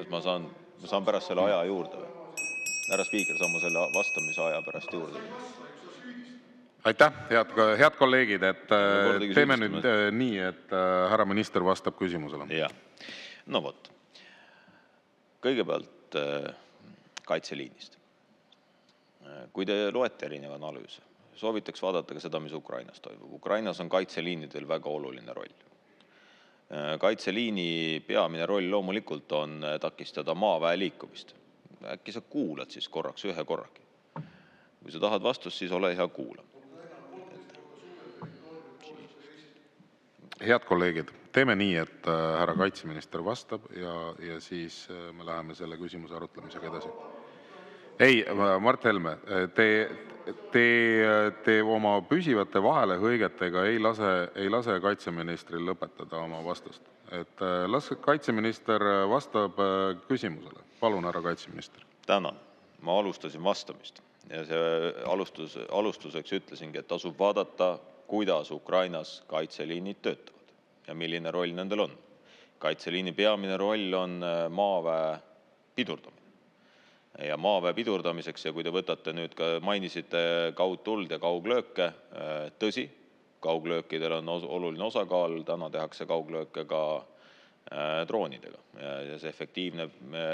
ma saan pärast selle aja juurde. Härra spiiker, saan ma selle vastamise aja pärast juurde. Aitäh, head kolleegid, et teeme nüüd nii, et härra minister vastab küsimusele. Jah. Võt. Kõigepealt kaitseliinist. Kui te loete erinevaid analüüse, soovitaks vaadata ka seda, mis Ukrainas toimub. Ukrainas on kaitseliinidel väga oluline roll. Kaitseliini peamine roll loomulikult on takistada maaväe liikumist. Äkki sa kuulad siis korraks ühe korragi. Kui sa tahad vastust, siis ole hea kuula. Head kolleegid, teeme nii, et härra kaitseminister vastab ja siis me läheme selle küsimuse arutlemisega edasi. Ei, Mart Helme, te oma püsivate vahelehõigetega ei lase kaitseministril lõpetada oma vastust. Et las kaitseminister vastab küsimusele. Palun, härra kaitseminister. Tänan. Ma alustasin vastamist. Ja see alustuseks ütlesingi, et tasub vaadata, kuidas Ukrainas kaitseliinid töötavad ja milline roll nendel on. Kaitseliini peamine roll on maaväe pidurdamine. Ja maaväe pidurdamiseks, ja kui te võtate nüüd ka mainisite kaudtuld ja kauglööke, tõsi, kauglöökidel on oluline osakaal, täna tehakse kauglööke ka droonidega. Ja see efektiivne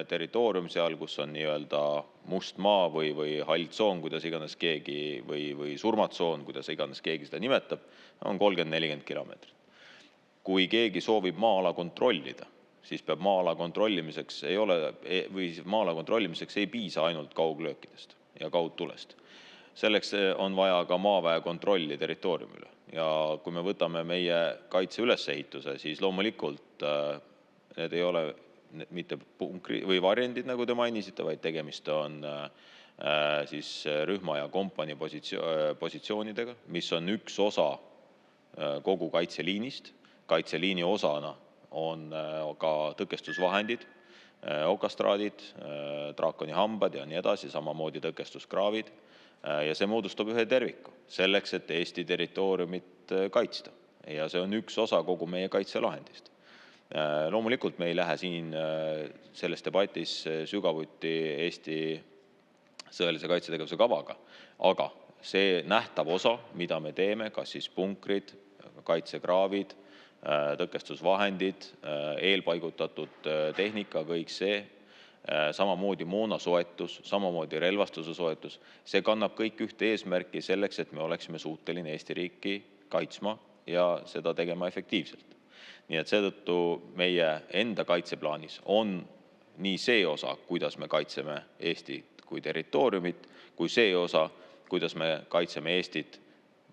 territoorium seal, kus on nii-öelda must maa või hall tsoon, kuidas iganes keegi, või surmatsoon, kuidas iganes keegi seda nimetab, on 30-40 kilomeetrit. Kui keegi soovib maa-ala kontrollida, siis peab maa-ala kontrollimiseks ei piisa ainult kauglöökidest ja kaudtulest. Selleks on vaja ka maaväe kontrolli territooriumile. Ja kui me võtame meie kaitse ülesehituse, siis loomulikult need ei ole mitte punkri või varjendid, nagu te mainisite, vaid tegemist on siis rühma ja kompanii positsioonidega, mis on üks osa kogu kaitseliinist. Kaitseliini osana on ka tõkestusvahendid, okastraadid, draakoni hambad ja nii edasi, samamoodi tõkestuskraavid. Ja see moodustab ühe terviku selleks, et Eesti territooriumit kaitsta. Ja see on üks osa kogu meie kaitselahendist. Loomulikult me ei lähe siin selles debatis sügavuti Eesti sõjalise kaitsetegevuse kavaga, aga see nähtav osa, mida me teeme, kas siis punkrid, kaitsekraavid, tõkestusvahendid, eelpaigutatud tehnika, kõik see, samamoodi moonasoetus, samamoodi relvastuse soetus, see kannab kõik ühte eesmärki selleks, et me oleksime suuteline Eesti riiki kaitsma ja seda tegema efektiivselt. Nii et seetõttu meie enda kaitseplaanis on nii see osa, kuidas me kaitseme Eestit kui territooriumit, kui see osa, kuidas me kaitseme Eestit,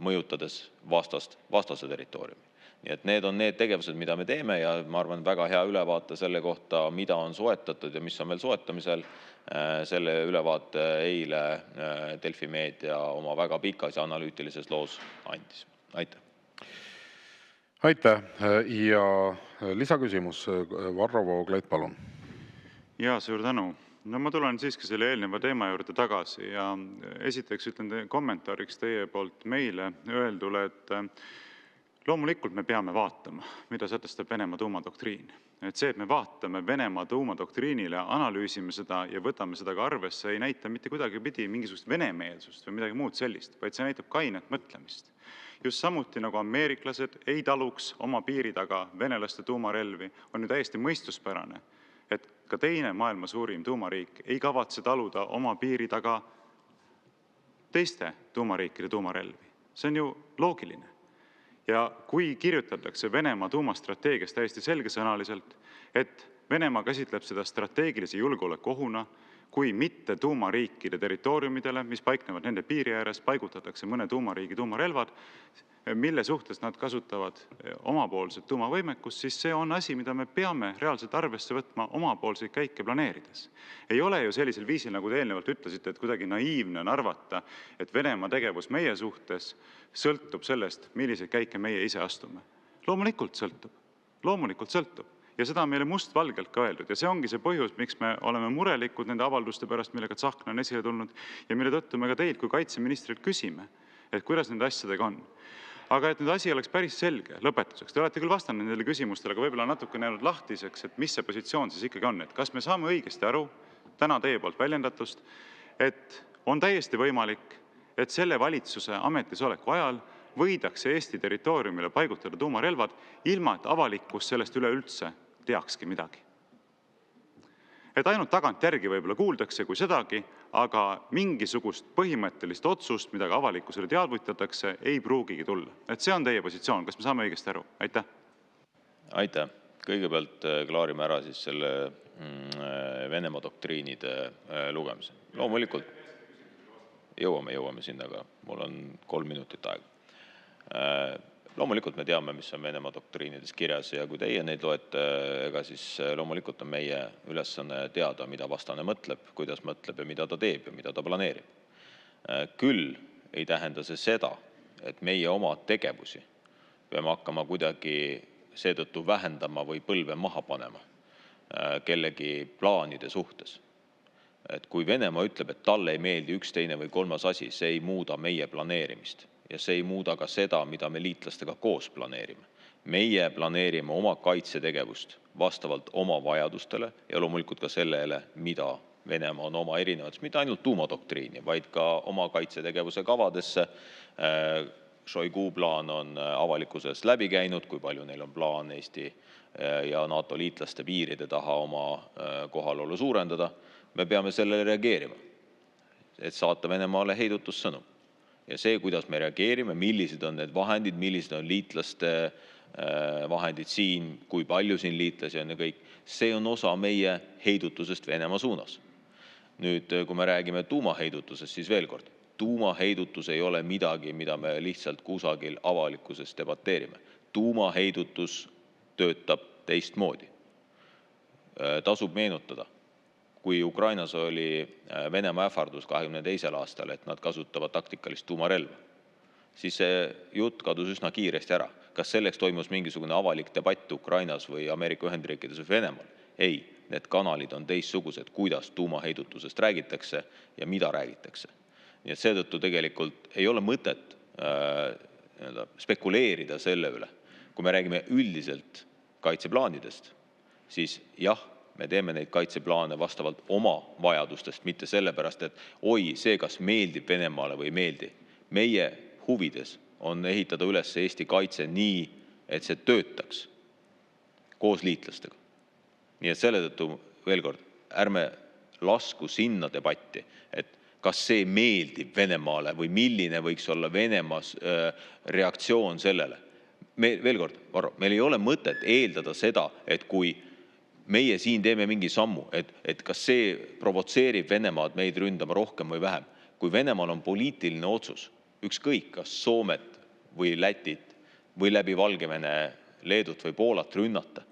mõjutades vastase territooriumi. Nii et need on need tegevused, mida me teeme ja ma arvan väga hea ülevaate selle kohta, mida on soetatud ja mis on veel soetamisel. Selle ülevaate eile Delfi Meedia oma väga pikas ja analüütilises loos andis. Aitäh! Aitäh! Ja lisaküsimus, Varro Vooglaid, palun. Ja suur tänu. No ma tulen siiski selle eelneva teema juurde tagasi ja esiteks ütlen kommentaariks teie poolt meile öeldule, et loomulikult me peame vaatama, mida sätestab Venemaa tuumadoktriin. Et see, et me vaatame Venemaa tuumadoktriinile, analüüsime seda ja võtame seda ka arvesse, ei näita mitte kuidagi pidi mingisugust venemeelsust või midagi muud sellist, vaid see näitab kainet mõtlemist. Just samuti nagu ameeriklased ei taluks oma piiri taga venelaste tuumarelvi, on ju täiesti mõistuspärane, et ka teine maailma suurim tuumariik ei kavatse taluda oma piiri taga teiste tuumariikide tuumarelvi. See on ju loogiline. Ja kui kirjutatakse Venemaa tuumastrateegias täiesti selgesõnaliselt, et Venemaa käsitleb seda strateegilise julgeolekuohuna, kui mitte tuumariikide territooriumidele, mis paiknevad nende piiri ääres, paigutatakse mõne tuumariigi tuumarelvad, mille suhtes nad kasutavad omapoolset tuumavõimekust, siis see on asi, mida me peame reaalselt arvesse võtma omapoolseid käike planeerides. Ei ole ju sellisel viisil, nagu te eelnevalt ütlesite, et kuidagi naiivne on arvata, et Venemaa tegevus meie suhtes sõltub sellest, milliseid käike meie ise astume. Loomulikult sõltub. Loomulikult sõltub. Ja seda on meile mustvalgelt ka öeldud. Ja see ongi see põhjus, miks me oleme murelikud nende avalduste pärast, millega Tsahkna on esile tulnud ja mille tõttu me ka teilt kui kaitseministrilt küsime, et kuidas nende asjadega on. Aga et nüüd asi oleks päris selge lõpetuseks. Te olete küll vastanud nendele küsimustele, aga võib-olla natuke näinud lahtiseks, et mis see positsioon siis ikkagi on. Et kas me saame õigesti aru, täna teie poolt väljendatust, et on täiesti võimalik, et selle valitsuse ametisoleku ajal võidakse Eesti territooriumile paigutada tuumarelvad, ilma et avalikkus sellest üleüldse teakski midagi. Et ainult tagant järgi võib-olla kuuldakse kui sedagi, aga mingisugust põhimõttelist otsust, mida ka avalikkusele teadvutatakse, ei pruugigi tulla. Et see on teie positsioon. Kas me saame õigesti aru? Aitäh! Aitäh! Kõigepealt klaarime ära siis selle Venemaa doktriinide lugemise. Loomulikult jõuame sinna, aga mul on 3 minutit aega. Loomulikult me teame, mis on Venemaa doktriinides kirjas ja kui teie neid loete, ega siis loomulikult on meie ülesanne teada, mida vastane mõtleb, kuidas mõtleb ja mida ta teeb ja mida ta planeerib. Küll ei tähenda see seda, et meie oma tegevusi peame hakkama kuidagi seetõttu vähendama või põlve maha panema kellegi plaanide suhtes. Et kui Venemaa ütleb, et talle ei meeldi üks, teine või kolmas asi, see ei muuda meie planeerimist. Ja see ei muuda ka seda, mida me liitlastega koos planeerime. Meie planeerime oma kaitsetegevust vastavalt oma vajadustele ja loomulikult ka sellele, mida Venemaa on oma erinevates, mitte ainult tuumadoktriini, vaid ka oma kaitsetegevuse kavadesse. Šoigu plaan on avalikkuses läbi käinud, kui palju neil on plaan Eesti ja NATO liitlaste piiride taha oma kohalolu suurendada. Me peame sellele reageerima, et saata Venemaale heidutussõnum. Ja see, kuidas me reageerime, millised on need vahendid, millised on liitlaste vahendid siin, kui palju siin liitlasi on ja kõik, see on osa meie heidutusest Venemaa suunas. Nüüd, kui me räägime tuumaheidutusest, siis veel kord, tuumaheidutus ei ole midagi, mida me lihtsalt kusagil avalikkuses debateerime. Tuumaheidutus töötab teistmoodi. Tasub meenutada. Kui Ukrainas oli Venemaa ähvardus 22. aastal, et nad kasutavad taktikalist tuumarelva, siis see jutt kadus üsna kiiresti ära. Kas selleks toimus mingisugune avalik debatt Ukrainas või Ameerika Ühendriikides või Venemaal? Ei. need kanalid on teistsugused, kuidas tuumaheidutusest räägitakse ja mida räägitakse. Nii et seetõttu tegelikult ei ole mõtet spekuleerida selle üle. Kui me räägime üldiselt kaitseplaanidest, siis jah, me teeme neid kaitseplaane vastavalt oma vajadustest, mitte sellepärast, et oi, see kas meeldib Venemaale või ei meeldi. Meie huvides on ehitada üles Eesti kaitse nii, et see töötaks koos liitlastega. Nii et selle tõttu veel kord, ärme lasku sinna debatti, et kas see meeldib Venemaale või milline võiks olla Venemaa reaktsioon sellele. Veel kord, Varro, meil ei ole mõtet eeldada seda, et kui meie siin teeme mingi sammu, et kas see provotseerib Venemaad meid ründama rohkem või vähem. Kui Venemaal on poliitiline otsus, ükskõik kas Soomet või Lätit või läbi Valgevene, Leedut või Poolat rünnata,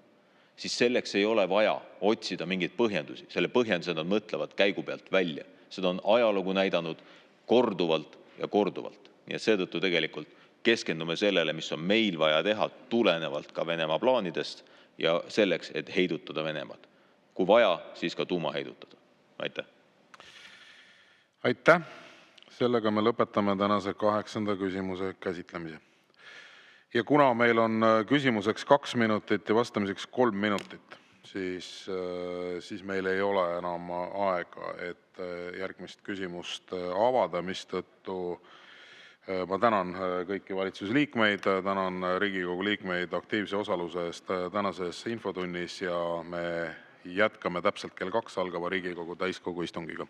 siis selleks ei ole vaja otsida mingeid põhjendusi. Selle põhjendused nad mõtlevad käigu pealt välja. Seda on ajalugu näidanud korduvalt ja korduvalt. Nii et seetõttu tegelikult keskendume sellele, mis on meil vaja teha tulenevalt ka Venemaa plaanidest ja selleks, et heidutada Venemaad. Kui vaja, siis ka tuuma heidutada. Aitäh! Aitäh! Sellega me lõpetame tänase 8. küsimuse käsitlemise. Ja kuna meil on küsimuseks 2 minutit ja vastamiseks 3 minutit, siis meil ei ole enam aega, et järgmist küsimust avada, mistõttu ma tänan kõiki valitsusliikmeid, tänan Riigikogu liikmeid aktiivse osaluse eest tänases infotunnis ja me jätkame täpselt kell 2 algava Riigikogu täiskogu istungiga.